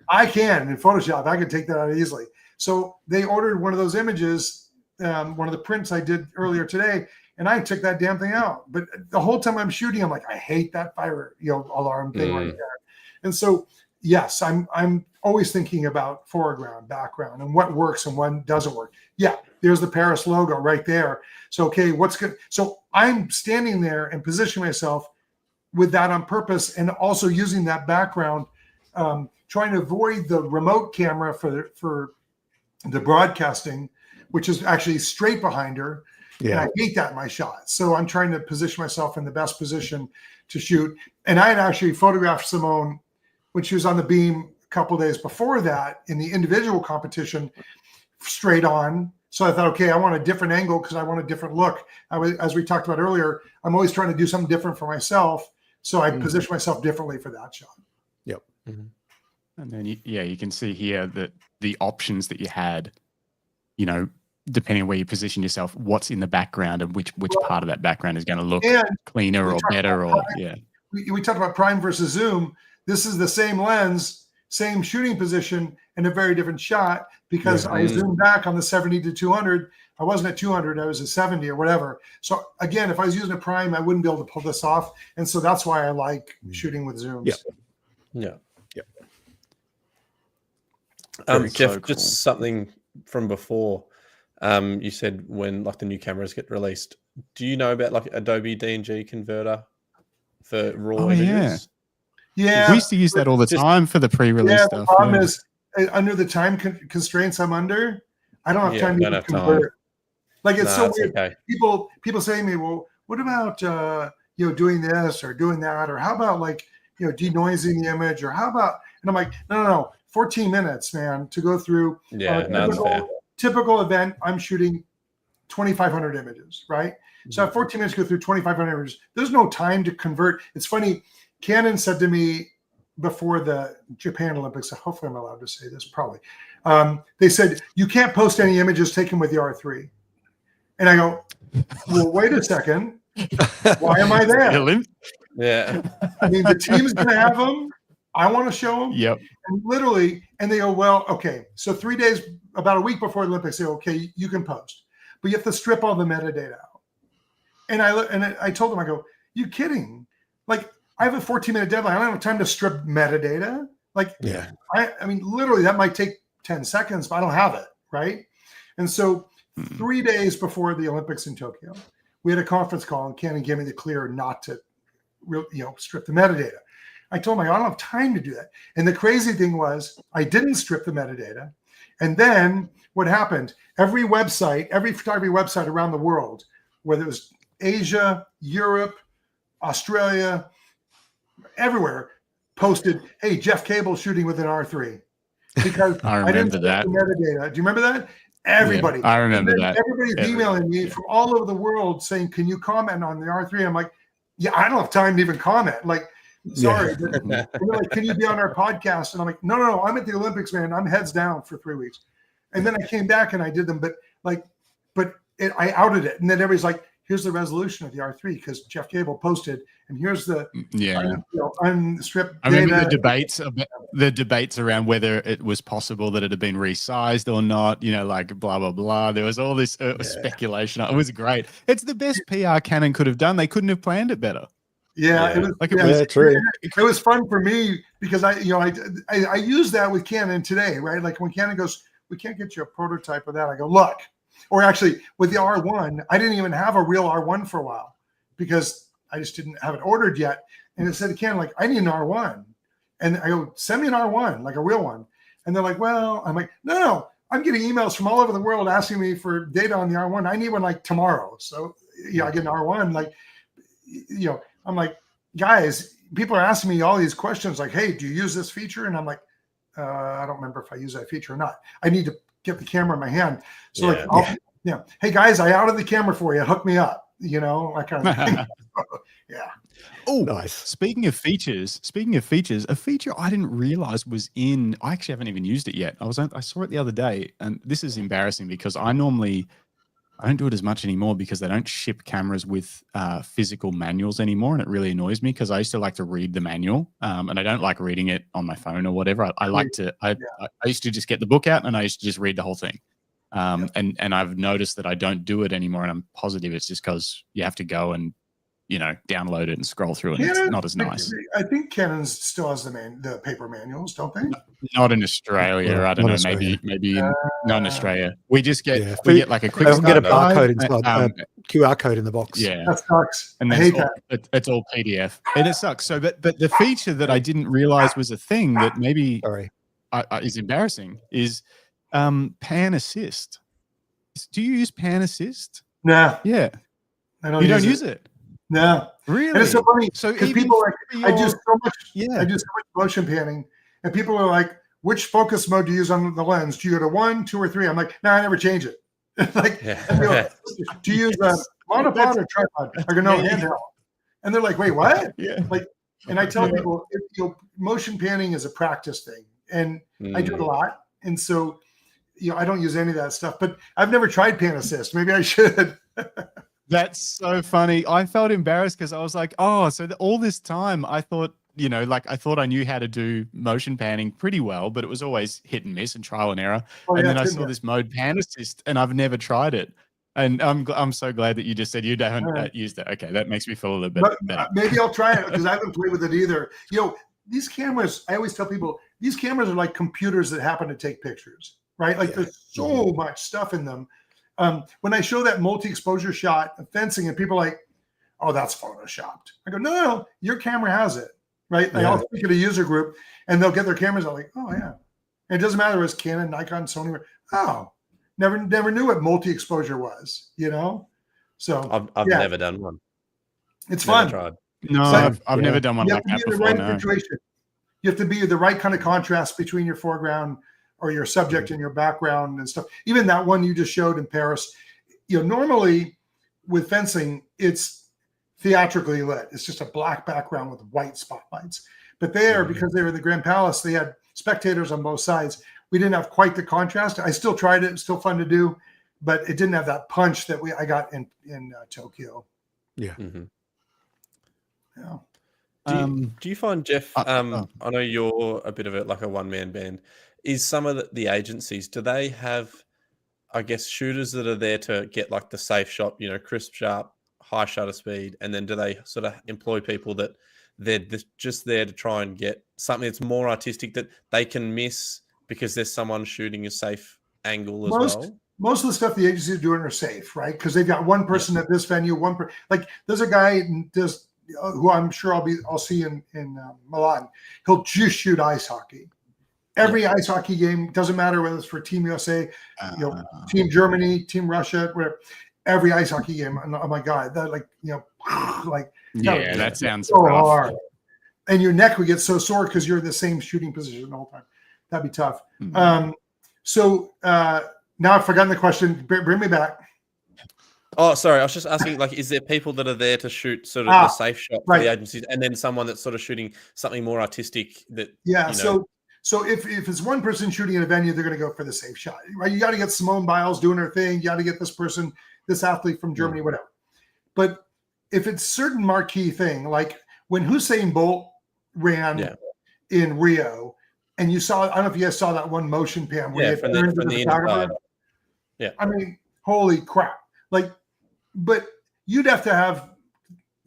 Speaker 4: I can in Photoshop. I can take that out easily. So they ordered one of those images, one of the prints I did earlier today, and I took that damn thing out. But the whole time I'm shooting, I'm like, I hate that fire alarm thing right there. And so, yes, I'm always thinking about foreground, background, and what works and what doesn't work. Yeah, there's the Paris logo right there. So, okay, what's good? So I'm standing there and positioning myself with that on purpose, and also using that background, trying to avoid the remote camera for the broadcasting, which is actually straight behind her. Yeah. And I hate that in my shots. So I'm trying to position myself in the best position to shoot. And I had actually photographed Simone when she was on the beam a couple of days before that in the individual competition, straight on. So I thought, okay, I want a different angle because I want a different look. As we talked about earlier, I'm always trying to do something different for myself. So I position myself differently for that shot.
Speaker 1: Yep.
Speaker 3: And then, you can see here that the options that you had, depending on where you position yourself, what's in the background and which part of that background is going to look cleaner or better.
Speaker 4: We talked about prime versus zoom. This is the same lens, same shooting position, and a very different shot because I zoomed back on the 70 to 200. I wasn't at 200. I was at 70 or whatever. So again, if I was using a prime, I wouldn't be able to pull this off. And so that's why I like shooting with zooms.
Speaker 2: Yeah.
Speaker 3: cool.
Speaker 2: Jeff, just something from before. You said when like the new cameras get released, do you know about like Adobe DNG converter for raw images?
Speaker 4: Yeah,
Speaker 3: we used to use that all the time for the pre-release stuff.
Speaker 4: The problem is under the time constraints I'm under, I don't have time to convert. Like it's so weird. Okay. People say to me, well, what about doing this or doing that, or how about like denoising the image, or how about? And I'm like, no, 14 minutes, man, to go through. Typical event. I'm shooting 2,500 images, right? So I have 14 minutes to go through 2,500 images. There's no time to convert. It's funny. Canon said to me before the Japan Olympics, hopefully I'm allowed to say this, probably. They said, you can't post any images taken with the R3. And I go, well, wait a second. Why am I there?
Speaker 2: Yeah.
Speaker 4: I mean, the team's going to have them. I want to show them.
Speaker 3: Yep.
Speaker 4: And literally, and they go, well, okay. So 3 days, about a week before the Olympics, they go, okay, you can post, but you have to strip all the metadata out. And I told them, I go, you kidding? Like, I have a 14-minute deadline. I don't have time to strip metadata. Like, I mean, literally, that might take 10 seconds, but I don't have it, right? And so 3 days before the Olympics in Tokyo, we had a conference call, and Canon gave me the clear not to, strip the metadata. I told him I don't have time to do that. And the crazy thing was I didn't strip the metadata. And then what happened? Every photography website around the world, whether it was Asia, Europe, Australia, everywhere, posted, hey, Jeff Cable shooting with an R3. Because I didn't strip the metadata. Do you remember that? Everybody.
Speaker 3: Yeah, I remember that.
Speaker 4: Everybody's emailing me from all over the world saying, can you comment on the R3? I'm like, yeah, I don't have time to even comment. Like, sorry, but they're like, can you be on our podcast? And I'm like, no, I'm at the Olympics, man. I'm heads down for 3 weeks. And then I came back and I did them, but I outed it. And then everybody's like, here's the resolution of the R3 because Jeff Cable posted, and here's the unstripped.
Speaker 3: I remember the debates around whether it was possible that it had been resized or not. Like blah blah blah. There was all this speculation. It was great. It's the best PR Canon could have done. They couldn't have planned it better.
Speaker 4: Yeah, it was
Speaker 3: Like
Speaker 1: true.
Speaker 4: It was fun for me because I use that with Canon today, right? Like when Canon goes, we can't get you a prototype of that. I go, look, or actually with the R1, I didn't even have a real R1 for a while because I just didn't have it ordered yet. And it said to Canon, like, I need an R1. And I go, send me an R1, like a real one. And they're like, well, I'm like, no, I'm getting emails from all over the world asking me for data on the R1. I need one like tomorrow. So I get an R1, like, I'm like, guys, people are asking me all these questions like, hey, do you use this feature? And I'm like, I don't remember if I use that feature or not. I need to get the camera in my hand. So hey guys, I outed the camera for you. Hook me up. That kind of thing. Yeah.
Speaker 3: Oh,
Speaker 1: Nice.
Speaker 3: Speaking of features, a feature I didn't realize was in. I actually haven't even used it yet. I saw it the other day, and this is embarrassing because I don't do it as much anymore because they don't ship cameras with physical manuals anymore, and it really annoys me because I used to like to read the manual, and I don't like reading it on my phone or whatever. I like to. I used to just get the book out and I used to just read the whole thing. And I've noticed that I don't do it anymore, and I'm positive it's just because you have to go and download it and scroll through it. And it's not as nice.
Speaker 4: I think Canon still has the paper manuals, don't they?
Speaker 3: Not in Australia.
Speaker 1: No,
Speaker 3: I don't know.
Speaker 1: Australia.
Speaker 3: Maybe not in Australia. We just get like a quick
Speaker 1: They can get a
Speaker 3: start
Speaker 1: barcode
Speaker 3: guide.
Speaker 1: inside, QR code in the box.
Speaker 3: Yeah,
Speaker 4: That sucks.
Speaker 3: and
Speaker 4: I
Speaker 3: then
Speaker 4: hate
Speaker 3: it's all PDF, and it sucks. So, but the feature that I didn't realize was a thing that maybe is embarrassing is pan assist. Do you use pan assist?
Speaker 4: Nah,
Speaker 3: Yeah,
Speaker 4: I don't.
Speaker 3: You don't use it.
Speaker 4: No,
Speaker 3: Really?
Speaker 4: and it's so funny
Speaker 3: So
Speaker 4: because
Speaker 3: even
Speaker 4: people are like, I do so much.
Speaker 3: Yeah.
Speaker 4: I do so much motion panning, and people are like, "Which focus mode do you use on the lens? Do you go to 1, 2, or 3?" I'm like, "No, I never change it." Like, do you use a monopod or tripod? I go, "No, handheld." And they're like, "Wait, what?"
Speaker 3: Yeah.
Speaker 4: Like, and I tell people, motion panning is a practice thing, and I do it a lot, and so I don't use any of that stuff. But I've never tried pan assist. Maybe I should.
Speaker 3: That's so funny. I felt embarrassed because I was like, oh, so all this time I thought, I thought I knew how to do motion panning pretty well, but it was always hit and miss and trial and error. And then I saw this mode pan assist and I've never tried it. And I'm so glad that you just said you haven't used it. Okay, that makes me feel a little bit better.
Speaker 4: Maybe I'll try it because I haven't played with it either. These cameras, I always tell people, these cameras are like computers that happen to take pictures, right? Like there's so much stuff in them. When I show that multi-exposure shot of fencing and people are like, oh, that's photoshopped. I go, no, your camera has it, right? Like I'll speak at a user group and they'll get their cameras out like, oh yeah. And it doesn't matter if it's Canon, Nikon, Sony. Never knew what multi-exposure was, So
Speaker 2: I've never done one.
Speaker 4: It's
Speaker 2: Never
Speaker 4: fun.
Speaker 2: tried.
Speaker 3: No, I've never done one like that before. No.
Speaker 4: Situation. You have to be the right kind of contrast between your foreground or your subject and your background and stuff. Even that one you just showed in Paris, normally with fencing, it's theatrically lit. It's just a black background with white spotlights. But there, because they were the Grand Palace, they had spectators on both sides. We didn't have quite the contrast. I still tried it. It's still fun to do, but it didn't have that punch that I got in Tokyo.
Speaker 1: Yeah.
Speaker 2: Mm-hmm.
Speaker 4: Yeah.
Speaker 2: Do you find, Jeff, I know you're a bit of a one-man band. Is some of the agencies, do they have, I guess, shooters that are there to get like the safe shot, crisp, sharp, high shutter speed, and then do they sort of employ people that they're just there to try and get something that's more artistic that they can miss because there's someone shooting a safe angle as well?
Speaker 4: Most of the stuff the agencies are doing are safe, right? Because they've got one person at this venue, like there's a guy who I'm sure I'll see in Milan. He'll just shoot ice hockey. Every ice hockey game, doesn't matter whether it's for Team USA, Team Germany, Team Russia, whatever. Every ice hockey game, oh my God, that
Speaker 3: that sounds
Speaker 4: so
Speaker 3: rough.
Speaker 4: hard. And your neck would get so sore because you're in the same shooting position the whole time. That'd be tough.
Speaker 3: Mm-hmm.
Speaker 4: So now I've forgotten the question. Bring me back.
Speaker 2: Oh, sorry. I was just asking, is there people that are there to shoot sort of the safe shot for the agencies, and then someone that's sort of shooting something more artistic that?
Speaker 4: Yeah. So if it's one person shooting in a venue, they're going to go for the safe shot, right? You got to get Simone Biles doing her thing. You got to get this person, this athlete from Germany, whatever. But if it's certain marquee thing, like when Usain Bolt ran in Rio, and you saw, I don't know if you guys saw that one motion pan where
Speaker 2: from the inside. Yeah.
Speaker 4: I mean, holy crap. But you'd have to have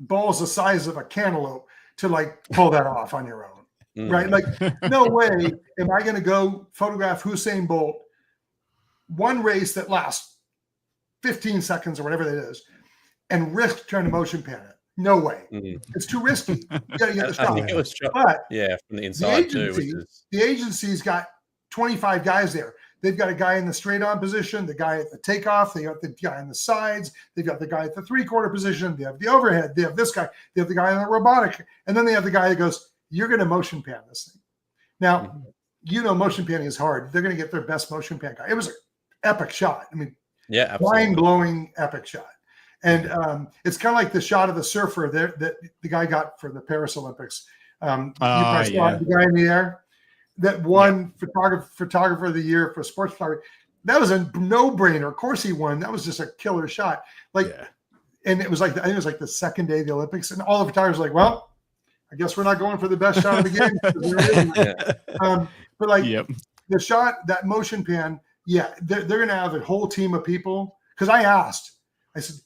Speaker 4: balls the size of a cantaloupe to like pull that off on your own, right?
Speaker 2: Mm.
Speaker 4: Like, no way am I going to go photograph Usain Bolt one race that lasts 15 seconds or whatever that is and risk trying to motion pan it. No way. It's too risky. You got to get the shot.
Speaker 2: I think it was shot,
Speaker 4: But
Speaker 2: from the inside too.
Speaker 4: The agency's got 25 guys there. They've got a guy in the straight on position, the guy at the takeoff, they got the guy on the sides, they've got the guy at the 3/4 position, they have the overhead, they have this guy, they have the guy on the robotic, and then they have the guy that goes, you're going to motion pan this thing. Now, motion panning is hard. They're going to get their best motion pan guy. It was an epic shot. I mean, mind-blowing epic shot. And it's kind of like the shot of the surfer that the guy got for the Paris Olympics. You probably saw the guy in the air that won photographer of the year for sports photography. That was a no-brainer. Of course he won. That was just a killer shot. And it was like, I think it was like the second day of the Olympics, and all the photographers were like, well, I guess we're not going for the best shot of the game. But like the shot, that motion pan, they're going to have a whole team of people. Because I said,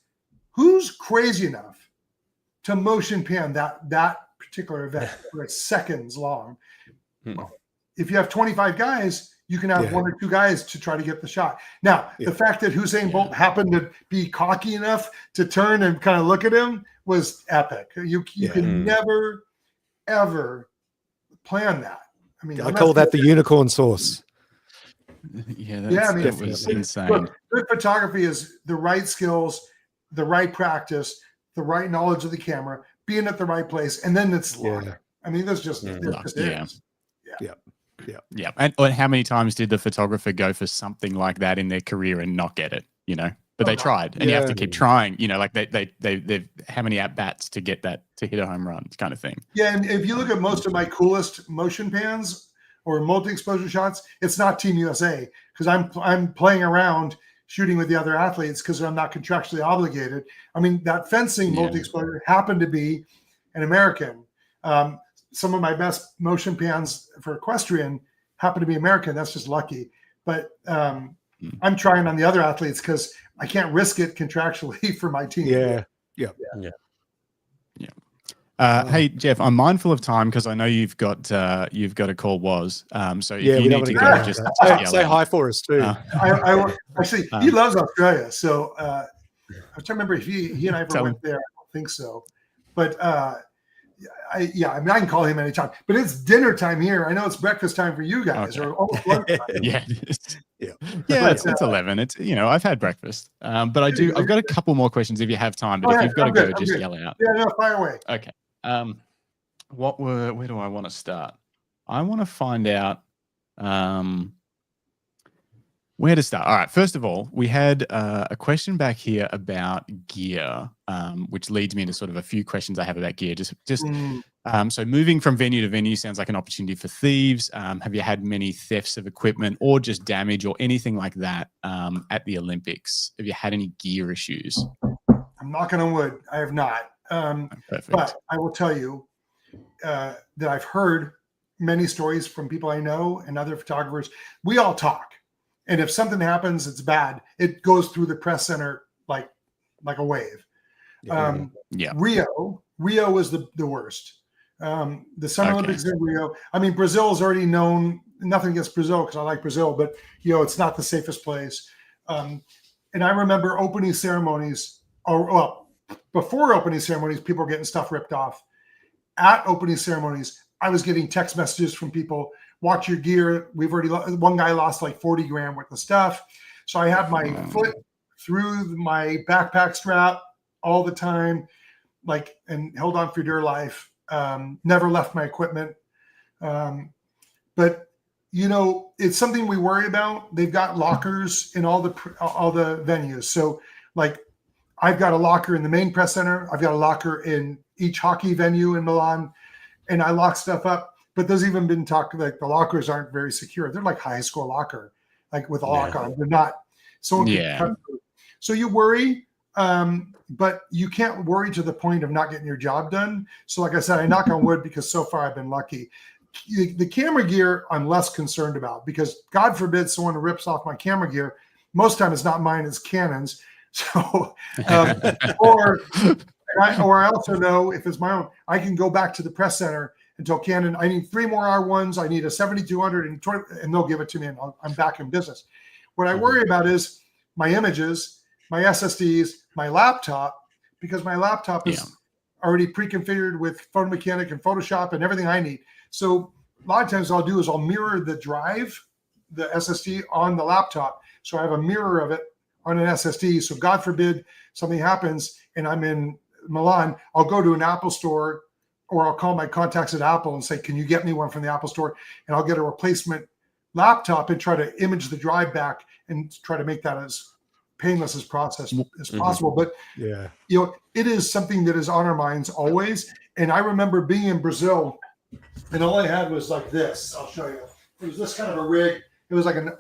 Speaker 4: who's crazy enough to motion pan that particular event where it's seconds long? Well, if you have 25 guys, you can have one or two guys to try to get the shot. Now, the fact that Usain Bolt happened to be cocky enough to turn and kind of look at him was epic. You can never, ever plan that. I mean,
Speaker 1: I call that the unicorn sauce.
Speaker 3: That was insane.
Speaker 4: Look, good photography is the right skills, the right practice, the right knowledge of the camera, being at the right place, and then it's luck. I mean, that's just
Speaker 3: Yeah. And how many times did the photographer go for something like that in their career and not get it? But they tried, and you have to keep trying. Like they've how many at bats to get that to hit a home run kind of thing.
Speaker 4: Yeah, and if you look at most of my coolest motion pans or multi-exposure shots, it's not Team USA because I'm playing around shooting with the other athletes because I'm not contractually obligated. I mean, that fencing multi-exposure happened to be an American. Some of my best motion pans for equestrian happen to be American. That's just lucky. But I'm trying on the other athletes because I can't risk it contractually for my team.
Speaker 3: Hey Jeff, I'm mindful of time because I know you've got a call. So if you need to go, just
Speaker 1: say hi for us too.
Speaker 4: I actually he loves Australia. So I was trying to remember if he and I ever went there. I don't think so, but I mean, I can call him anytime, but it's dinner time here. I know it's breakfast time for you guys, or almost lunchtime.
Speaker 3: It's 11. It's I've had breakfast, but I've got a couple more questions if you have time. But if you've got to go, just yell out.
Speaker 4: Yeah, no, fire away.
Speaker 3: Okay. Where do I want to start? I want to find out where to start. All right. First of all, we had a question back here about gear, which leads me into sort of a few questions I have about gear. So moving from venue to venue sounds like an opportunity for thieves. Have you had many thefts of equipment or just damage or anything like that at the Olympics? Have you had any gear issues?
Speaker 4: I'm knocking on wood. I have not.
Speaker 3: Perfect.
Speaker 4: But I will tell you that I've heard many stories from people I know and other photographers. We all talk. And if something happens, it's bad. It goes through the press center like a wave. Rio was the worst. The Summer Olympics in Rio. I mean, Brazil is already known. Nothing against Brazil because I like Brazil, but it's not the safest place. And I remember opening ceremonies, before opening ceremonies, people were getting stuff ripped off. At opening ceremonies, I was getting text messages from people. Watch your gear. We've already one guy lost like 40 grand worth of stuff. So I had my foot through my backpack strap all the time, and held on for dear life. Never left my equipment. But it's something we worry about. They've got lockers in all the venues. So I've got a locker in the main press center. I've got a locker in each hockey venue in Milan, and I lock stuff up. But there's even been talk the lockers aren't very secure. They're like high school locker, with a lock on. They're not. Someone can cut through. So you worry, but you can't worry to the point of not getting your job done. So like I said, I knock on wood because so far I've been lucky. The camera gear I'm less concerned about because God forbid someone rips off my camera gear. Most time it's not mine, it's Canon's. So, Or I also know if it's my own, I can go back to the press center and tell Canon, I need 3 more R1s, I need a 7200, and they'll give it to me, and I'm back in business. What I worry about is my images, my SSDs, my laptop, because my laptop is already pre-configured with Photo Mechanic and Photoshop and everything I need. So a lot of times I'll do is I'll mirror the drive, the SSD on the laptop. So I have a mirror of it on an SSD. So God forbid something happens and I'm in Milan, I'll go to an Apple store, or I'll call my contacts at Apple and say, can you get me one from the Apple store? And I'll get a replacement laptop and try to image the drive back and try to make that as painless as possible. But it is something that is on our minds always. And I remember being in Brazil, and all I had was like this. I'll show you. It was this kind of a rig. It was like an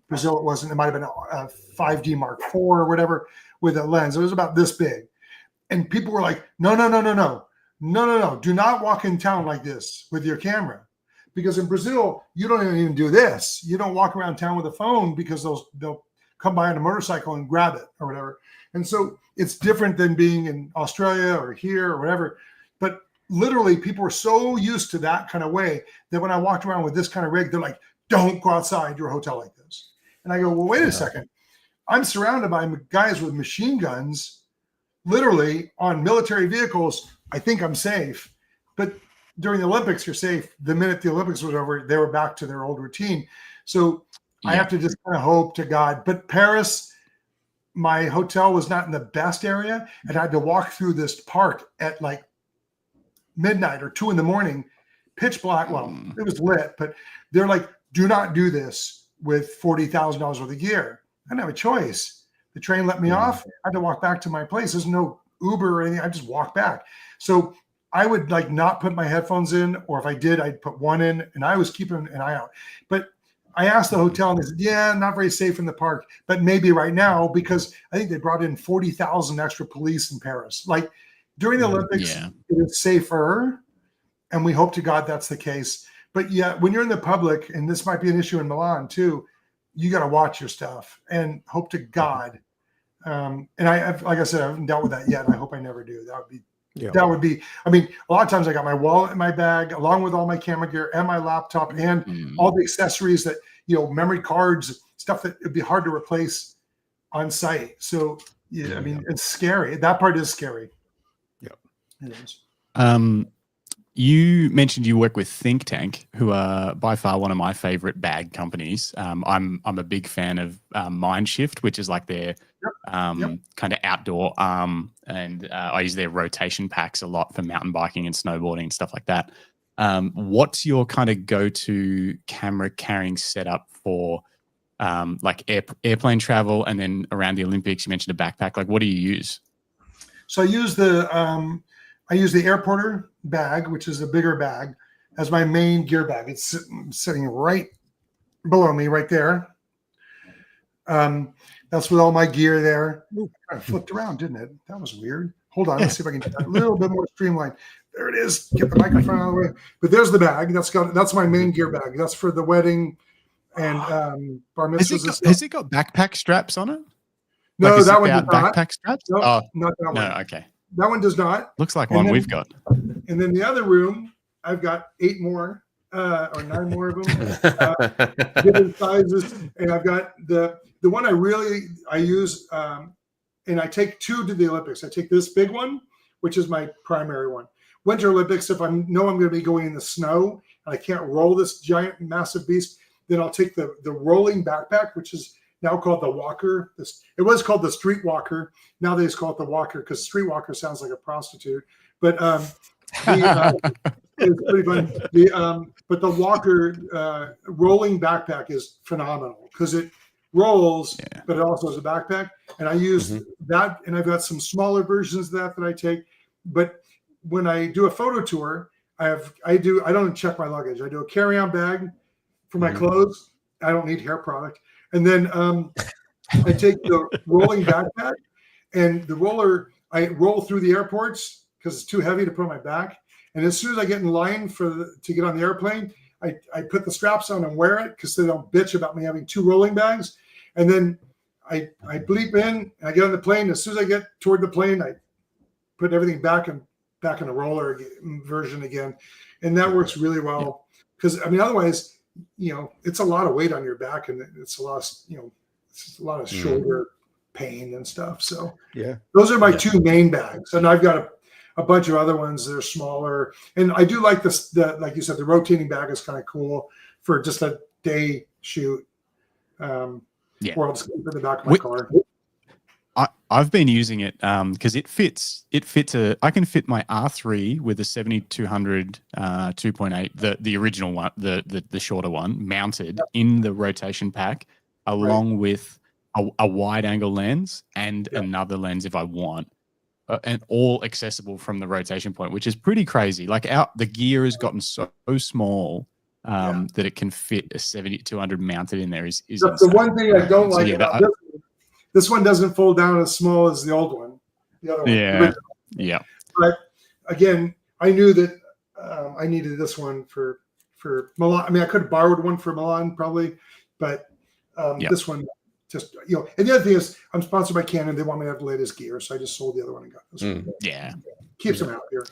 Speaker 4: Brazil it wasn't. It might have been a 5D Mark IV or whatever with a lens. It was about this big. And people were like, no. Do not walk in town like this with your camera. Because in Brazil, you don't even do this. You don't walk around town with a phone because they'll come by on a motorcycle and grab it or whatever. And so it's different than being in Australia or here or whatever. But literally, people were so used to that kind of way that when I walked around with this kind of rig, they're like, don't go outside your hotel like this. And I go, well, wait a second. I'm surrounded by guys with machine guns, literally on military vehicles. I think I'm safe. But during the Olympics, you're safe. The minute the Olympics was over, they were back to their old routine. So I have to just kind of hope to God. But Paris, my hotel was not in the best area, and I had to walk through this park at like midnight or 2 a.m, pitch black. Well, it was lit, but they're like, do not do this with $40,000 worth of gear. I didn't have a choice. The train let me off. I had to walk back to my place. There's no Uber or anything. I just walked back. So I would like not put my headphones in, or if I did, I'd put one in, and I was keeping an eye out. But I asked the hotel, and they said, yeah, not very safe in the park, but maybe right now, because I think they brought in 40,000 extra police in Paris. Like during the Olympics, it is safer, and we hope to God that's the case. But yeah, when you're in the public, and this might be an issue in Milan too, you got to watch your stuff and hope to God. And like I said, I haven't dealt with that yet, and I hope I never do. That would be, I mean, a lot of times I got my wallet in my bag along with all my camera gear and my laptop and all the accessories that, memory cards, stuff that it'd be hard to replace on site. So, I mean, it's scary. That part is scary.
Speaker 1: Yeah.
Speaker 4: It is.
Speaker 3: You mentioned you work with Think Tank, who are by far one of my favorite bag companies. I'm a big fan of Mindshift, which is like their kind of outdoor arm, and I use their rotation packs a lot for mountain biking and snowboarding and stuff like that. What's your kind of go-to camera carrying setup for like airplane travel, and then around the Olympics? You mentioned a backpack. Like, what do you use?
Speaker 4: So I use the Airporter bag, which is a bigger bag, as my main gear bag. It's sitting right below me, right there. That's with all my gear there. Ooh, kind of flipped around, didn't it? That was weird. Hold on, let's see if I can get that a little bit more streamlined. There it is. Get the microphone out of the way. But there's the bag. That's my main gear bag. That's for the wedding and bar mitzvahs.
Speaker 3: Has it got backpack straps on it?
Speaker 4: No,
Speaker 3: like
Speaker 4: that one does not.
Speaker 3: Backpack straps?
Speaker 4: No,
Speaker 3: oh,
Speaker 4: not that one.
Speaker 3: No, okay.
Speaker 4: That one does not.
Speaker 3: Looks like one we've got.
Speaker 4: And then the other room, I've got 8 more or 9 more of them, different sizes. And I've got the one I use, and I take 2 to the Olympics. I take this big one, which is my primary one. Winter Olympics, if I know I'm going to be going in the snow and I can't roll this giant, massive beast, then I'll take the rolling backpack, which is now called the Walker. It was called the Street Walker. Now they just call it the Walker because Street Walker sounds like a prostitute. But it's pretty fun. But the Walker rolling backpack is phenomenal because it rolls, but it also is a backpack. And I use that, and I've got some smaller versions of that I take. But when I do a photo tour, I don't check my luggage. I do a carry-on bag for my clothes. I don't need hair product. And then I take the rolling backpack, and the roller, I roll through the airports because it's too heavy to put on my back. And as soon as I get in line to get on the airplane, I put the straps on and wear it because they don't bitch about me having 2 rolling bags. And then I bleep in, and I get on the plane. As soon as I get toward the plane, I put everything back in the roller version again, and that works really well. Because I mean, otherwise, it's a lot of weight on your back, and it's a lot, it's a lot of shoulder pain and stuff. So those are my two main bags, and I've got a bunch of other ones that are smaller. And I do like this. Like you said, the rotating bag is kind of cool for just a day shoot. Or I'll just keep it in the back of my car.
Speaker 3: I've been using it because it fits. I can fit my R3 with a 7200 2.8, the original one, the shorter one, mounted in the rotation pack, along with a wide angle lens and another lens if I want, and all accessible from the rotation point, which is pretty crazy. Like the gear has gotten so small that it can fit a 7200 mounted in there. Is
Speaker 4: the one thing I don't like about this one doesn't fold down as small as the old one. The other one.
Speaker 3: Yeah.
Speaker 4: But again, I knew that I needed this one for Milan. I mean, I could have borrowed one for Milan probably, but this one just, and the other thing is I'm sponsored by Canon. They want me to have the latest gear. So I just sold the other one and got this one.
Speaker 3: Yeah.
Speaker 4: Keeps them happier.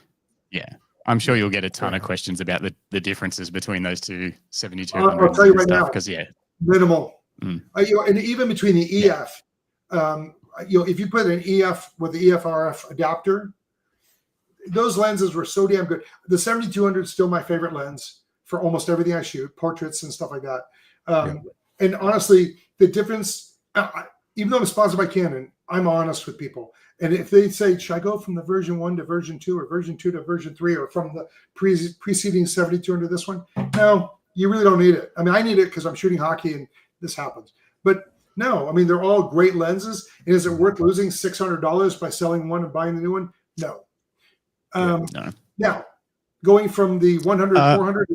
Speaker 3: Yeah. I'm sure you'll get a ton of questions about the differences between those two 7200s.
Speaker 4: I'll tell you right now,
Speaker 3: because
Speaker 4: minimal. And even between the EF, if you put an EF with the EF-RF adapter, those lenses were so damn good. The 7200 is still my favorite lens for almost everything I shoot, portraits and stuff like that. And honestly, the difference, even though I'm sponsored by Canon, I'm honest with people. And if they say, should I go from the version 1 to version 2 or version 2 to version 3 or from the preceding 7200 to this one? No, you really don't need it. I mean, I need it because I'm shooting hockey and this happens. But no, I mean, they're all great lenses. And is it worth losing $600 by selling one and buying the new one? No.
Speaker 3: No.
Speaker 4: Now, going from the 100, 400,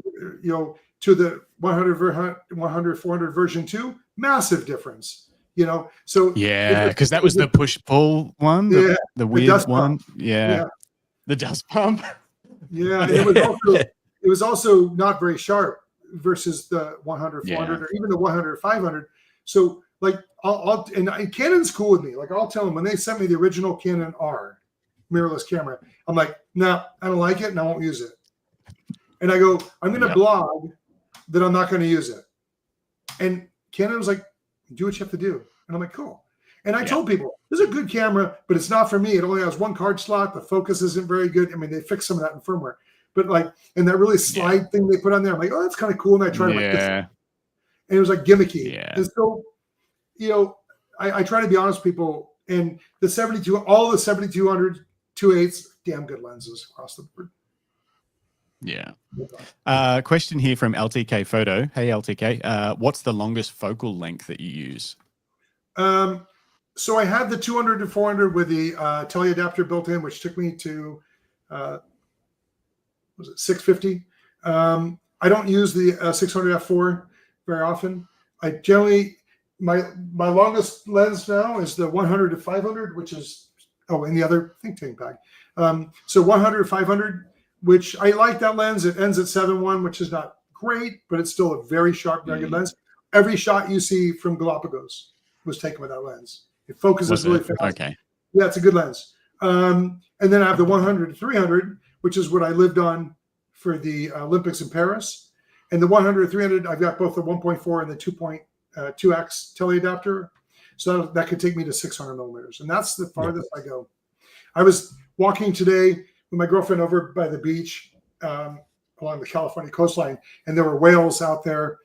Speaker 4: to the 100, 400 version 2, massive difference. So
Speaker 3: because that was the push-pull one, the weird one. The dust pump.
Speaker 4: And it was also not very sharp versus the 100, 400, or even the 100, 500. So like and Canon's cool with me. Like I'll tell them when they sent me the original Canon R mirrorless camera, I'm like, no, I don't like it and I won't use it. And I go, I'm going to blog that I'm not going to use it. And Canon was like, do what you have to do. And I'm like, cool. And I told people, this is a good camera, but it's not for me. It only has one card slot. The focus isn't very good. I mean, they fixed some of that in firmware. But and that really slide thing they put on there, I'm like, oh, that's kind of cool. And I tried this. And it was like gimmicky. And so, I try to be honest with people. And all the 7200 2.8s, damn good lenses across the board.
Speaker 3: Question here from LTK Photo. Hey, LTK. What's the longest focal length that you use?
Speaker 4: So I had the 200 to 400 with the teleadapter built in, which took me to, was it 650? I don't use the 600 f4 very often. I generally, my longest lens now is the 100 to 500, which is, in the other think tank bag. So 100 to 500, which I like that lens. It ends at 7.1, which is not great, but it's still a very sharp, very good lens. Every shot you see from Galapagos was taken with that lens. It focuses really fast.
Speaker 3: Okay.
Speaker 4: Yeah, it's a good lens. And then I have the 100 to 300, which is what I lived on for the Olympics in Paris. And the 100 to 300, I've got both the 1.4 and the 2.2x teleadapter. So that could take me to 600 millimeters. And that's the farthest I go. I was walking today with my girlfriend over by the beach along the California coastline, and there were whales out there.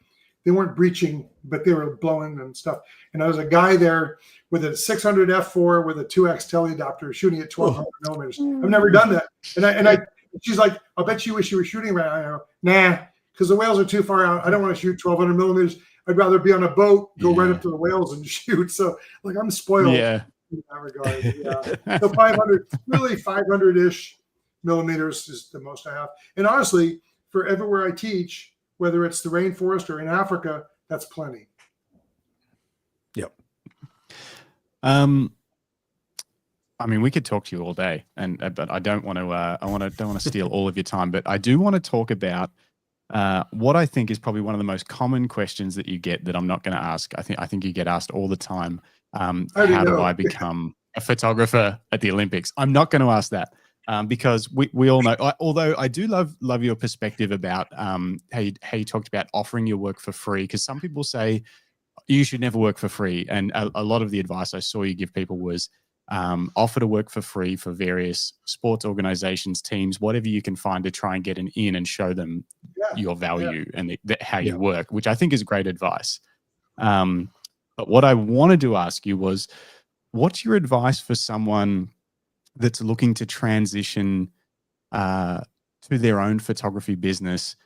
Speaker 4: They weren't breaching, but they were blowing and stuff. And there was a guy there with a 600 f4 with a 2x teleadapter shooting at 1200 millimeters. I've never done that. And she's like, I'll bet you wish you were shooting right now. Nah, because the whales are too far out. I don't want to shoot 1200 millimeters. I'd rather be on a boat, go right up to the whales and shoot. So like I'm spoiled in that regard. So 500, really 500-ish millimeters is the most I have. And honestly, for everywhere I teach, whether it's the rainforest or in Africa, that's plenty.
Speaker 3: I mean, we could talk to you all day, but I don't want to. Don't want to steal all of your time. But I do want to talk about what I think is probably one of the most common questions that you get that I'm not going to ask. I think you get asked all the time. how do I become a photographer at the Olympics? I'm not going to ask that because we all know, although I do love your perspective about how you talked about offering your work for free, because some people say you should never work for free. And a lot of the advice I saw you give people was offer to work for free for various sports organizations, teams, whatever you can find to try and get an in and show them your value and how you work, which I think is great advice. But what I wanted to ask you was, what's your advice for someone that's looking to transition to their own photography business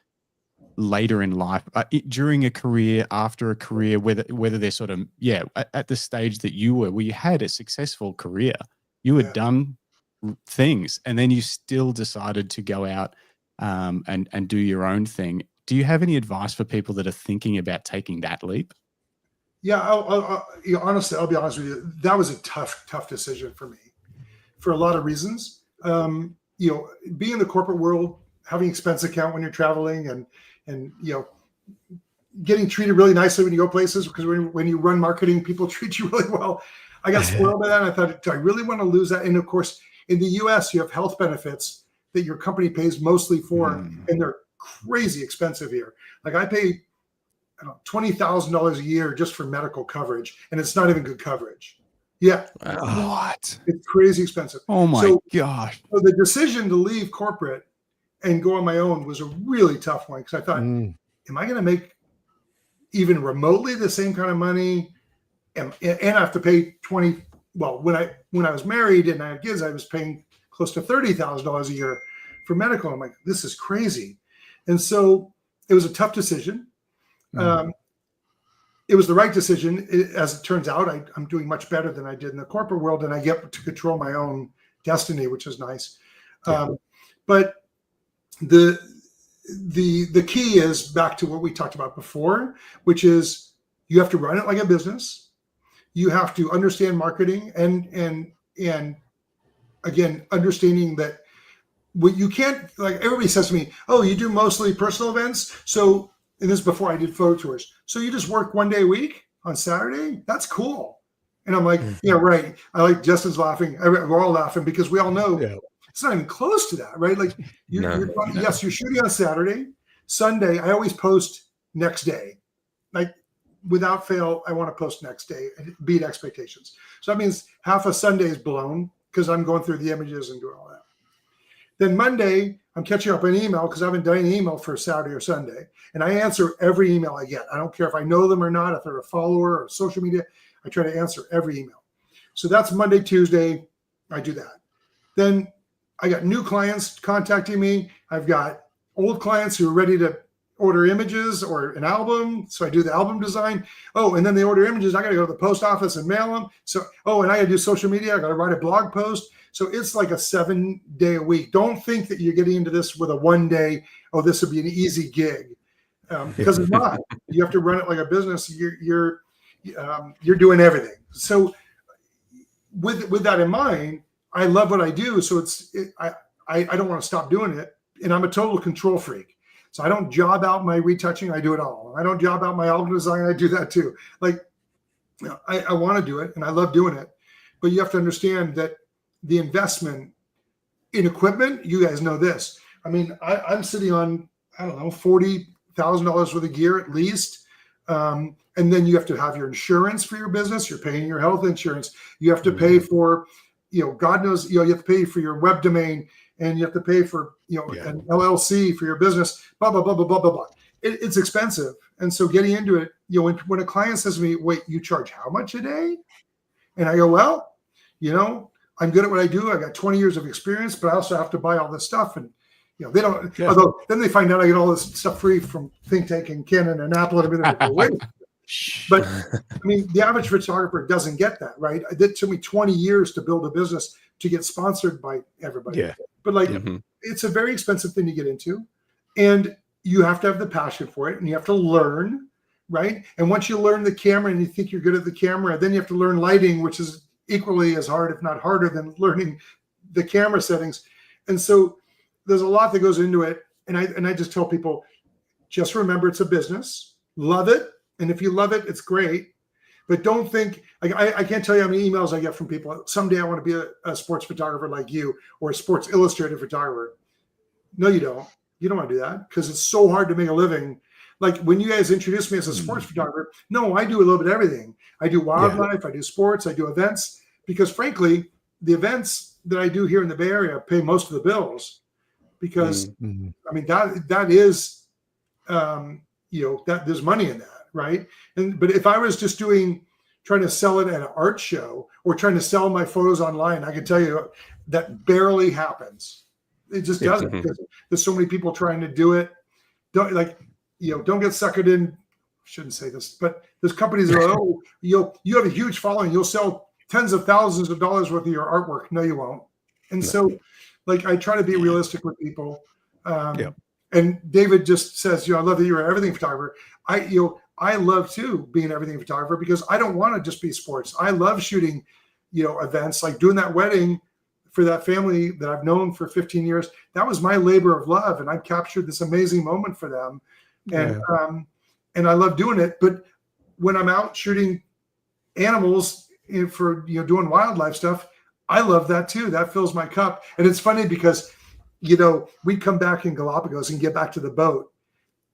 Speaker 3: later in life, during a career, after a career, whether they're sort of, at the stage that you were, where you had a successful career, you had done things, and then you still decided to go out and do your own thing. Do you have any advice for people that are thinking about taking that leap?
Speaker 4: Yeah, honestly, I'll be honest with you. That was a tough decision for me, for a lot of reasons. Being in the corporate world, having expense account when you're traveling, and getting treated really nicely when you go places, because when you run marketing, people treat you really well. I got spoiled by that, and I thought, do I really want to lose that? And of course, in the US, you have health benefits that your company pays mostly for, and they're crazy expensive here. Like I pay $20,000 a year just for medical coverage, and it's not even good coverage. Yeah.
Speaker 3: What?
Speaker 4: It's crazy expensive.
Speaker 3: Oh my gosh.
Speaker 4: So the decision to leave corporate and go on my own was a really tough one, because I thought, am I going to make even remotely the same kind of money? And I have to pay when I was married and I had kids, I was paying close to $30,000 a year for medical. I'm like, this is crazy. And so it was a tough decision. It was the right decision. As it turns out, I'm doing much better than I did in the corporate world, and I get to control my own destiny, which is nice. But the key is back to what we talked about before, which is you have to run it like a business. You have to understand marketing, and again, understanding that what you can't, like everybody says to me, oh, you do mostly personal events. So, and this is before I did photo tours. So you just work one day a week on Saturday? That's cool. And I'm like, yeah, right. I like Justin's laughing. We're all laughing because we all know it's not even close to that, right? Like yes, you're shooting on Saturday. Sunday, I always post next day. Like without fail, I want to post next day and beat expectations. So that means half a Sunday is blown because I'm going through the images and doing all that. Then Monday, I'm catching up on email because I haven't done an email for Saturday or Sunday. And I answer every email I get. I don't care if I know them or not, if they're a follower or social media, I try to answer every email. So that's Monday, Tuesday, I do that. Then I got new clients contacting me. I've got old clients who are ready to order images or an album. So I do the album design. Oh, and then they order images. I got to go to the post office and mail them. So, and I got to do social media. I got to write a blog post. So it's like a 7-day a week. Don't think that you're getting into this with a 1 day, this would be an easy gig. Because it's not. You have to run it like a business. You're doing everything. So with that in mind, I love what I do. So I don't want to stop doing it. And I'm a total control freak. So I don't job out my retouching. I do it all. I don't job out my album design. I do that too. Like, I want to do it and I love doing it. But you have to understand that the investment in equipment, you guys know this. I mean, I'm sitting on, I don't know, $40,000 worth of gear at least. And then you have to have your insurance for your business. You're paying your health insurance. You have to pay for, God knows, you have to pay for your web domain, and you have to pay for, an LLC for your business, blah, blah, blah, blah, blah, blah, blah. It's expensive. And so getting into it, when a client says to me, wait, you charge how much a day? And I go, well, I'm good at what I do. I got 20 years of experience, but I also have to buy all this stuff. And, they don't, although then they find out I get all this stuff free from Think Tank and Canon and Apple and everything. But I mean, the average photographer doesn't get that, right? It took me 20 years to build a business to get sponsored by everybody. Yeah. But it's a very expensive thing to get into, and you have to have the passion for it, and you have to learn, right? And once you learn the camera and you think you're good at the camera, then you have to learn lighting, which is equally as hard, if not harder, than learning the camera settings. And so there's a lot that goes into it. And I just tell people, just remember it's a business, love it. And if you love it, it's great. But don't think, like, I can't tell you how many emails I get from people. Someday I want to be a sports photographer like you, or a Sports Illustrated photographer. No, you don't. You don't want to do that because it's so hard to make a living. Like when you guys introduced me as a sports photographer, no, I do a little bit of everything. I do wildlife, I do sports, I do events, because frankly, the events that I do here in the Bay Area pay most of the bills because I mean, that is, that there's money in that. Right. But if I was just trying to sell it at an art show or trying to sell my photos online, I can tell you that barely happens. It just doesn't because there's so many people trying to do it. Don't get suckered in. I shouldn't say this, but there's companies that are, you have a huge following. You'll sell tens of thousands of dollars worth of your artwork. No, you won't. And so like, I try to be realistic with people. And David just says, I love that you're an everything photographer. I love too being an everything photographer because I don't want to just be sports. I love shooting, events like doing that wedding for that family that I've known for 15 years. That was my labor of love. And I captured this amazing moment for them. And I love doing it. But when I'm out shooting animals for, doing wildlife stuff, I love that too. That fills my cup. And it's funny because, we come back in Galapagos and get back to the boat.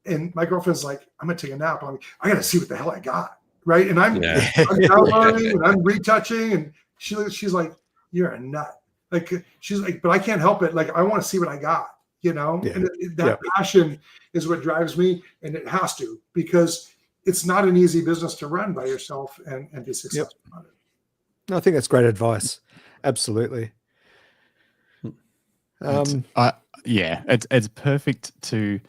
Speaker 4: And my girlfriend's like, I'm going to take a nap. I got to see what the hell I got. Right. And I'm downloading and I'm retouching. And she's like, you're a nut. Like, she's like, but I can't help it. Like, I want to see what I got, and that passion is what drives me. And it has to, because it's not an easy business to run by yourself and be successful at it.
Speaker 1: No, I think that's great advice. Absolutely.
Speaker 3: It's perfect to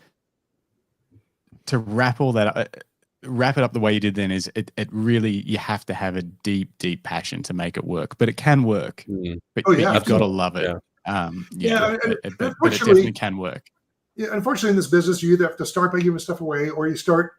Speaker 3: wrap all that wrap it up the way you did then is it really, you have to have a deep passion to make it work, but it can work, but you've got to love it. But it definitely can work.
Speaker 4: Yeah, unfortunately in this business, you either have to start by giving stuff away or you start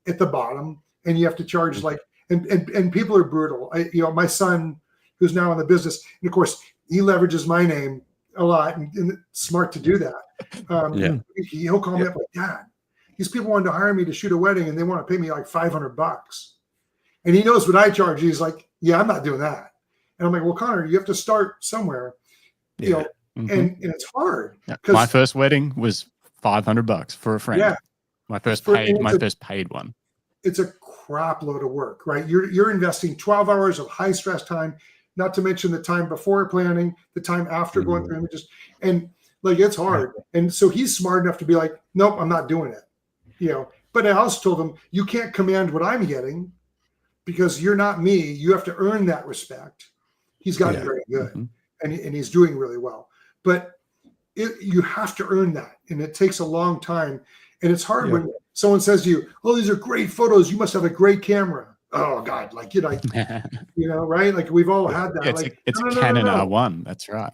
Speaker 4: at the bottom and you have to charge and people are brutal. My son who's now in the business, and of course he leverages my name a lot and it's smart to do that. He'll call me up like, Dad, these people wanted to hire me to shoot a wedding and they want to pay me like $500. And he knows what I charge. He's like, yeah, I'm not doing that. And I'm like, well, Connor, you have to start somewhere, and it's hard.
Speaker 3: My first wedding was $500 for a friend. Yeah. My first paid one.
Speaker 4: It's a crap load of work, right? You're investing 12 hours of high stress time, not to mention the time before planning, the time after going through images. And like, it's hard. And so he's smart enough to be like, nope, I'm not doing it. But I also told him, you can't command what I'm getting because you're not me. You have to earn that respect. He's gotten very good and he's doing really well. But you have to earn that. And it takes a long time. And it's hard when someone says to you, oh, these are great photos. You must have a great camera. Oh God. Like, right? Like we've all had that.
Speaker 3: It's a Canon R1. That's right.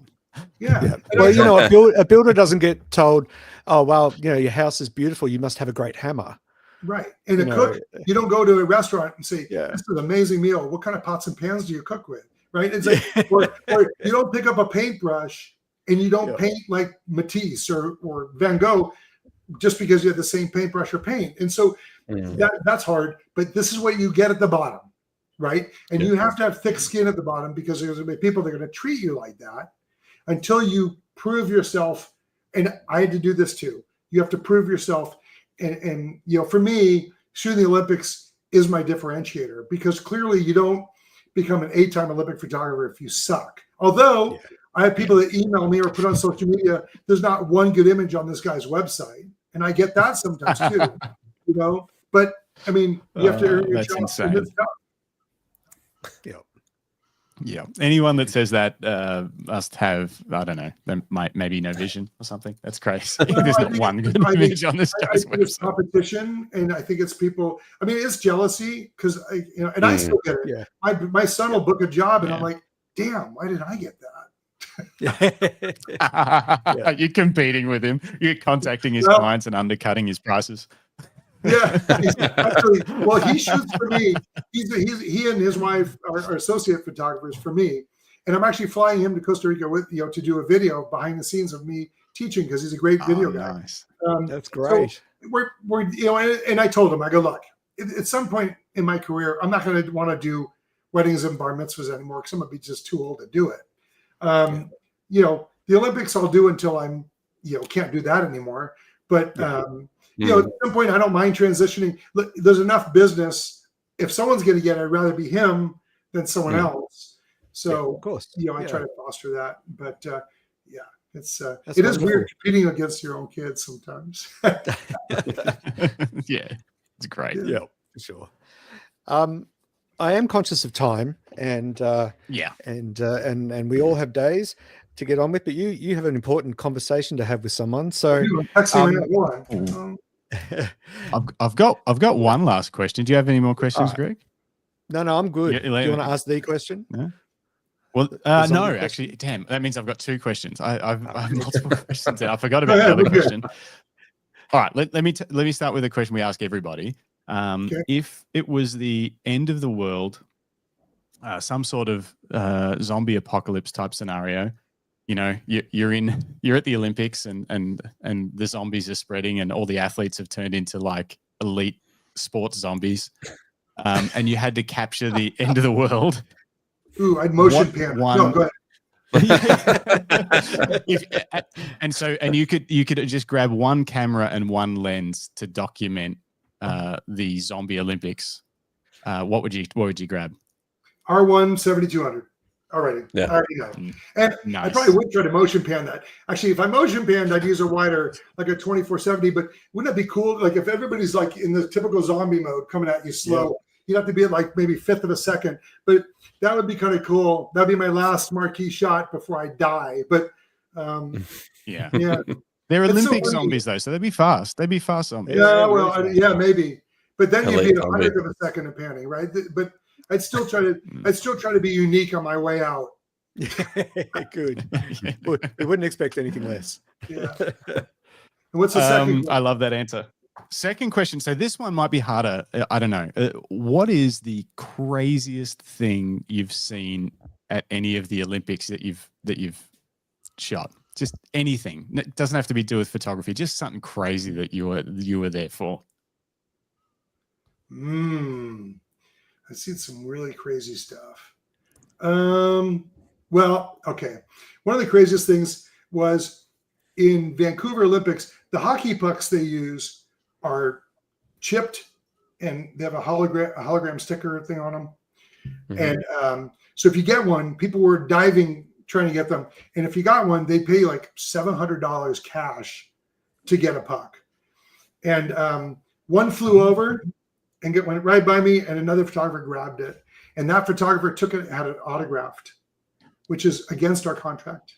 Speaker 4: Yeah.
Speaker 1: Well, a builder doesn't get told, oh, well, your house is beautiful. You must have a great hammer.
Speaker 4: Right. And a cook, you don't go to a restaurant and say, this is an amazing meal. What kind of pots and pans do you cook with? Right. It's like, or you don't pick up a paintbrush and you don't paint like Matisse or Van Gogh just because you have the same paintbrush or paint. And so that's hard, but this is what you get at the bottom. Right. And you have to have thick skin at the bottom because there's going to be people that are going to treat you like that until you prove yourself. And I had to do this too. You have to prove yourself. And for me, shooting the Olympics is my differentiator because clearly you don't become an 8-time Olympic photographer if you suck. Although I have people that email me or put on social media, there's not one good image on this guy's website. And I get that sometimes too, but I mean, you have to earn your job.
Speaker 3: Yeah. Anyone that says that must have, I don't know, maybe no vision or something. That's crazy. There's not one good image on this guy's website.
Speaker 4: It's competition, and I think it's people. I mean, it's jealousy because and I still get it. Yeah. My son will book a job, and I'm like, damn, why didn't I get
Speaker 3: that? You're competing with him. You're contacting his clients and undercutting his prices.
Speaker 4: Yeah, actually, well, he shoots for me. He and his wife are associate photographers for me, and I'm actually flying him to Costa Rica with to do a video behind the scenes of me teaching because he's a great video guy.
Speaker 1: That's great.
Speaker 4: So we're and I told him, I go, look, at some point in my career, I'm not going to want to do weddings and bar mitzvahs anymore because I'm going to be just too old to do it. You know, the Olympics I'll do until I'm, you know, can't do that anymore. But, you know, at some point, I don't mind transitioning. Look, there's enough business. If someone's going to get it, I'd rather be him than someone else. So,
Speaker 1: of course,
Speaker 4: you know, I try to foster that. But, yeah, it is weird competing against your own kids sometimes.
Speaker 3: Yeah, it's great.
Speaker 1: Yeah, for sure. I am conscious of time, and and we all have days to get on with, but you have an important conversation to have with someone. So
Speaker 3: I've got one last question. Do you have any more questions, Greg?
Speaker 1: No, I'm good. Do you want to ask the question?
Speaker 3: No. Well, no, actually, damn, that means I've got two questions. I have multiple questions, and I forgot about the other question. All right, let me start with a question we ask everybody. If it was the end of the world, some sort of zombie apocalypse type scenario, you know, you're at the Olympics and the zombies are spreading and all the athletes have turned into like elite sports zombies, and you had to capture the end of the world.
Speaker 4: Ooh, I'd motion pan. No, go
Speaker 3: ahead. And you could just grab one camera and one lens to document the zombie Olympics. What would you grab?
Speaker 4: R1 7200. Alrighty.
Speaker 2: Yeah.
Speaker 4: I already know. And
Speaker 3: nice.
Speaker 4: I probably would try to motion pan that. Actually, if I motion panned, I'd use a wider, like a 2470. But wouldn't that be cool? Like if everybody's like in the typical zombie mode coming at you slow, you'd have to be at like maybe 1/5 of a second. But that would be kind of cool. That'd be my last marquee shot before I die. But
Speaker 3: yeah. They're Olympic zombies though, so they'd be fast. They'd be fast zombies.
Speaker 4: Yeah, well, maybe. But then you'd be at 100th of a second of panning, right? But I'd still try to be unique on my way out.
Speaker 1: Good. We wouldn't expect anything less.
Speaker 4: Yeah. And what's the second?
Speaker 3: I love that answer. Second question. So this one might be harder. I don't know. What is the craziest thing you've seen at any of the Olympics that you've shot? Just anything. It doesn't have to be to do with photography. Just something crazy that you were there for.
Speaker 4: I've seen some really crazy stuff. Well, okay. One of the craziest things was in Vancouver Olympics, the hockey pucks they use are chipped and they have a hologram sticker thing on them. And so if you get one, people were diving trying to get them. And if you got one, they'd pay like $700 cash to get a puck. And one flew over and went right by me, and another photographer grabbed it. And that photographer took it and had it autographed, which is against our contract.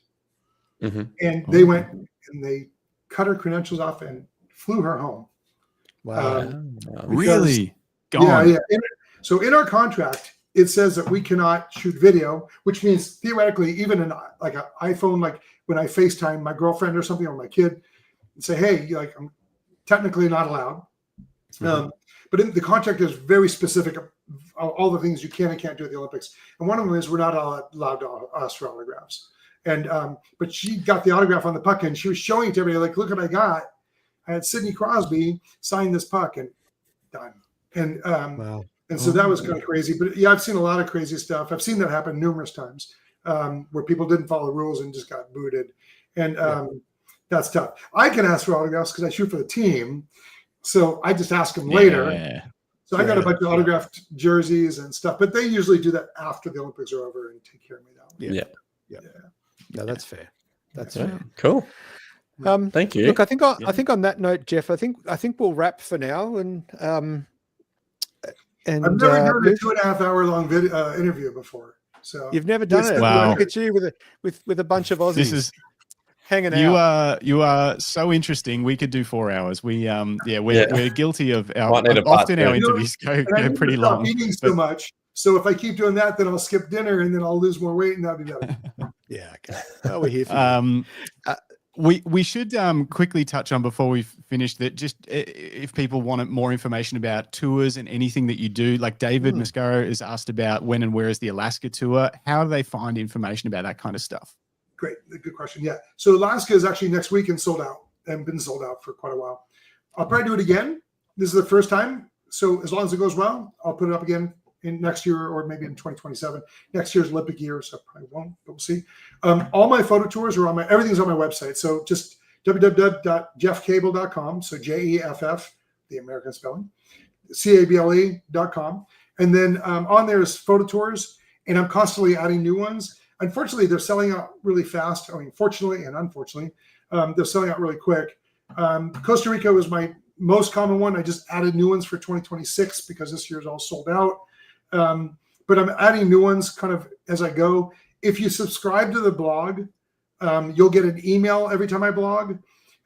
Speaker 4: And they went and they cut her credentials off and flew her home.
Speaker 1: Wow.
Speaker 3: Really?
Speaker 4: Yeah. So in our contract, it says that we cannot shoot video, which means theoretically, even in like an iPhone, like when I FaceTime my girlfriend or something or my kid and say, hey, like I'm technically not allowed. But the contract is very specific of all the things you can and can't do at the Olympics. And one of them is we're not allowed to ask for autographs. And but she got the autograph on the puck and she was showing it to everybody, like, look what I got. I had Sidney Crosby sign this puck and done. And and so that was kind of crazy. But yeah, I've seen a lot of crazy stuff. I've seen that happen numerous times where people didn't follow the rules and just got booted. And that's tough. I can ask for autographs because I shoot for the team. So I just ask them later. So I got a bunch of autographed jerseys and stuff, but they usually do that after the Olympics are over and take care of me that way.
Speaker 1: Yeah. No, that's fair. That's fair.
Speaker 2: Cool. Thank you.
Speaker 1: Look, I think on that note, Jeff, I think we'll wrap for now. And
Speaker 4: I've never done a 2.5 hour long interview before. So
Speaker 1: you've never done it.
Speaker 3: Wow.
Speaker 1: Look at you with a bunch of Aussies.
Speaker 3: This is
Speaker 1: hanging out.
Speaker 3: You are so interesting. We could do 4 hours. We're guilty of our interviews go pretty long.
Speaker 4: Eating so much. So if I keep doing that, then I'll skip dinner and then I'll lose more weight and that'll be better.
Speaker 1: Yeah. Okay. Well, we're here for
Speaker 3: we should quickly touch on before we finish that. Just if people wanted more information about tours and anything that you do, like David Mascaro is asked about when and where is the Alaska tour. How do they find information about that kind of stuff?
Speaker 4: Great. Good question. Yeah. So Alaska is actually next week and sold out and been sold out for quite a while. I'll probably do it again. This is the first time. So as long as it goes well, I'll put it up again in next year or maybe in 2027. Next year's Olympic year, so I probably won't, but we'll see. All my photo tours are everything's on my website. So just www.jeffcable.com. So JEFF, the American spelling, CABLE.com. And then on there is photo tours, and I'm constantly adding new ones. Unfortunately, they're selling out really fast. I mean, fortunately and unfortunately, they're selling out really quick. Costa Rica was my most common one. I just added new ones for 2026 because this year's all sold out. But I'm adding new ones kind of as I go. If you subscribe to the blog, you'll get an email every time I blog.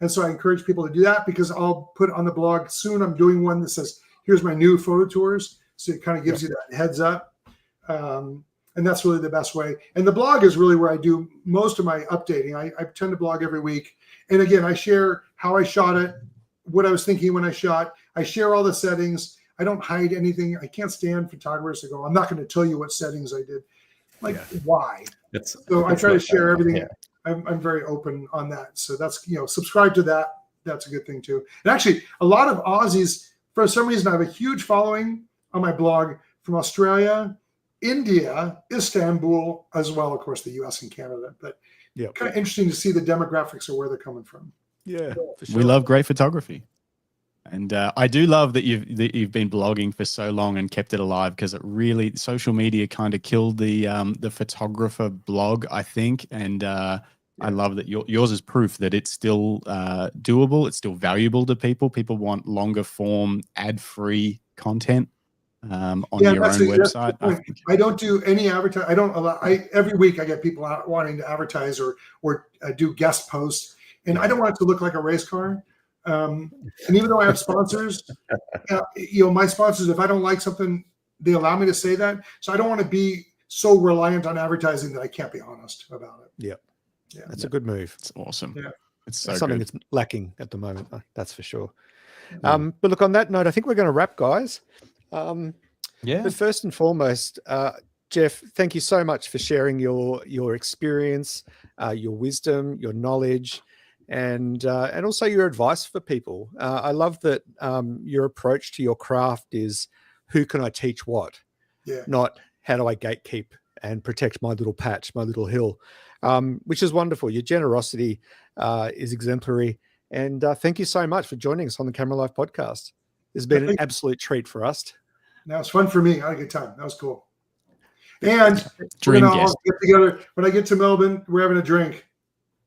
Speaker 4: And so I encourage people to do that because I'll put on the blog soon. I'm doing one that says, here's my new photo tours. So it kind of gives you that heads up. And that's really the best way. And the blog is really where I do most of my updating. I tend to blog every week. And again, I share how I shot it, what I was thinking when I shot. I share all the settings. I don't hide anything. I can't stand photographers that go, I'm not going to tell you what settings I did. Why? So I try to share everything. Yeah. I'm very open on that. So that's, subscribe to that. That's a good thing too. And actually, a lot of Aussies, for some reason, I have a huge following on my blog from Australia, India, Istanbul, as well, of course, the US and Canada. But kind of interesting to see the demographics of where they're coming from.
Speaker 1: Yeah, for sure.
Speaker 3: We love great photography. And I do love that you've been blogging for so long and kept it alive, because it really, social media kind of killed the photographer blog, I think. And I love that yours is proof that it's still doable. It's still valuable to people. People want longer form, ad-free content on your own website.
Speaker 4: I don't do any advertising. I don't allow. Every week I get people out wanting to advertise or do guest posts, and I don't want it to look like a race car. And even though I have sponsors, my sponsors, if I don't like something, they allow me to say that. So I don't want to be so reliant on advertising that I can't be honest about it.
Speaker 1: Yeah, that's a good move.
Speaker 3: It's awesome.
Speaker 4: Yeah,
Speaker 3: it's so
Speaker 1: something
Speaker 3: good.
Speaker 1: that's lacking at the moment. That's for sure. But look, on that note, I think we're going to wrap, guys. But first and foremost, Jeff, thank you so much for sharing your experience, your wisdom, your knowledge, and also your advice for people. I love that your approach to your craft is, who can I teach what? Not how do I gatekeep and protect my little patch, my little hill, which is wonderful. Your generosity is exemplary. And thank you so much for joining us on the Camera Life podcast. It's been an absolute treat for us.
Speaker 4: That was fun for me. I had a good time. That was cool. And
Speaker 3: dream
Speaker 4: all
Speaker 3: guest.
Speaker 4: get together. When I get to Melbourne, we're having a drink.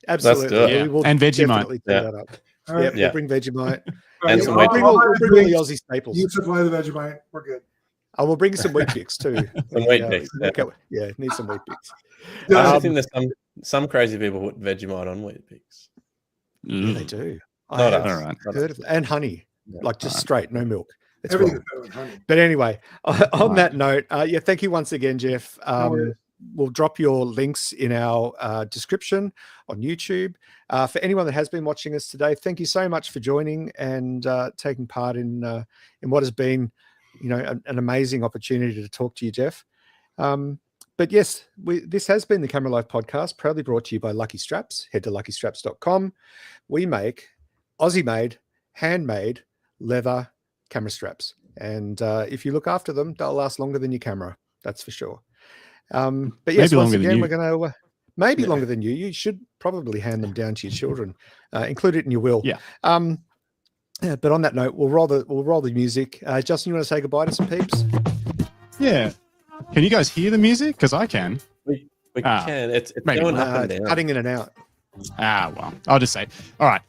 Speaker 1: Absolutely.
Speaker 3: Yeah. And Vegemite.
Speaker 1: That up.
Speaker 4: Right.
Speaker 1: We'll bring Vegemite.
Speaker 2: And some
Speaker 1: we'll bring all the Aussie staples.
Speaker 4: You supply the Vegemite. We're good.
Speaker 1: I will bring some wheat bix too.
Speaker 2: Some wheat bix.
Speaker 1: Yeah, need some wheat bix.
Speaker 2: I think there's some crazy people put Vegemite on wheat bix.
Speaker 1: Yeah, they do.
Speaker 2: Not
Speaker 1: I have
Speaker 2: us.
Speaker 1: heard of it. And honey, like just straight, no milk. It's
Speaker 4: Everything's
Speaker 1: wrong.
Speaker 4: better with honey.
Speaker 1: But anyway, on that note, thank you once again, Jeff. We'll drop your links in our description on YouTube. For anyone that has been watching us today, thank you so much for joining and taking part in what has been, an amazing opportunity to talk to you, Jeff. But yes, this has been the Camera Life podcast, proudly brought to you by Lucky Straps. Head to luckystraps.com. We make Aussie-made, handmade leather camera straps. And if you look after them, they'll last longer than your camera. That's for sure. But yes,
Speaker 3: maybe
Speaker 1: once again,
Speaker 3: you.
Speaker 1: we're going to maybe longer than you. You should probably hand them down to your children. Include it in your will.
Speaker 3: Yeah.
Speaker 1: But on that note, we'll roll the music. Justin, you want to say goodbye to some peeps?
Speaker 3: Yeah. Can you guys hear the music? Because I can.
Speaker 2: We can. It's
Speaker 3: maybe
Speaker 2: going up and down.
Speaker 1: Cutting in and out.
Speaker 3: Well, I'll just say, all right.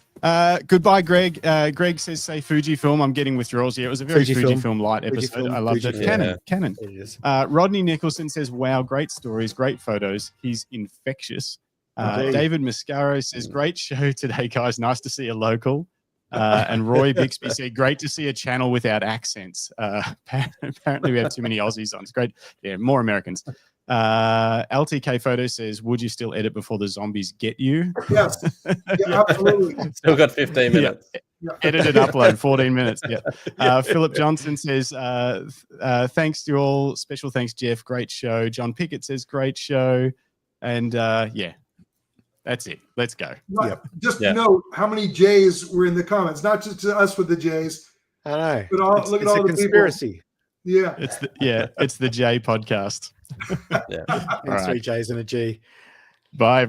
Speaker 3: Goodbye, Greg. Greg says, say Fujifilm. I'm getting withdrawals. Yeah, it was a very Fujifilm light episode. I loved it. Canon.
Speaker 1: It is.
Speaker 3: Rodney Nicholson says, wow, great stories, great photos. He's infectious. David Mascaro says, great show today, guys. Nice to see a local. And Roy Bixby said, great to see a channel without accents. Apparently we have too many Aussies on. It's great. Yeah, more Americans. LTK Photo says, would you still edit before the zombies get you?
Speaker 4: Yes. Yeah, absolutely.
Speaker 2: Still got 15 minutes.
Speaker 3: Yeah. Edit and upload, 14 minutes. Yeah. Philip Johnson says, thanks to you all. Special thanks, Jeff. Great show. John Pickett says, great show. And that's it. Let's go.
Speaker 4: Just note how many J's were in the comments, not just to us with the J's.
Speaker 1: I know.
Speaker 4: Look at
Speaker 1: it's
Speaker 4: all
Speaker 1: a
Speaker 4: the
Speaker 1: conspiracy.
Speaker 4: Yeah.
Speaker 3: It's the J podcast.
Speaker 2: Yeah.
Speaker 3: All
Speaker 1: And three
Speaker 3: right.
Speaker 1: J's and a G.
Speaker 3: Bye.